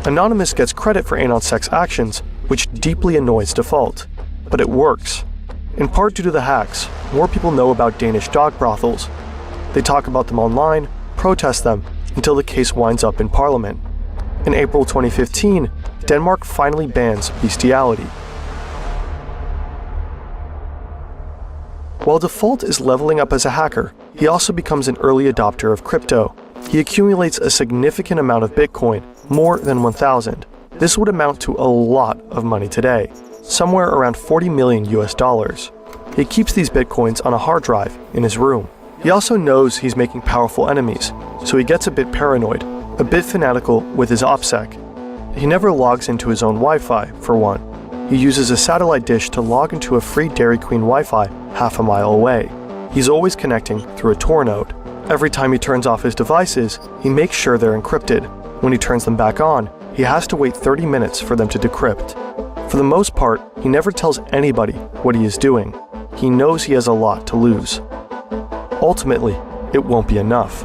Anonymous gets credit for AnonSec's actions, which deeply annoys Default. But it works. In part due to the hacks, more people know about Danish dog brothels. They talk about them online, protest them, until the case winds up in Parliament. In April 2015, Denmark finally bans bestiality. While Default is leveling up as a hacker, he also becomes an early adopter of crypto. He accumulates a significant amount of Bitcoin, more than 1,000. This would amount to a lot of money today, somewhere around $40 million US. He keeps these Bitcoins on a hard drive in his room. He also knows he's making powerful enemies, so he gets a bit paranoid, a bit fanatical with his OPSEC. He never logs into his own Wi-Fi, for one. He uses a satellite dish to log into a free Dairy Queen Wi-Fi half a mile away. He's always connecting through a Tor node. Every time he turns off his devices, he makes sure they're encrypted. When he turns them back on, he has to wait 30 minutes for them to decrypt. For the most part, he never tells anybody what he is doing. He knows he has a lot to lose. Ultimately, it won't be enough.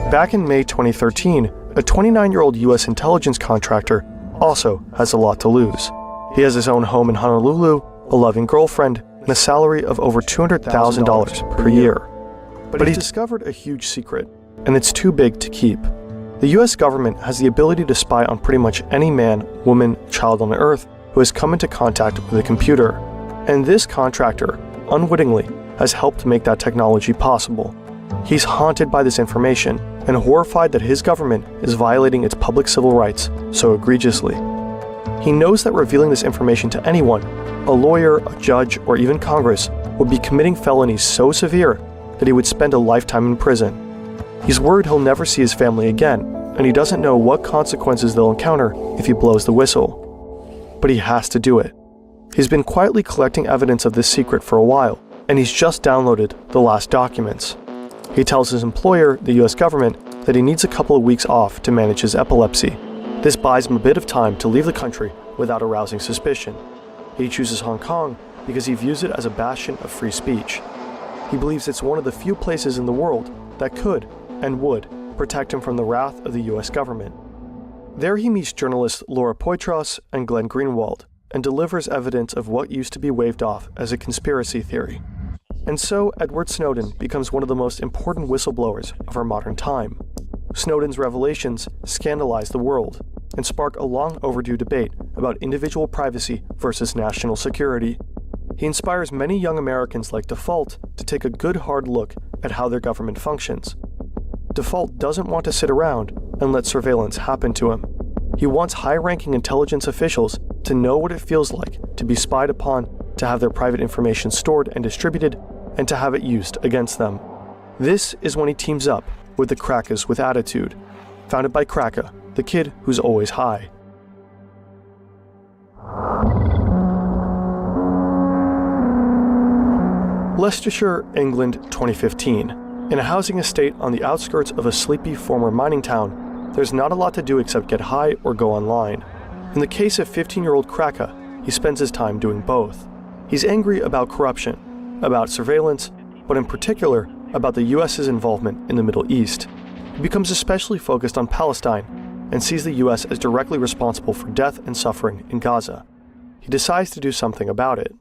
Back in May 2013, a 29-year-old US intelligence contractor also has a lot to lose. He has his own home in Honolulu, a loving girlfriend, and a salary of over $200,000 per year. But he's discovered a huge secret, and it's too big to keep. The US government has the ability to spy on pretty much any man, woman, child on Earth who has come into contact with a computer. And this contractor, unwittingly, has helped make that technology possible. He's haunted by this information and horrified that his government is violating its public civil rights so egregiously. He knows that revealing this information to anyone, a lawyer, a judge, or even Congress, would be committing felonies so severe that he would spend a lifetime in prison. He's worried he'll never see his family again, and he doesn't know what consequences they'll encounter if he blows the whistle. But he has to do it. He's been quietly collecting evidence of this secret for a while, and he's just downloaded the last documents. He tells his employer, the US government, that he needs a couple of weeks off to manage his epilepsy. This buys him a bit of time to leave the country without arousing suspicion. He chooses Hong Kong because he views it as a bastion of free speech. He believes it's one of the few places in the world that could and would protect him from the wrath of the US government. There he meets journalists Laura Poitras and Glenn Greenwald and delivers evidence of what used to be waved off as a conspiracy theory. And so Edward Snowden becomes one of the most important whistleblowers of our modern time. Snowden's revelations scandalize the world and spark a long overdue debate about individual privacy versus national security. He inspires many young Americans like Default to take a good hard look at how their government functions. Default doesn't want to sit around and let surveillance happen to him. He wants high-ranking intelligence officials to know what it feels like to be spied upon, to have their private information stored and distributed, and to have it used against them. This is when he teams up with the Crackers with Attitude, founded by Cracker, the kid who's always high. Leicestershire, England, 2015. In a housing estate on the outskirts of a sleepy former mining town, there's not a lot to do except get high or go online. In the case of 15-year-old Cracker, he spends his time doing both. He's angry about corruption, about surveillance, but in particular about the US's involvement in the Middle East. He becomes especially focused on Palestine and sees the US as directly responsible for death and suffering in Gaza. He decides to do something about it.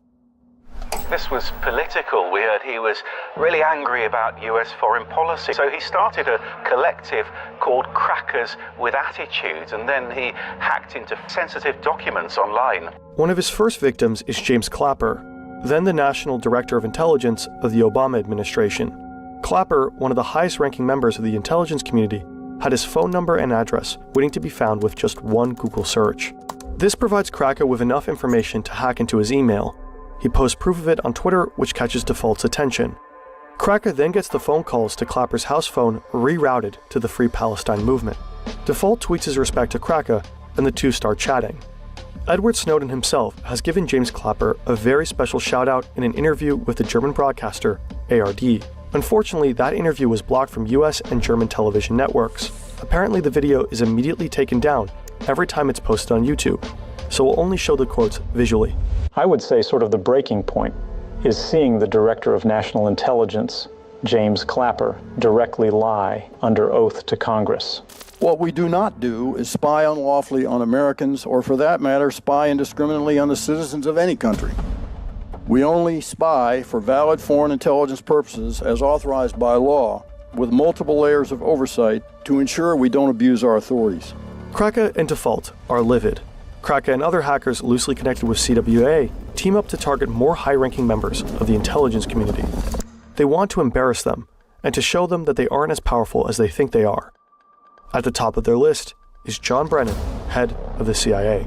This was political. We heard he was really angry about US foreign policy. So he started a collective called Crackers with Attitudes, and then he hacked into sensitive documents online. One of his first victims is James Clapper, then the National Director of Intelligence of the Obama administration. Clapper, one of the highest-ranking members of the intelligence community, had his phone number and address waiting to be found with just one Google search. This provides Cracker with enough information to hack into his email. He posts proof of it on Twitter, which catches Default's attention. Cracker then gets the phone calls to Clapper's house phone rerouted to the Free Palestine movement. Default tweets his respect to Cracker, and the two start chatting. Edward Snowden himself has given James Clapper a very special shout-out in an interview with the German broadcaster ARD. Unfortunately, that interview was blocked from US and German television networks. Apparently, the video is immediately taken down every time it's posted on YouTube, so we'll only show the quotes visually. I would say sort of the breaking point is seeing the Director of National Intelligence, James Clapper, directly lie under oath to Congress. What we do not do is spy unlawfully on Americans, or for that matter, spy indiscriminately on the citizens of any country. We only spy for valid foreign intelligence purposes as authorized by law, with multiple layers of oversight to ensure we don't abuse our authorities. Cracker and Default are livid. Cracker and other hackers loosely connected with CWA team up to target more high-ranking members of the intelligence community. They want to embarrass them and to show them that they aren't as powerful as they think they are. At the top of their list is John Brennan, head of the CIA.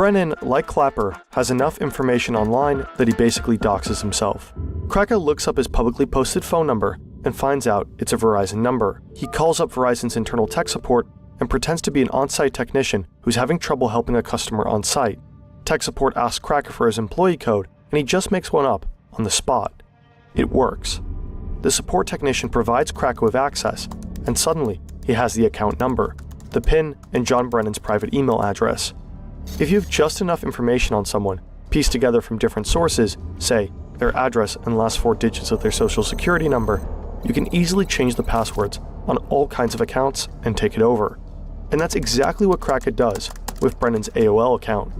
Brennan, like Clapper, has enough information online that he basically doxes himself. Kracker looks up his publicly posted phone number and finds out it's a Verizon number. He calls up Verizon's internal tech support and pretends to be an on-site technician who's having trouble helping a customer on site. Tech support asks Kracker for his employee code, and he just makes one up on the spot. It works. The support technician provides Kracker with access, and suddenly he has the account number, the PIN, and John Brennan's private email address. If you have just enough information on someone, pieced together from different sources, say their address and last 4 digits of their social security number, you can easily change the passwords on all kinds of accounts and take it over. And that's exactly what Kracker does with Brennan's AOL account.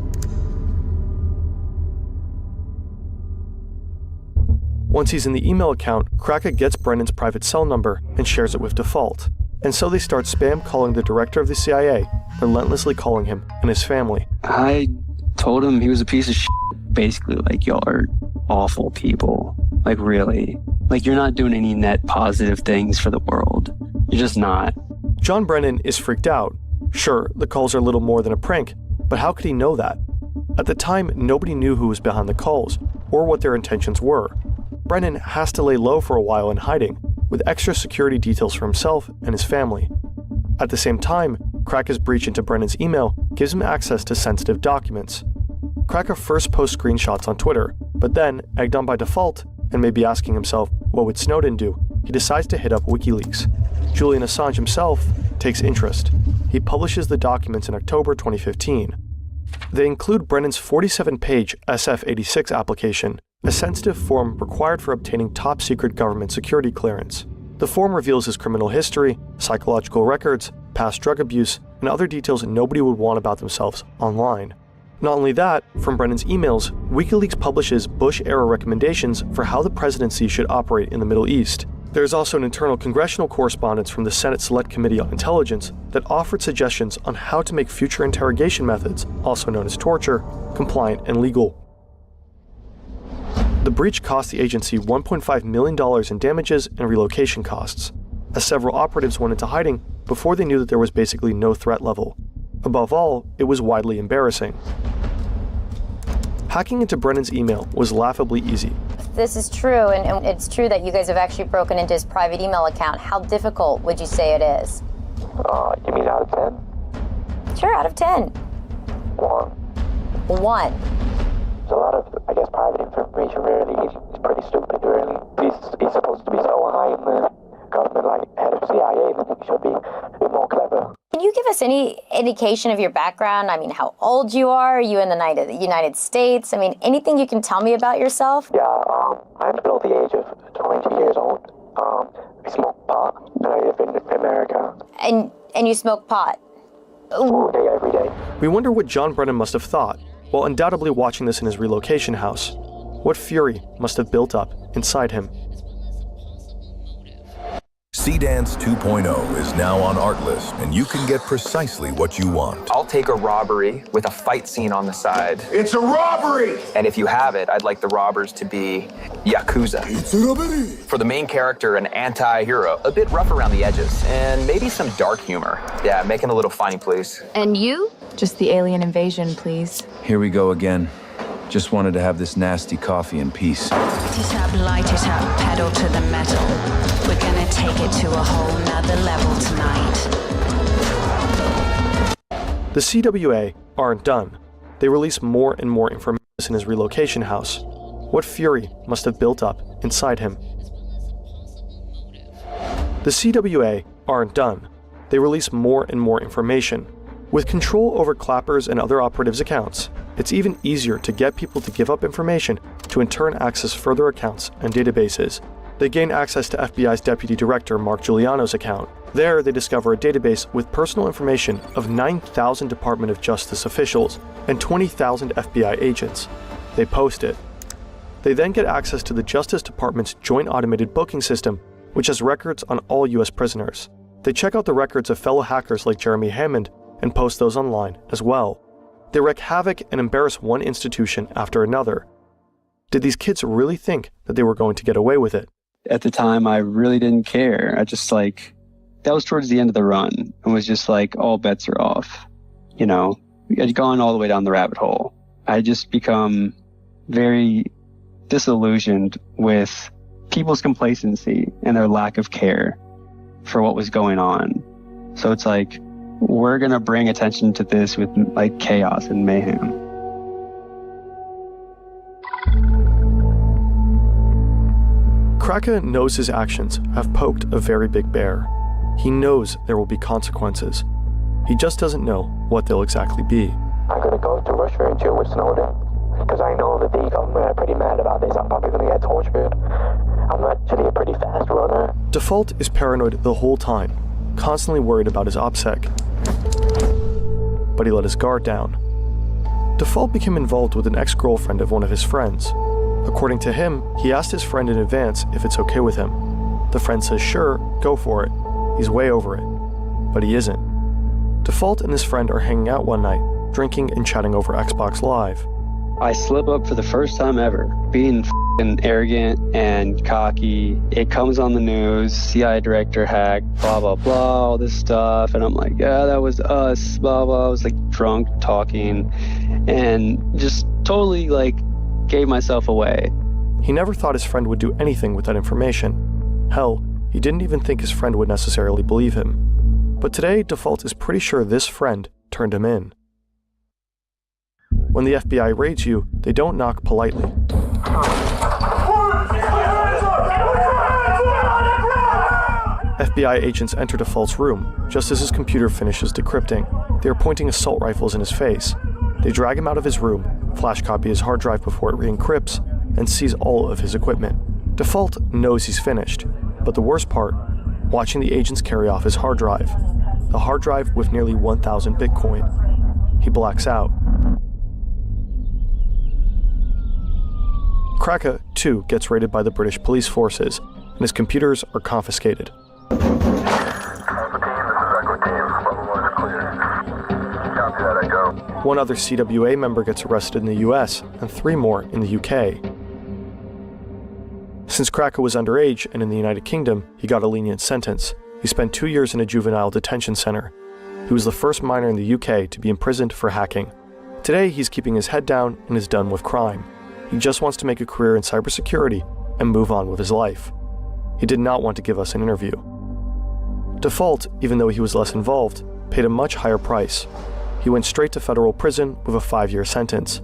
Once he's in the email account, Kracker gets Brennan's private cell number and shares it with Default. And so they start spam calling the director of the CIA, relentlessly calling him and his family. I told him he was a piece of shit. Basically, like, y'all are awful people. Like, really. Like, you're not doing any net positive things for the world. You're just not. John Brennan is freaked out. Sure, the calls are little more than a prank, but how could he know that? At the time, nobody knew who was behind the calls, or what their intentions were. Brennan has to lay low for a while in hiding, with extra security details for himself and his family. At the same time, Kracker's breach into Brennan's email gives him access to sensitive documents. Kracker first posts screenshots on Twitter, but then, egged on by Default, and maybe asking himself, what would Snowden do, he decides to hit up WikiLeaks. Julian Assange himself takes interest. He publishes the documents in October 2015. They include Brennan's 47-page SF-86 application, a sensitive form required for obtaining top-secret government security clearance. The form reveals his criminal history, psychological records, past drug abuse, and other details nobody would want about themselves online. Not only that, from Brennan's emails, WikiLeaks publishes Bush-era recommendations for how the presidency should operate in the Middle East. There is also an internal congressional correspondence from the Senate Select Committee on Intelligence that offered suggestions on how to make future interrogation methods, also known as torture, compliant and legal. The breach cost the agency $1.5 million in damages and relocation costs, as several operatives went into hiding before they knew that there was basically no threat level. Above all, it was widely embarrassing. Hacking into Brennan's email was laughably easy. This is true, and it's true that you guys have actually broken into his private email account. How difficult would you say it is? You mean out of 10? Sure, out of 10. 1. 1. There's a lot of, I guess, private information, really. He's pretty stupid, really. He's supposed to be so high in the government, like head of CIA, that he should be a bit more clever. Can you give us any indication of your background? I mean, how old you are you in the United States? I mean, anything you can tell me about yourself? Yeah, I'm below the age of 20 years old. I smoke pot, and I live in America. And you smoke pot? All day, every day. We wonder what John Brennan must have thought, while undoubtedly watching this in his relocation house. What fury must have built up inside him. Seedance 2.0 is now on Artlist, and you can get precisely what you want. I'll take a robbery with a fight scene on the side. It's a robbery! And if you have it, I'd like the robbers to be Yakuza. It's a robbery! For the main character, an anti-hero, a bit rough around the edges, and maybe some dark humor. Yeah, making a little funny, please. And you? Just the alien invasion, please. Here we go again. Just wanted to have this nasty coffee in peace. Light it up, light it up, pedal to the metal. We're gonna take it to a whole nother level tonight. The CWA aren't done. They release more and more information in his relocation house. What fury must have built up inside him. The CWA aren't done. They release more and more information. With control over Clapper's and other operatives' accounts, it's even easier to get people to give up information to in turn access further accounts and databases. They gain access to FBI's Deputy Director Mark Giuliano's account. There, they discover a database with personal information of 9,000 Department of Justice officials and 20,000 FBI agents. They post it. They then get access to the Justice Department's Joint Automated Booking System, which has records on all U.S. prisoners. They check out the records of fellow hackers like Jeremy Hammond and post those online as well. They wreak havoc and embarrass one institution after another. Did these kids really think that they were going to get away with it? At the time, I really didn't care. I just that was towards the end of the run. It was just like, all bets are off. You know, I'd gone all the way down the rabbit hole. I'd just become very disillusioned with people's complacency and their lack of care for what was going on. So it's like, we're going to bring attention to this with like chaos and mayhem. Kraka knows his actions have poked a very big bear. He knows there will be consequences. He just doesn't know what they'll exactly be. I'm going to go to Russia and chill with Snowden, because I know that the government are pretty mad about this. I'm probably going to get tortured. I'm actually a pretty fast runner. Default is paranoid the whole time, constantly worried about his OPSEC. But he let his guard down. Default became involved with an ex-girlfriend of one of his friends. According to him, he asked his friend in advance if it's okay with him. The friend says, sure, go for it. He's way over it. But he isn't. Default and his friend are hanging out one night, drinking and chatting over Xbox Live. I slip up for the first time ever, being arrogant and cocky. It comes on the news, CIA director hacked, blah, blah, blah, all this stuff. And I'm like, yeah, that was us, blah, blah. I was like drunk talking and just totally like gave myself away. He never thought his friend would do anything with that information. Hell, he didn't even think his friend would necessarily believe him. But today, Default is pretty sure this friend turned him in. When the FBI raids you, they don't knock politely. FBI agents enter Default's room just as his computer finishes decrypting. They are pointing assault rifles in his face. They drag him out of his room, flash copy his hard drive before it re-encrypts, and seize all of his equipment. Default knows he's finished, but the worst part, watching the agents carry off his hard drive. The hard drive with nearly 1,000 Bitcoin. He blacks out. Kraka, too, gets raided by the British police forces, and his computers are confiscated. One other CWA member gets arrested in the US, and 3 more in the UK. Since Kraka was underage and in the United Kingdom, he got a lenient sentence. He spent 2 years in a juvenile detention center. He was the first minor in the UK to be imprisoned for hacking. Today, he's keeping his head down and is done with crime. He just wants to make a career in cybersecurity and move on with his life. He did not want to give us an interview. Default, even though he was less involved, paid a much higher price. He went straight to federal prison with a 5-year sentence.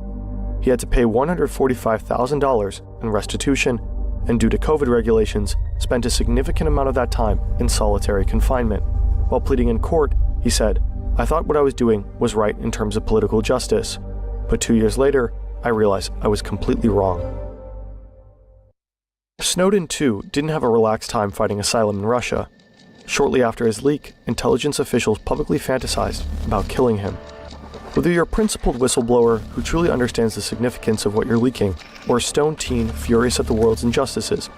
He had to pay $145,000 in restitution, and due to COVID regulations, spent a significant amount of that time in solitary confinement. While pleading in court, he said, "I thought what I was doing was right in terms of political justice, but 2 years later, I realized I was completely wrong." Snowden, too, didn't have a relaxed time fighting asylum in Russia. Shortly after his leak, intelligence officials publicly fantasized about killing him. Whether you're a principled whistleblower who truly understands the significance of what you're leaking, or a stone teen furious at the world's injustices,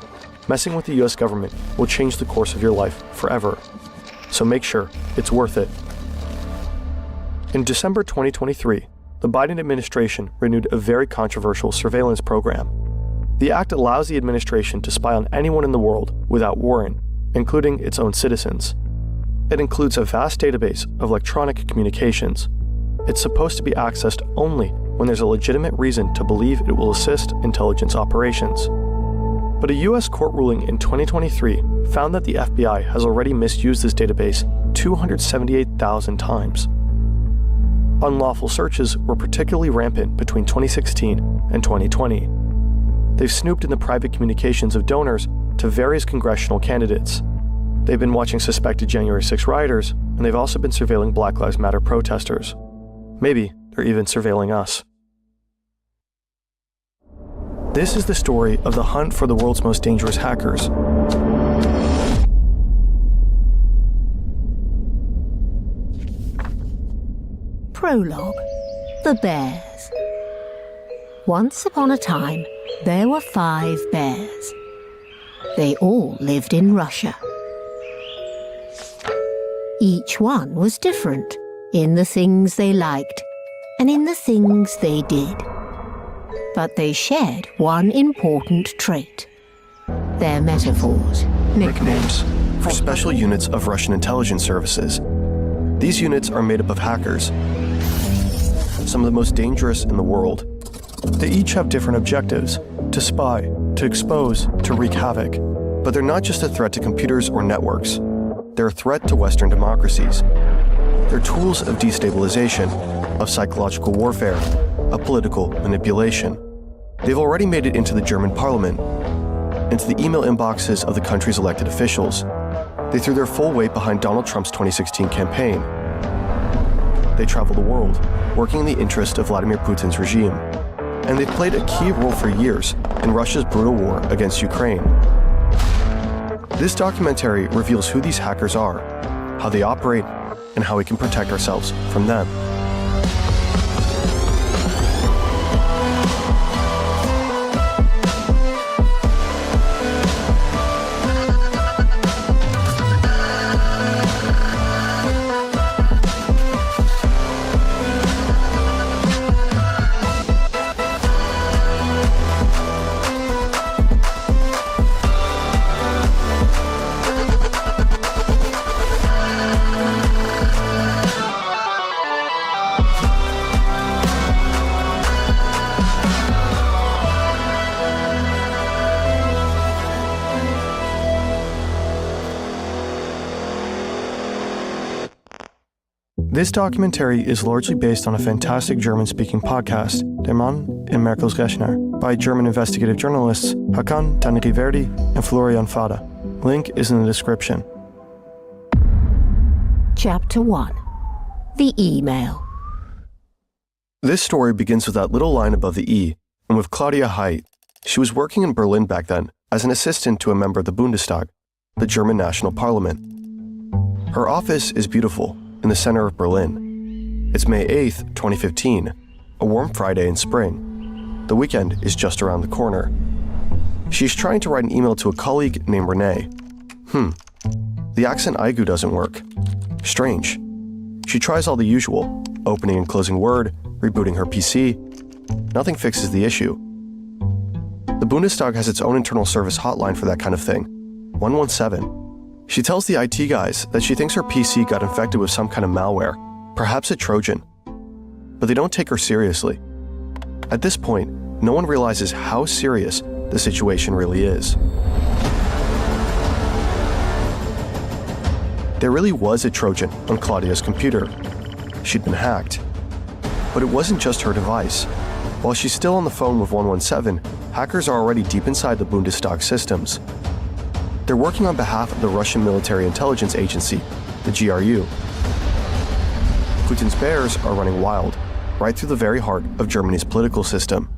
messing with the US government will change the course of your life forever. So make sure it's worth it. In December 2023, the Biden administration renewed a very controversial surveillance program. The act allows the administration to spy on anyone in the world without warrant, including its own citizens. It includes a vast database of electronic communications. It's supposed to be accessed only when there's a legitimate reason to believe it will assist intelligence operations. But a US court ruling in 2023 found that the FBI has already misused this database 278,000 times. Unlawful searches were particularly rampant between 2016 and 2020. They've snooped in the private communications of donors to various congressional candidates. They've been watching suspected January 6 rioters, and they've also been surveilling Black Lives Matter protesters. Maybe they're even surveilling us. This is the story of the hunt for the world's most dangerous hackers. Prologue: The Bears. Once upon a time, there were 5 bears. They all lived in Russia. Each one was different in the things they liked and in the things they did. But they shared one important trait: their metaphors. Nicknames for special units of Russian intelligence services. These units are made up of hackers some of the most dangerous in the world. They each have different objectives: to spy, to expose, to wreak havoc. But they're not just a threat to computers or networks. They're a threat to Western democracies. They're tools of destabilization, of psychological warfare, of political manipulation. They've already made it into the German parliament, into the email inboxes of the country's elected officials. They threw their full weight behind Donald Trump's 2016 campaign. They travel the world, working in the interest of Vladimir Putin's regime. And they've played a key role for years in Russia's brutal war against Ukraine. This documentary reveals who these hackers are, how they operate, and how we can protect ourselves from them. This documentary is largely based on a fantastic German-speaking podcast, Der Mann in Merkel's Rechner, by German investigative journalists Hakan Tanriverdi and Florian Fada. Link is in the description. Chapter 1. The Email. This story begins with that little line above the E, and with Claudia Heidt. She was working in Berlin back then as an assistant to a member of the Bundestag, the German national parliament. Her office is beautiful, in the center of Berlin. It's May 8th, 2015, a warm Friday in spring. The weekend is just around the corner. She's trying to write an email to a colleague named Renee. The accent Aigu doesn't work. Strange. She tries all the usual, opening and closing Word, rebooting her PC. Nothing fixes the issue. The Bundestag has its own internal service hotline for that kind of thing, 117. She tells the IT guys that she thinks her PC got infected with some kind of malware, perhaps a Trojan. But they don't take her seriously. At this point, no one realizes how serious the situation really is. There really was a Trojan on Claudia's computer. She'd been hacked. But it wasn't just her device. While she's still on the phone with 117, hackers are already deep inside the Bundestag systems. They're working on behalf of the Russian Military Intelligence Agency, the GRU. Putin's bears are running wild, right through the very heart of Germany's political system.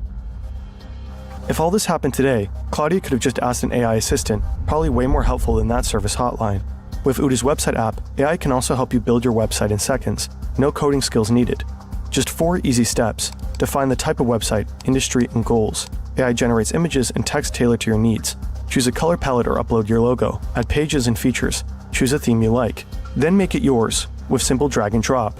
If all this happened today, Claudia could have just asked an AI assistant, probably way more helpful than that service hotline. With Uda's website app, AI can also help you build your website in seconds. No coding skills needed. Just 4 easy steps. Define the type of website, industry, and goals. AI generates images and text tailored to your needs. Choose a color palette or upload your logo. Add pages and features. Choose a theme you like. Then make it yours with simple drag and drop.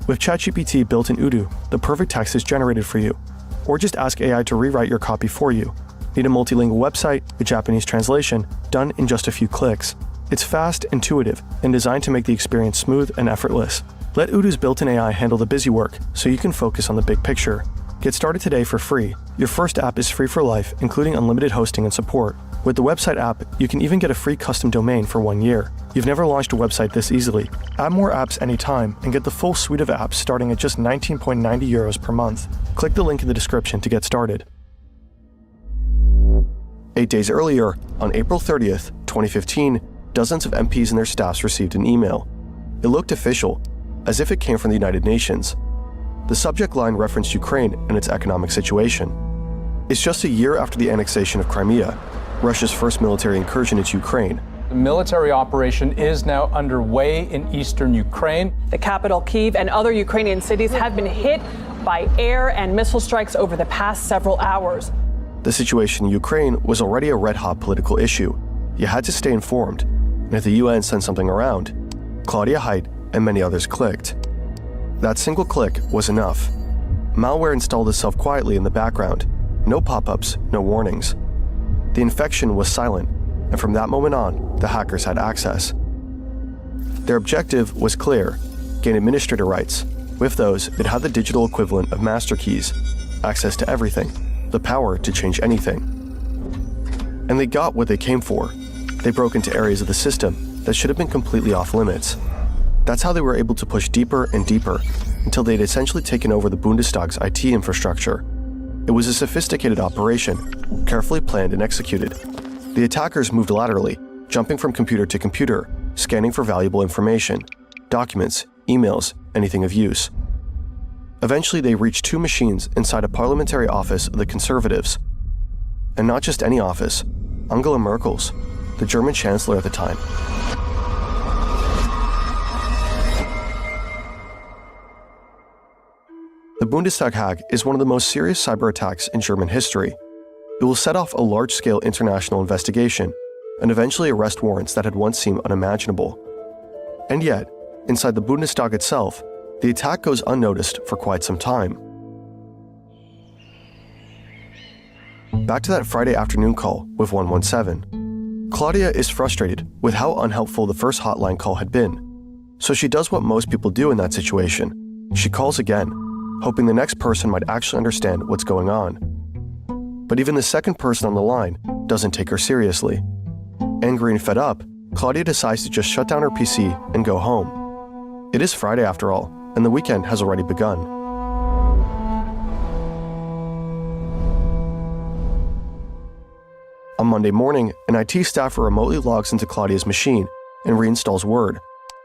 With ChatGPT built in Udo, the perfect text is generated for you. Or just ask AI to rewrite your copy for you. Need a multilingual website with Japanese translation, done in just a few clicks. It's fast, intuitive, and designed to make the experience smooth and effortless. Let Udo's built-in AI handle the busy work so you can focus on the big picture. Get started today for free. Your first app is free for life, including unlimited hosting and support. With the website app, you can even get a free custom domain for 1 year. You've never launched a website this easily. Add more apps anytime and get the full suite of apps starting at just 19.90 euros per month. Click the link in the description to get started. 8 days earlier, on April 30th, 2015, dozens of MPs and their staffs received an email. It looked official, as if it came from the United Nations. The subject line referenced Ukraine and its economic situation. It's just a year after the annexation of Crimea, Russia's first military incursion into Ukraine. The military operation is now underway in eastern Ukraine. The capital, Kyiv, and other Ukrainian cities have been hit by air and missile strikes over the past several hours. The situation in Ukraine was already a red-hot political issue. You had to stay informed, and if the UN sent something around, Claudia Heidt and many others clicked. That single click was enough. Malware installed itself quietly in the background. No pop-ups, no warnings. The infection was silent, and from that moment on, the hackers had access. Their objective was clear: gain administrator rights, With those, it had the digital equivalent of master keys, access to everything, the power to change anything. And they got what they came for. They broke into areas of the system that should have been completely off limits. That's how they were able to push deeper and deeper until they'd essentially taken over the Bundestag's IT infrastructure. It was a sophisticated operation, carefully planned and executed. The attackers moved laterally, jumping from computer to computer, scanning for valuable information, documents, emails, anything of use. Eventually, they reached 2 machines inside a parliamentary office of the Conservatives. And not just any office, Angela Merkel's, the German chancellor at the time. The Bundestag hack is one of the most serious cyber attacks in German history. It will set off a large-scale international investigation and eventually arrest warrants that had once seemed unimaginable. And yet, inside the Bundestag itself, the attack goes unnoticed for quite some time. Back to that Friday afternoon call with 117. Claudia is frustrated with how unhelpful the first hotline call had been, so she does what most people do in that situation. She calls again, hoping the next person might actually understand what's going on. But even the second person on the line doesn't take her seriously. Angry and fed up, Claudia decides to just shut down her PC and go home. It is Friday after all, and the weekend has already begun. On Monday morning, an IT staffer remotely logs into Claudia's machine and reinstalls Word,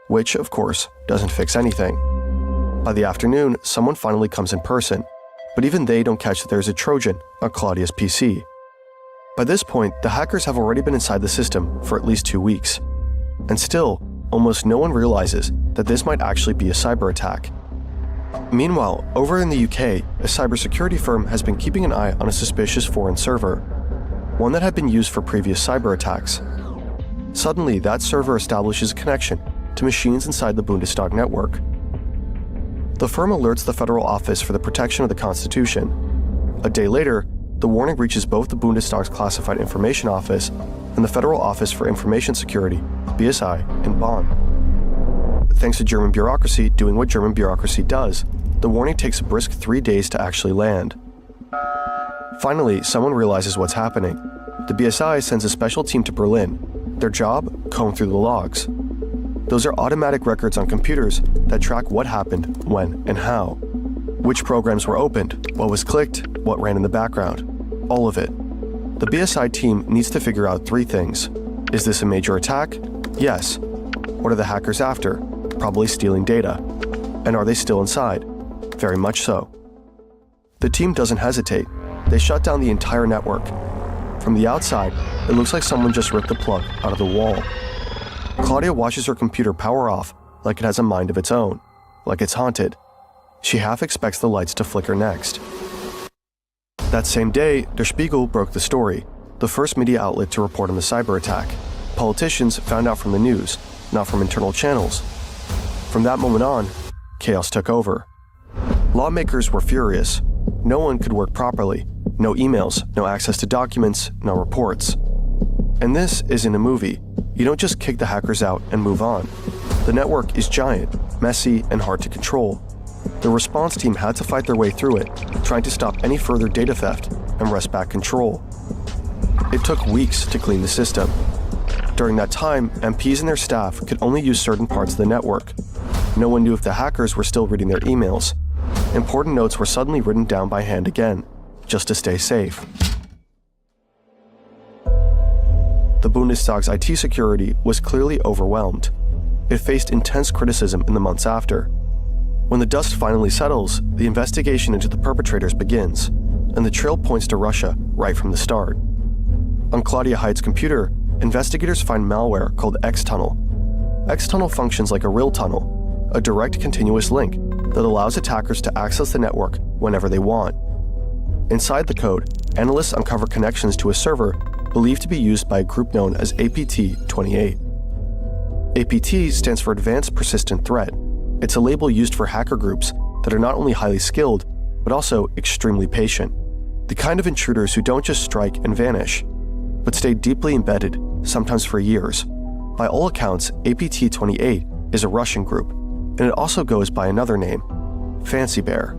which, of course, doesn't fix anything. By the afternoon, someone finally comes in person, but even they don't catch that there's a Trojan on Claudia's PC. By this point, the hackers have already been inside the system for at least 2 weeks. And still, almost no one realizes that this might actually be a cyber attack. Meanwhile, over in the UK, a cybersecurity firm has been keeping an eye on a suspicious foreign server, one that had been used for previous cyber attacks. Suddenly, that server establishes a connection to machines inside the Bundestag network. The firm alerts the Federal Office for the Protection of the Constitution. A day later, the warning reaches both the Bundestag's Classified Information Office and the Federal Office for Information Security, BSI, in Bonn. Thanks to German bureaucracy doing what German bureaucracy does, the warning takes a brisk 3 days to actually land. Finally, someone realizes what's happening. The BSI sends a special team to Berlin. Their job? Comb through the logs. Those are automatic records on computers that track what happened, when, and how. Which programs were opened, what was clicked, what ran in the background. All of it. The BSI team needs to figure out 3 things. Is this a major attack? Yes. What are the hackers after? Probably stealing data. And are they still inside? Very much so. The team doesn't hesitate. They shut down the entire network. From the outside, it looks like someone just ripped the plug out of the wall. Claudia watches her computer power off like it has a mind of its own, like it's haunted. She half expects the lights to flicker next. That same day, Der Spiegel broke the story, the first media outlet to report on the cyber attack. Politicians found out from the news, not from internal channels. From that moment on, chaos took over. Lawmakers were furious. No one could work properly. No emails, no access to documents, no reports. And this isn't a movie. You don't just kick the hackers out and move on. The network is giant, messy, and hard to control. The response team had to fight their way through it, trying to stop any further data theft and wrest back control. It took weeks to clean the system. During that time, MPs and their staff could only use certain parts of the network. No one knew if the hackers were still reading their emails. Important notes were suddenly written down by hand again, just to stay safe. The Bundestag's IT security was clearly overwhelmed. It faced intense criticism in the months after. When the dust finally settles, the investigation into the perpetrators begins, and the trail points to Russia right from the start. On Claudia Heid's computer, investigators find malware called X-Tunnel. X-Tunnel functions like a real tunnel, a direct continuous link that allows attackers to access the network whenever they want. Inside the code, analysts uncover connections to a server believed to be used by a group known as APT-28. APT stands for Advanced Persistent Threat. It's a label used for hacker groups that are not only highly skilled, but also extremely patient. The kind of intruders who don't just strike and vanish, but stay deeply embedded, sometimes for years. By all accounts, APT-28 is a Russian group, and it also goes by another name, Fancy Bear.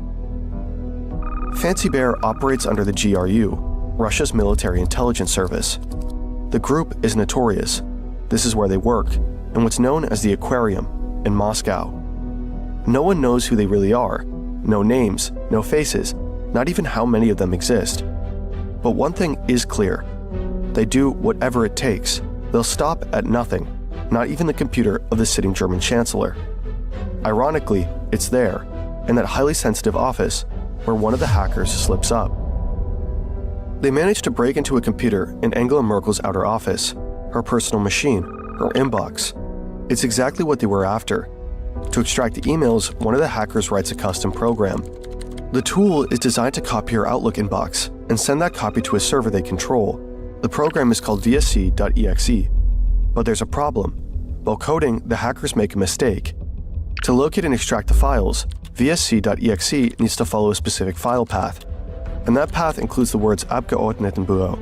Fancy Bear operates under the GRU, Russia's military intelligence service. The group is notorious. This is where they work, in what's known as the Aquarium, in Moscow. No one knows who they really are. No names, no faces, not even how many of them exist. But one thing is clear. They do whatever it takes. They'll stop at nothing, not even the computer of the sitting German chancellor. Ironically, it's there, in that highly sensitive office, where one of the hackers slips up. They managed to break into a computer in Angela Merkel's outer office, her personal machine, her inbox. It's exactly what they were after. To extract the emails, one of the hackers writes a custom program. The tool is designed to copy her Outlook inbox and send that copy to a server they control. The program is called vsc.exe. But there's a problem. While coding, the hackers make a mistake. To locate and extract the files, vsc.exe needs to follow a specific file path, and that path includes the words Abgeordnetenbüro.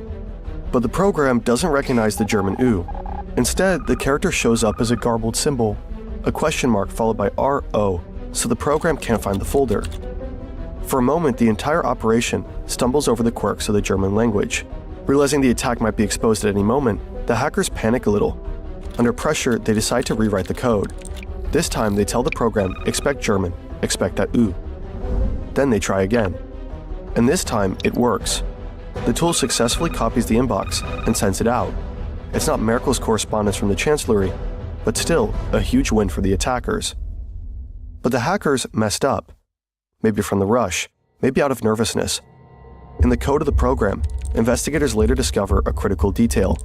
But the program doesn't recognize the German U. Instead, the character shows up as a garbled symbol, a question mark followed by RO, so the program can't find the folder. For a moment, the entire operation stumbles over the quirks of the German language. Realizing the attack might be exposed at any moment, the hackers panic a little. Under pressure, they decide to rewrite the code. This time, they tell the program, expect German, expect that U. Then they try again. And this time, it works. The tool successfully copies the inbox and sends it out. It's not Merkel's correspondence from the Chancellery, but still a huge win for the attackers. But the hackers messed up. Maybe from the rush, maybe out of nervousness. In the code of the program, investigators later discover a critical detail.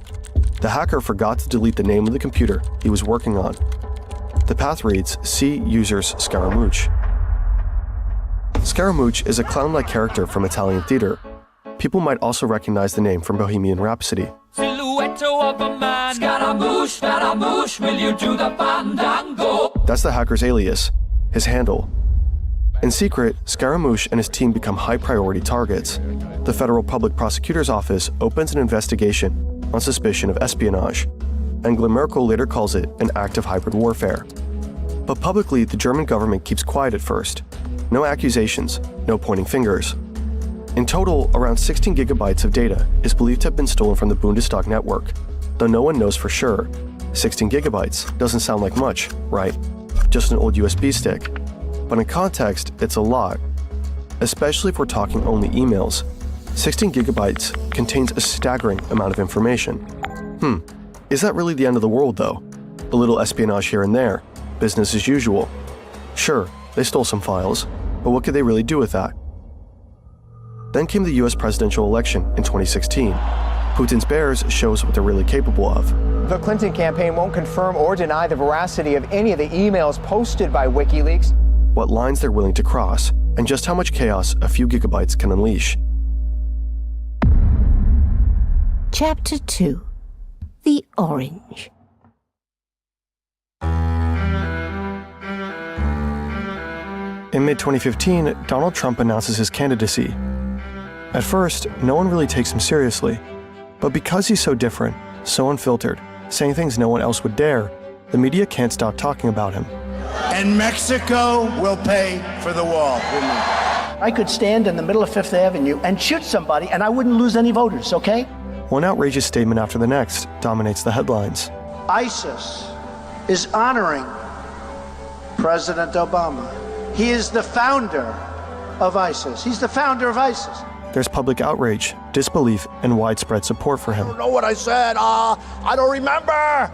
The hacker forgot to delete the name of the computer he was working on. The path reads C users Scaramouche. Scaramouche is a clown-like character from Italian theater. People might also recognize the name from Bohemian Rhapsody. Silhouette of a man. Scaramouche, Scaramouche, will you do the fandango? That's the hacker's alias, his handle. In secret, Scaramouche and his team become high-priority targets. The Federal Public Prosecutor's Office opens an investigation on suspicion of espionage. Angela Merkel later calls it an act of hybrid warfare. But publicly, the German government keeps quiet at first. No accusations, no pointing fingers. In total, around 16 gigabytes of data is believed to have been stolen from the Bundestag network, though no one knows for sure. 16 gigabytes doesn't sound like much, right? Just an old USB stick. But in context, it's a lot, especially if we're talking only emails. 16 gigabytes contains a staggering amount of information. Is that really the end of the world, though? A little espionage here and there, business as usual. Sure, they stole some files, but what could they really do with that? Then came the US presidential election in 2016. Putin's bears shows what they're really capable of. The Clinton campaign won't confirm or deny the veracity of any of the emails posted by WikiLeaks. What lines they're willing to cross, and just how much chaos a few gigabytes can unleash. Chapter 2. The Orange. In mid-2015, Donald Trump announces his candidacy. At first, no one really takes him seriously. But because he's so different, so unfiltered, saying things no one else would dare, the media can't stop talking about him. And Mexico will pay for the wall. I could stand in the middle of Fifth Avenue and shoot somebody and I wouldn't lose any voters, okay? One outrageous statement after the next dominates the headlines. ISIS is honoring President Obama. He is the founder of ISIS. He's the founder of ISIS. There's public outrage, disbelief, and widespread support for him. I don't know what I said. I don't remember.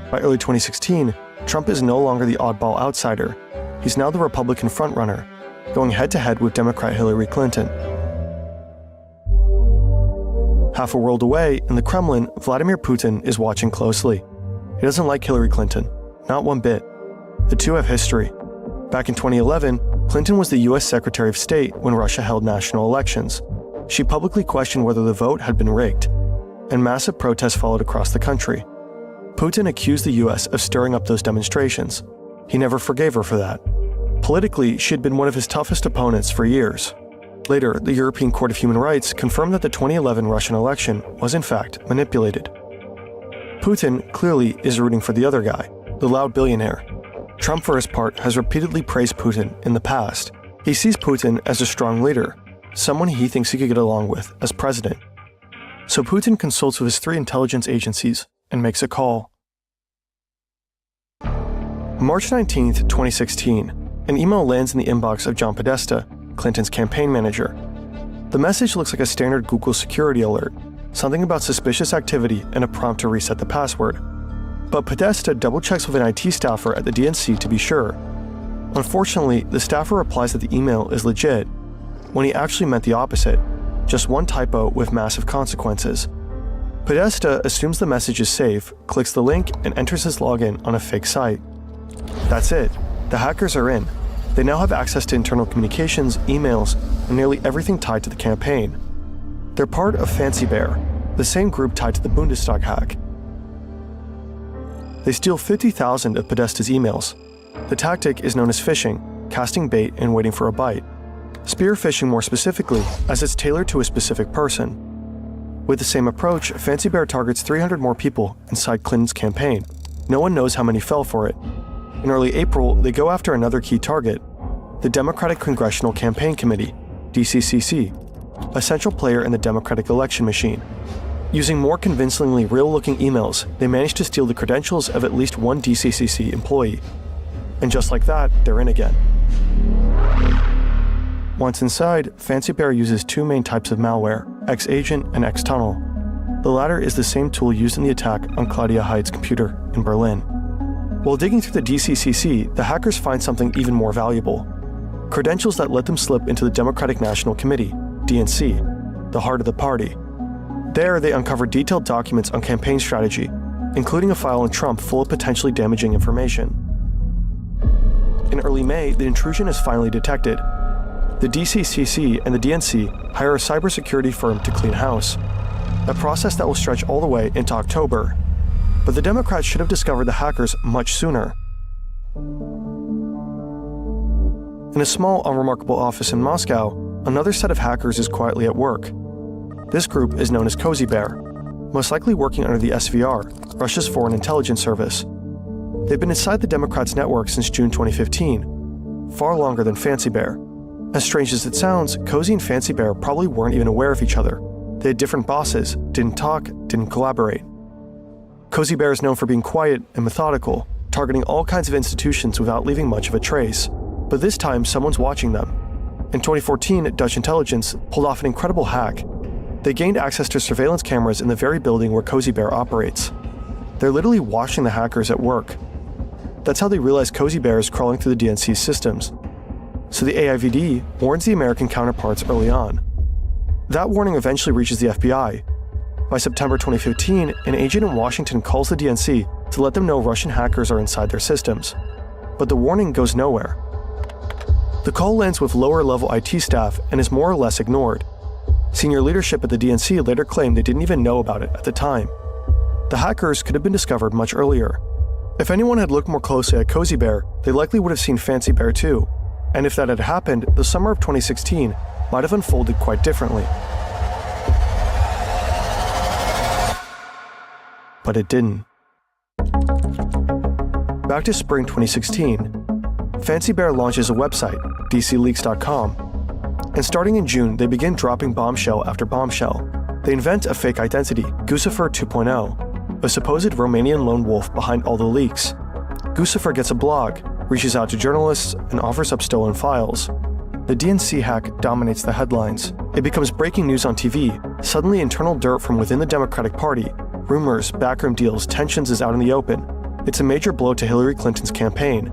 By early 2016, Trump is no longer the oddball outsider. He's now the Republican frontrunner, going head-to-head with Democrat Hillary Clinton. Half a world away, in the Kremlin, Vladimir Putin is watching closely. He doesn't like Hillary Clinton, not one bit. The two have history. Back in 2011, Clinton was the US Secretary of State when Russia held national elections. She publicly questioned whether the vote had been rigged, and massive protests followed across the country. Putin accused the US of stirring up those demonstrations. He never forgave her for that. Politically, she had been one of his toughest opponents for years. Later, the European Court of Human Rights confirmed that the 2011 Russian election was in fact manipulated. Putin clearly is rooting for the other guy, the loud billionaire. Trump, for his part, has repeatedly praised Putin in the past. He He sees Putin as a strong leader, someone he thinks he could get along with as president. So Putin consults with his 3 intelligence agencies and makes a call. March 19, 2016, an email lands in the inbox of John Podesta, Clinton's campaign manager. The message looks like a standard Google security alert, something about suspicious activity and a prompt to reset the password. But Podesta double-checks with an IT staffer at the DNC to be sure. Unfortunately, the staffer replies that the email is legit, when he actually meant the opposite, just one typo with massive consequences. Podesta assumes the message is safe, clicks the link, and enters his login on a fake site. That's it. The hackers are in. They now have access to internal communications, emails, and nearly everything tied to the campaign. They're part of Fancy Bear, the same group tied to the Bundestag hack. They steal 50,000 of Podesta's emails. The tactic is known as phishing, casting bait and waiting for a bite. Spear phishing more specifically, as it's tailored to a specific person. With the same approach, Fancy Bear targets 300 more people inside Clinton's campaign. No one knows how many fell for it. In early April, they go after another key target, the Democratic Congressional Campaign Committee, DCCC, a central player in the Democratic election machine. Using more convincingly real-looking emails, they manage to steal the credentials of at least one DCCC employee. And just like that, they're in again. Once inside, Fancy Bear uses 2 main types of malware, X-Agent and X-Tunnel. The latter is the same tool used in the attack on Claudia Heid's computer in Berlin. While digging through the DCCC, the hackers find something even more valuable. Credentials that let them slip into the Democratic National Committee, DNC, the heart of the party. There, they uncover detailed documents on campaign strategy, including a file on Trump full of potentially damaging information. In early May, the intrusion is finally detected. The DCCC and the DNC hire a cybersecurity firm to clean house, a process that will stretch all the way into October. But the Democrats should have discovered the hackers much sooner. In a small, unremarkable office in Moscow, another set of hackers is quietly at work. This group is known as Cozy Bear, most likely working under the SVR, Russia's foreign intelligence service. They've been inside the Democrats' network since June 2015, far longer than Fancy Bear. As strange as it sounds, Cozy and Fancy Bear probably weren't even aware of each other. They had different bosses, didn't talk, didn't collaborate. Cozy Bear is known for being quiet and methodical, targeting all kinds of institutions without leaving much of a trace. But this time, someone's watching them. In 2014, Dutch intelligence pulled off an incredible hack. They gained access to surveillance cameras in the very building where Cozy Bear operates. They're literally watching the hackers at work. That's how they realize Cozy Bear is crawling through the DNC's systems. So the AIVD warns the American counterparts early on. That warning eventually reaches the FBI. By September 2015, an agent in Washington calls the DNC to let them know Russian hackers are inside their systems. But the warning goes nowhere. The call lands with lower-level IT staff and is more or less ignored. Senior leadership at the DNC later claimed they didn't even know about it at the time. The hackers could have been discovered much earlier. If anyone had looked more closely at Cozy Bear, they likely would have seen Fancy Bear too. And if that had happened, the summer of 2016 might have unfolded quite differently. But it didn't. Back to spring 2016, Fancy Bear launches a website, dcleaks.com, and starting in June, they begin dropping bombshell after bombshell. They invent a fake identity, Guccifer 2.0, a supposed Romanian lone wolf behind all the leaks. Guccifer gets a blog, reaches out to journalists, and offers up stolen files. The DNC hack dominates the headlines. It becomes breaking news on TV. Suddenly, internal dirt from within the Democratic Party, rumors, backroom deals, tensions is out in the open. It's a major blow to Hillary Clinton's campaign.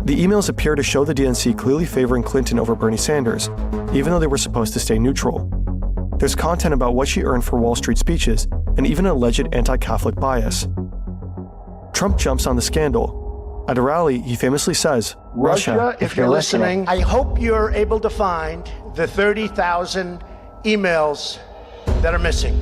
The emails appear to show the DNC clearly favoring Clinton over Bernie Sanders, even though they were supposed to stay neutral. There's content about what she earned for Wall Street speeches, and even an alleged anti-Catholic bias. Trump jumps on the scandal. At a rally, he famously says, Russia, if you're listening, I hope you're able to find the 30,000 emails that are missing.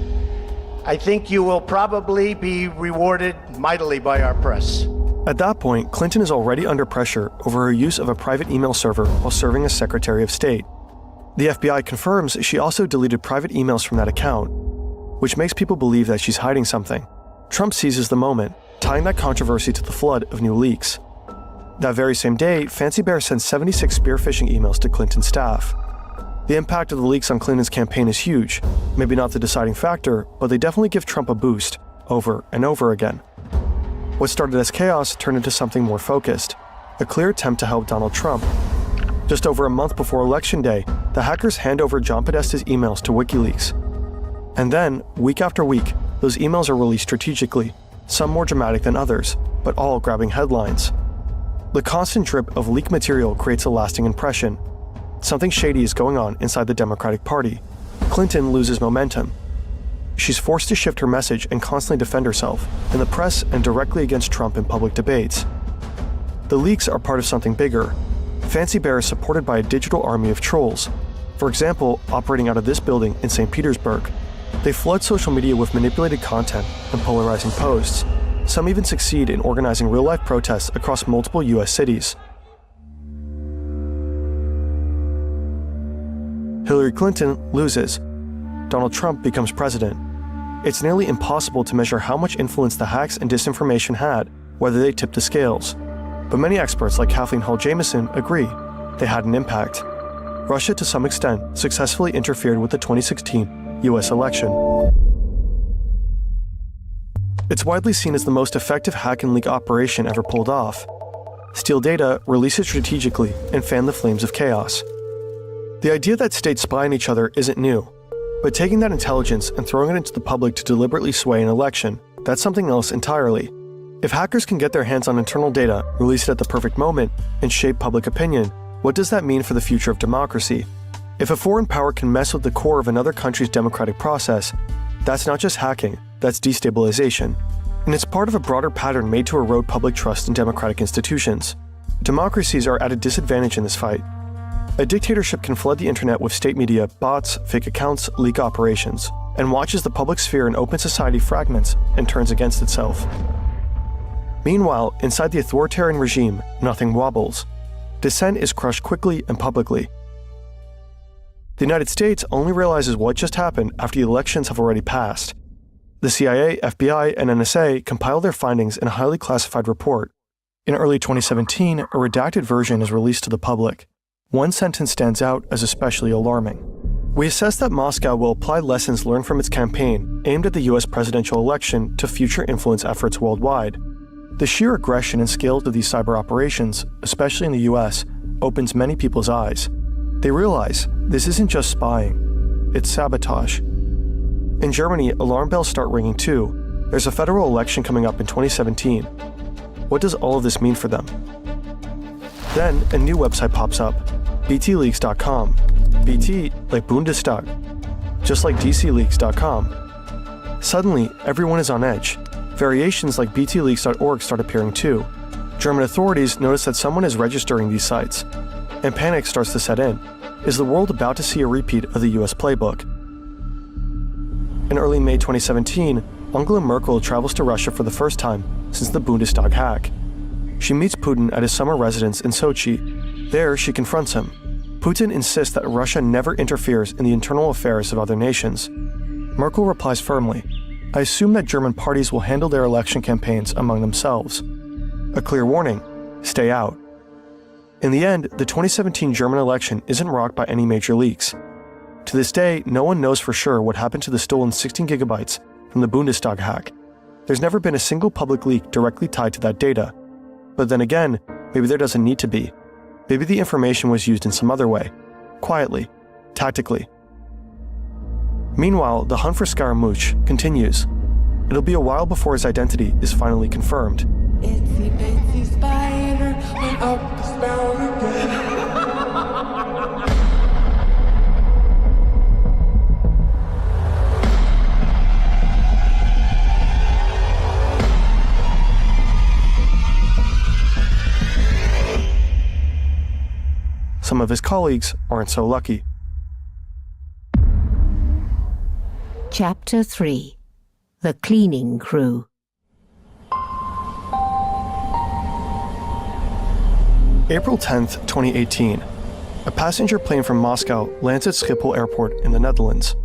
I think you will probably be rewarded mightily by our press. At that point, Clinton is already under pressure over her use of a private email server while serving as Secretary of State. The FBI confirms she also deleted private emails from that account, which makes people believe that she's hiding something. Trump seizes the moment, tying that controversy to the flood of new leaks. That very same day, Fancy Bear sent 76 spear-phishing emails to Clinton's staff. The impact of the leaks on Clinton's campaign is huge. Maybe not the deciding factor, but they definitely give Trump a boost, over and over again. What started as chaos turned into something more focused, a clear attempt to help Donald Trump. Just over a month before Election Day, the hackers hand over John Podesta's emails to WikiLeaks. And then, week after week, those emails are released strategically, some more dramatic than others, but all grabbing headlines. The constant drip of leaked material creates a lasting impression. Something shady is going on inside the Democratic Party. Clinton loses momentum. She's forced to shift her message and constantly defend herself, in the press and directly against Trump in public debates. The leaks are part of something bigger. Fancy Bear is supported by a digital army of trolls. For example, operating out of this building in St. Petersburg. They flood social media with manipulated content and polarizing posts. Some even succeed in organizing real-life protests across multiple US cities. Hillary Clinton loses. Donald Trump becomes president. It's nearly impossible to measure how much influence the hacks and disinformation had, whether they tipped the scales. But many experts like Kathleen Hall-Jamieson agree they had an impact. Russia, to some extent, successfully interfered with the 2016 US election. It's widely seen as the most effective hack and leak operation ever pulled off. Steal data, release it strategically, and fan the flames of chaos. The idea that states spy on each other isn't new, but taking that intelligence and throwing it into the public to deliberately sway an election, that's something else entirely. If hackers can get their hands on internal data, release it at the perfect moment, and shape public opinion, what does that mean for the future of democracy? If a foreign power can mess with the core of another country's democratic process, that's not just hacking, that's destabilization. And it's part of a broader pattern made to erode public trust in democratic institutions. Democracies are at a disadvantage in this fight. A dictatorship can flood the internet with state media, bots, fake accounts, leak operations, and watches the public sphere in open society fragments and turns against itself. Meanwhile, inside the authoritarian regime, nothing wobbles. Dissent is crushed quickly and publicly. The United States only realizes what just happened after the elections have already passed. The CIA, FBI, and NSA compile their findings in a highly classified report. In early 2017, a redacted version is released to the public. One sentence stands out as especially alarming. We assess that Moscow will apply lessons learned from its campaign aimed at the US presidential election to future influence efforts worldwide. The sheer aggression and scale of these cyber operations, especially in the US, opens many people's eyes. They realize this isn't just spying, it's sabotage. In Germany, alarm bells start ringing too. There's a federal election coming up in 2017. What does all of this mean for them? Then, a new website pops up, btleaks.com. BT like Bundestag, just like dcleaks.com. Suddenly, everyone is on edge. Variations like btleaks.org start appearing too. German authorities notice that someone is registering these sites, and panic starts to set in. Is the world about to see a repeat of the US playbook? In early May 2017, Angela Merkel travels to Russia for the first time since the Bundestag hack. She meets Putin at his summer residence in Sochi. There, she confronts him. Putin insists that Russia never interferes in the internal affairs of other nations. Merkel replies firmly, "I assume that German parties will handle their election campaigns among themselves." A clear warning, stay out. In the end, the 2017 German election isn't rocked by any major leaks. To this day, no one knows for sure what happened to the stolen 16 gigabytes from the Bundestag hack. There's never been a single public leak directly tied to that data. But then again, maybe there doesn't need to be. Maybe the information was used in some other way, quietly, tactically. Meanwhile, the hunt for Scaramouche continues. It'll be a while before his identity is finally confirmed. Itsy bitsy spider went up the spout again. Some of his colleagues aren't so lucky. Chapter 3: The Cleaning Crew. April 10th, 2018. A passenger plane from Moscow lands at Schiphol Airport in the Netherlands.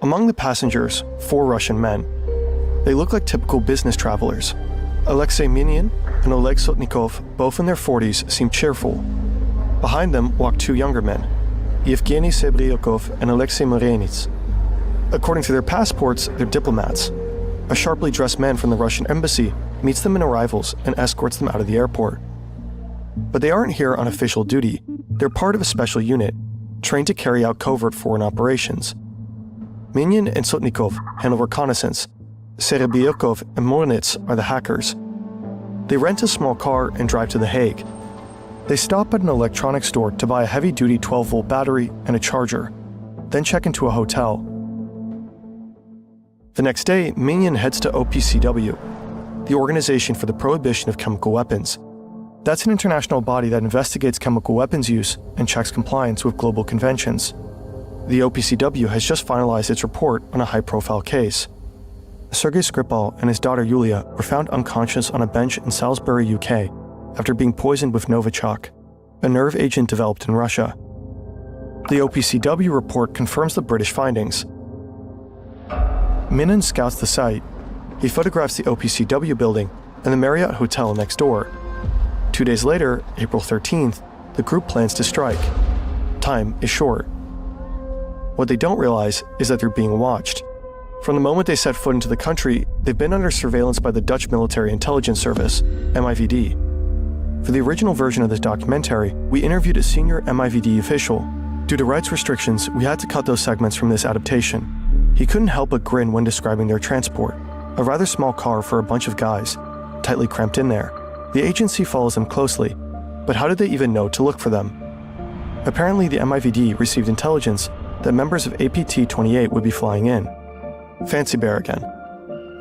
Among the passengers, 4 Russian men. They look like typical business travelers. Alexei Minin, and Oleg Sotnikov, both in their 40s, seemed cheerful. Behind them walked two younger men, Yevgeny Sebryakov and Alexei Morenits. According to their passports, they're diplomats. A sharply dressed man from the Russian embassy meets them in arrivals and escorts them out of the airport. But they aren't here on official duty. They're part of a special unit, trained to carry out covert foreign operations. Minyan and Sotnikov handle reconnaissance. Serebyakov and Morenits are the hackers. They rent a small car and drive to The Hague. They stop at an electronics store to buy a heavy-duty 12-volt battery and a charger, then check into a hotel. The next day, Minyan heads to OPCW, the Organization for the Prohibition of Chemical Weapons. That's an international body that investigates chemical weapons use and checks compliance with global conventions. The OPCW has just finalized its report on a high-profile case. Sergei Skripal and his daughter Yulia were found unconscious on a bench in Salisbury, UK, after being poisoned with Novichok, a nerve agent developed in Russia. The OPCW report confirms the British findings. Minnan scouts the site. He photographs the OPCW building and the Marriott Hotel next door. 2 days later, April 13th, the group plans to strike. Time is short. What they don't realize is that they're being watched. From the moment they set foot into the country, they've been under surveillance by the Dutch Military Intelligence Service, MIVD. For the original version of this documentary, we interviewed a senior MIVD official. Due to rights restrictions, we had to cut those segments from this adaptation. He couldn't help but grin when describing their transport, a rather small car for a bunch of guys, tightly cramped in there. The agency follows them closely, but how did they even know to look for them? Apparently, the MIVD received intelligence that members of APT-28 would be flying in. Fancy Bear again.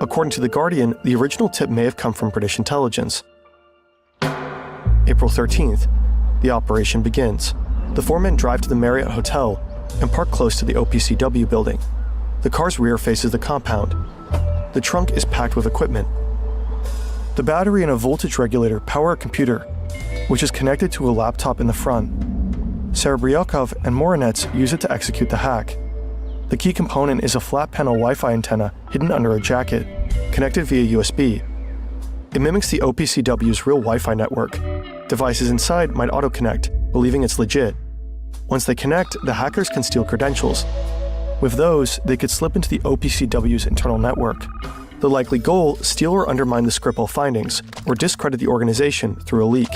According to The Guardian, the original tip may have come from British intelligence. April 13th, the operation begins. The four men drive to the Marriott Hotel and park close to the OPCW building. The car's rear faces the compound. The trunk is packed with equipment. The battery and a voltage regulator power a computer, which is connected to a laptop in the front. Serebryakov and Morenets use it to execute the hack. The key component is a flat panel Wi-Fi antenna hidden under a jacket, connected via USB. It mimics the OPCW's real Wi-Fi network. Devices inside might auto-connect, believing it's legit. Once they connect, the hackers can steal credentials. With those, they could slip into the OPCW's internal network. The likely goal, steal or undermine the Skripal findings, or discredit the organization through a leak.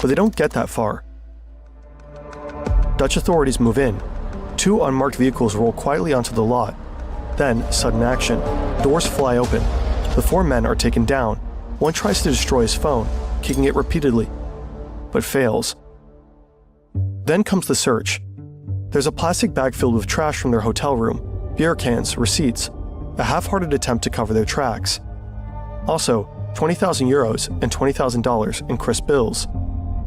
But they don't get that far. Dutch authorities move in. Two unmarked vehicles roll quietly onto the lot. Then, sudden action. Doors fly open. The four men are taken down. One tries to destroy his phone, kicking it repeatedly, but fails. Then comes the search. There's a plastic bag filled with trash from their hotel room, beer cans, receipts, a half-hearted attempt to cover their tracks. Also, 20,000 euros and $20,000 in crisp bills.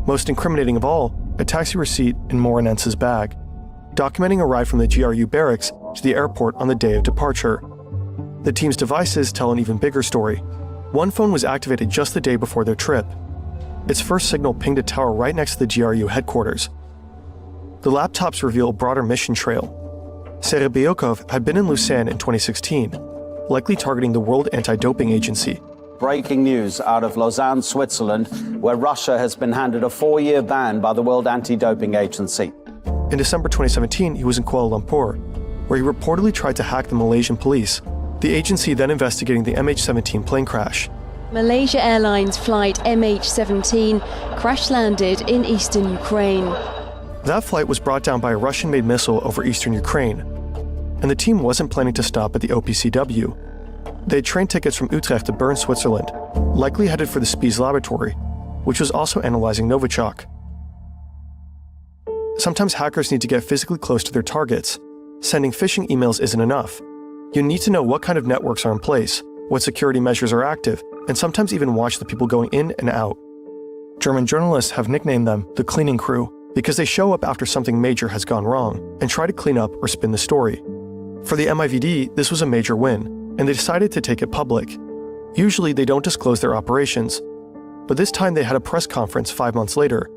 Most incriminating of all, a taxi receipt in Morenets' bag, documenting a ride from the GRU barracks to the airport on the day of departure. The team's devices tell an even bigger story. One phone was activated just the day before their trip. Its first signal pinged a tower right next to the GRU headquarters. The laptops reveal a broader mission trail. Serebyakov had been in Lausanne in 2016, likely targeting the World Anti-Doping Agency. Breaking news out of Lausanne, Switzerland, where Russia has been handed a 4-year ban by the World Anti-Doping Agency. In December 2017, he was in Kuala Lumpur, where he reportedly tried to hack the Malaysian police, the agency then investigating the MH17 plane crash. Malaysia Airlines flight MH17 crash-landed in eastern Ukraine. That flight was brought down by a Russian-made missile over eastern Ukraine, and the team wasn't planning to stop at the OPCW. They had train tickets from Utrecht to Bern, Switzerland, likely headed for the Spies laboratory, which was also analyzing Novichok. Sometimes hackers need to get physically close to their targets. Sending phishing emails isn't enough. You need to know what kind of networks are in place, what security measures are active, and sometimes even watch the people going in and out. German journalists have nicknamed them the cleaning crew because they show up after something major has gone wrong and try to clean up or spin the story. For the MIVD, this was a major win, and they decided to take it public. Usually they don't disclose their operations, but this time they had a press conference 5 months later.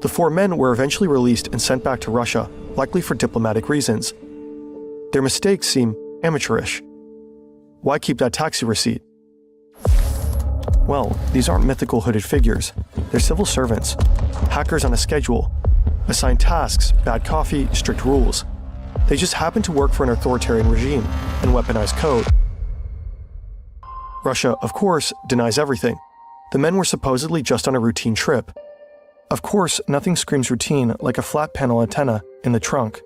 The four men were eventually released and sent back to Russia, likely for diplomatic reasons. Their mistakes seem amateurish. Why keep that taxi receipt? Well, these aren't mythical hooded figures. They're civil servants, hackers on a schedule, assigned tasks, bad coffee, strict rules. They just happen to work for an authoritarian regime and weaponize code. Russia, of course, denies everything. The men were supposedly just on a routine trip. Of course, nothing screams routine like a flat panel antenna in the trunk.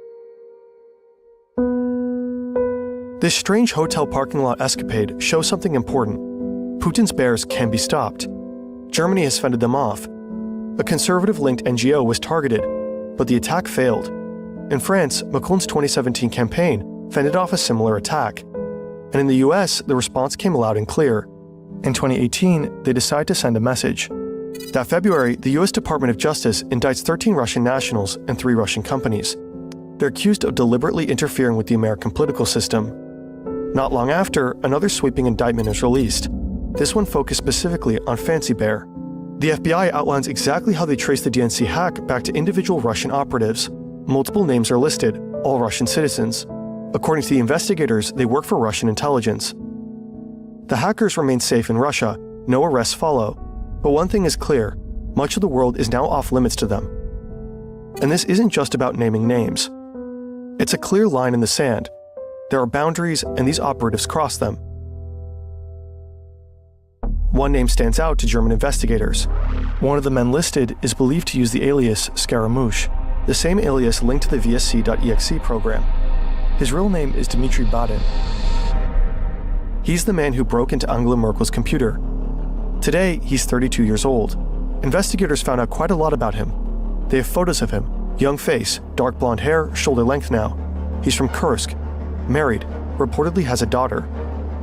This strange hotel parking lot escapade shows something important. Putin's bears can be stopped. Germany has fended them off. A conservative-linked NGO was targeted, but the attack failed. In France, Macron's 2017 campaign fended off a similar attack. And in the US, the response came loud and clear. In 2018, they decided to send a message. That February, the US Department of Justice indicts 13 Russian nationals and 3 Russian companies. They're accused of deliberately interfering with the American political system. Not long after, another sweeping indictment is released. This one focused specifically on Fancy Bear. The FBI outlines exactly how they traced the DNC hack back to individual Russian operatives. Multiple names are listed, all Russian citizens. According to the investigators, they work for Russian intelligence. The hackers remain safe in Russia, no arrests follow. But one thing is clear, much of the world is now off limits to them. And this isn't just about naming names. It's a clear line in the sand. There are boundaries, and these operatives cross them. One name stands out to German investigators. One of the men listed is believed to use the alias Scaramouche, the same alias linked to the VSC.exe program. His real name is Dmitry Badin. He's the man who broke into Angela Merkel's computer. Today, he's 32 years old. Investigators found out quite a lot about him. They have photos of him, young face, dark blonde hair, shoulder length now. He's from Kursk, married, reportedly has a daughter,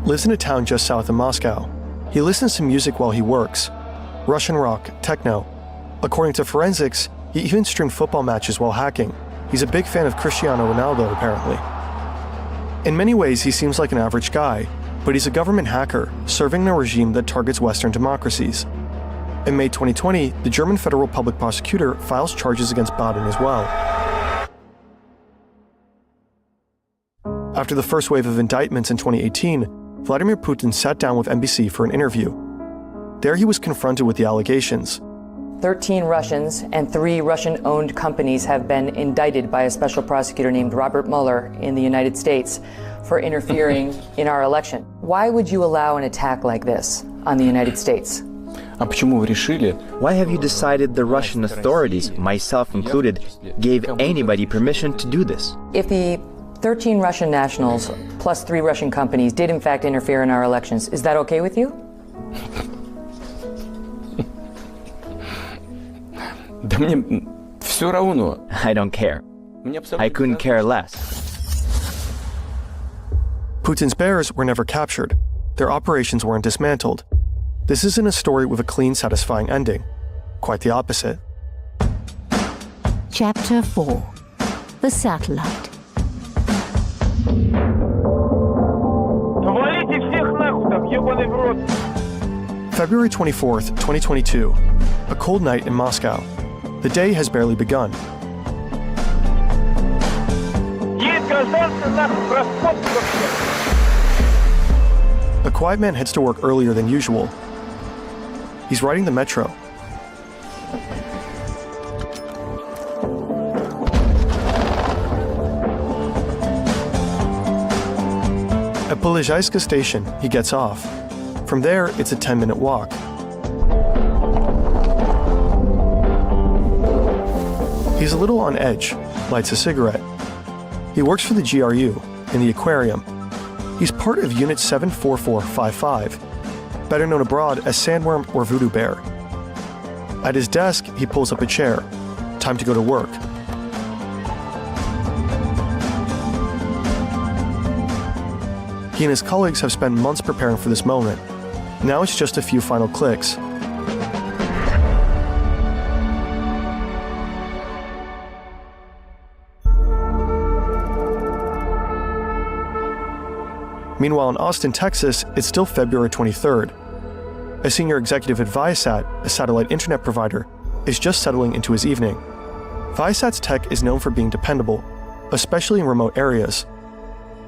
lives in a town just south of Moscow. He listens to music while he works, Russian rock, techno. According to forensics, he even streamed football matches while hacking. He's a big fan of Cristiano Ronaldo, apparently. In many ways, he seems like an average guy, but he's a government hacker, serving in a regime that targets Western democracies. In May 2020, the German federal public prosecutor files charges against Badin as well. After the first wave of indictments in 2018, Vladimir Putin sat down with NBC for an interview. There he was confronted with the allegations. 13 Russians and 3 Russian-owned companies have been indicted by a special prosecutor named Robert Mueller in the United States for interfering in our election. Why would you allow an attack like this on the United States? Why have you decided the Russian authorities, myself included, gave anybody permission to do this? If the 13 Russian nationals plus 3 Russian companies did in fact interfere in our elections, is that okay with you? I don't care. I couldn't care less. Putin's bears were never captured. Their operations weren't dismantled. This isn't a story with a clean, satisfying ending. Quite the opposite. Chapter 4. The Satellite. February 24th, 2022. A cold night in Moscow. The day has barely begun. A quiet man heads to work earlier than usual. He's riding the metro. At Polydor station, he gets off. From there, it's a 10-minute walk. He's a little on edge, lights a cigarette. He works for the GRU, in the aquarium. He's part of Unit 74455, better known abroad as Sandworm or Voodoo Bear. At his desk, he pulls up a chair. Time to go to work. He and his colleagues have spent months preparing for this moment. Now it's just a few final clicks. Meanwhile, in Austin, Texas, it's still February 23rd. A senior executive at Viasat, a satellite internet provider, is just settling into his evening. Viasat's tech is known for being dependable, especially in remote areas.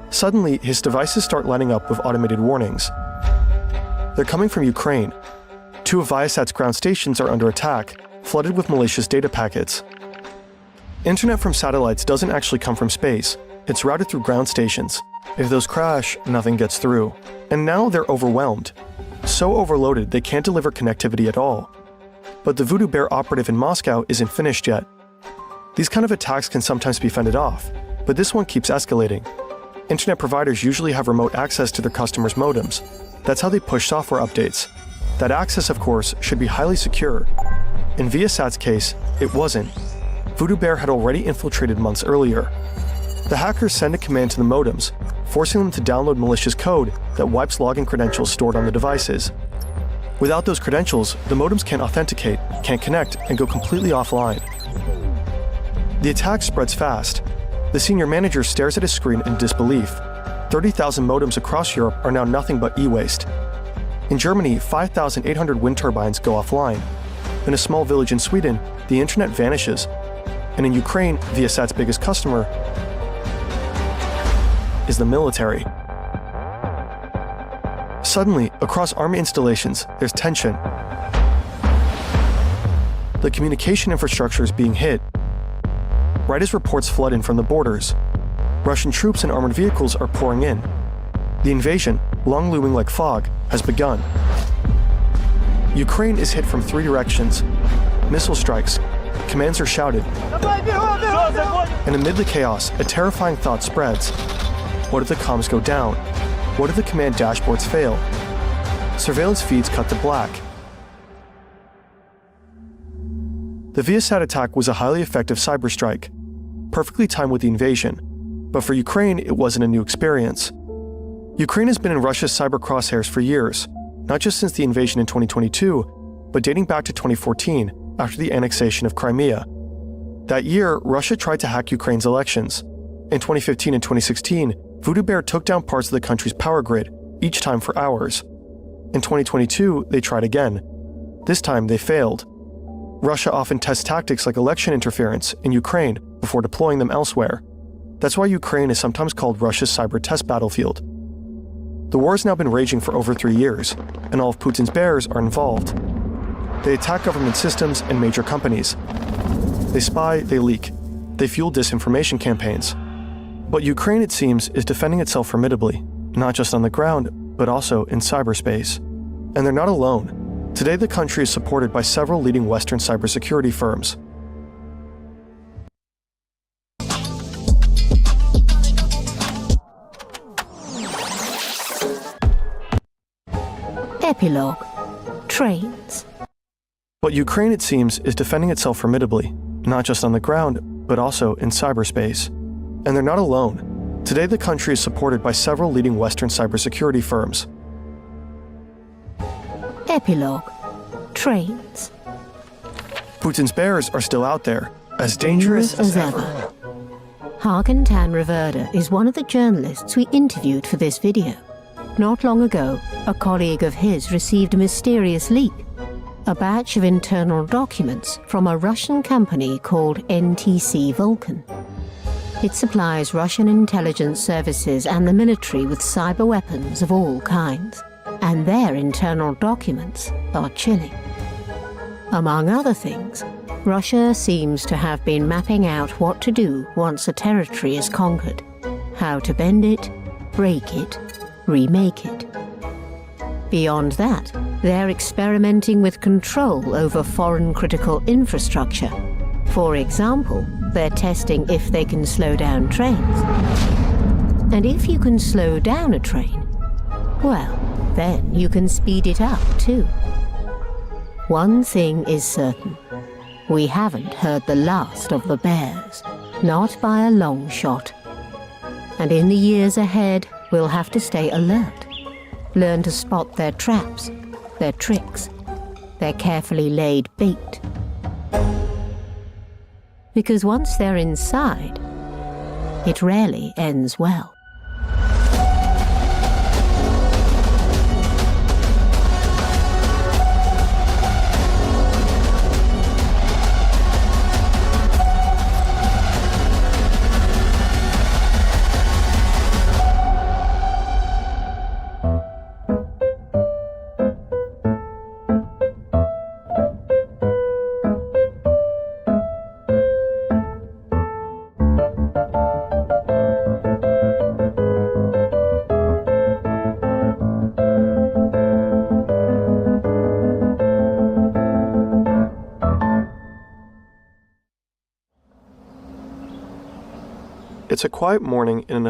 Suddenly, his devices start lighting up with automated warnings. They're coming from Ukraine. 2 of Viasat's ground stations are under attack, flooded with malicious data packets. Internet from satellites doesn't actually come from space. It's routed through ground stations. If those crash, nothing gets through. And now they're overwhelmed. So overloaded they can't deliver connectivity at all. But the Voodoo Bear operative in Moscow isn't finished yet. These kind of attacks can sometimes be fended off, but this one keeps escalating. Internet providers usually have remote access to their customers' modems. That's how they push software updates. That access, of course, should be highly secure. In Viasat's case, it wasn't. Voodoo Bear had already infiltrated months earlier. The hackers send a command to the modems, forcing them to download malicious code that wipes login credentials stored on the devices. Without those credentials, the modems can't authenticate, can't connect, and go completely offline. The attack spreads fast. The senior manager stares at his screen in disbelief. 30,000 modems across Europe are now nothing but e-waste. In Germany, 5,800 wind turbines go offline. In a small village in Sweden, the internet vanishes. And in Ukraine, Viasat's biggest customer is the military. Suddenly, across army installations, there's tension. The communication infrastructure is being hit. Right as reports flood in from the borders, Russian troops and armored vehicles are pouring in. The invasion, long looming like fog, has begun. Ukraine is hit from 3 directions. Missile strikes, commands are shouted. And amid the chaos, a terrifying thought spreads. What if the comms go down? What if the command dashboards fail? Surveillance feeds cut to black. The Viasat attack was a highly effective cyber strike, perfectly timed with the invasion. But for Ukraine, it wasn't a new experience. Ukraine has been in Russia's cyber crosshairs for years, not just since the invasion in 2022, but dating back to 2014, after the annexation of Crimea. That year, Russia tried to hack Ukraine's elections. In 2015 and 2016, Voodoo Bear took down parts of the country's power grid, each time for hours. In 2022, they tried again. This time, they failed. Russia often tests tactics like election interference in Ukraine before deploying them elsewhere. That's why Ukraine is sometimes called Russia's cyber test battlefield. The war has now been raging for over 3 years, and all of Putin's bears are involved. They attack government systems and major companies. They spy, they leak. They fuel disinformation campaigns. But Ukraine, it seems, is defending itself formidably, not just on the ground, but also in cyberspace. And they're not alone. Today, the country is supported by several leading Western cybersecurity firms. Epilogue. Trains. But Ukraine, it seems, is defending itself formidably, not just on the ground, but also in cyberspace. And they're not alone. Today, the country is supported by several leading Western cybersecurity firms. Epilogue. Trains. Putin's bears are still out there, as dangerous as ever. Hagen Tan Reverda is one of the journalists we interviewed for this video. Not long ago, a colleague of his received a mysterious leak, a batch of internal documents from a Russian company called NTC Vulcan. It supplies Russian intelligence services and the military with cyber weapons of all kinds, and their internal documents are chilling. Among other things, Russia seems to have been mapping out what to do once a territory is conquered, how to bend it, break it, remake it. Beyond that, they're experimenting with control over foreign critical infrastructure. For example, they're testing if they can slow down trains. And if you can slow down a train, well, then you can speed it up too. One thing is certain. We haven't heard the last of the bears, not by a long shot. And in the years ahead, we'll have to stay alert, learn to spot their traps, their tricks, their carefully laid bait. Because once they're inside, it rarely ends well. It's a quiet morning in an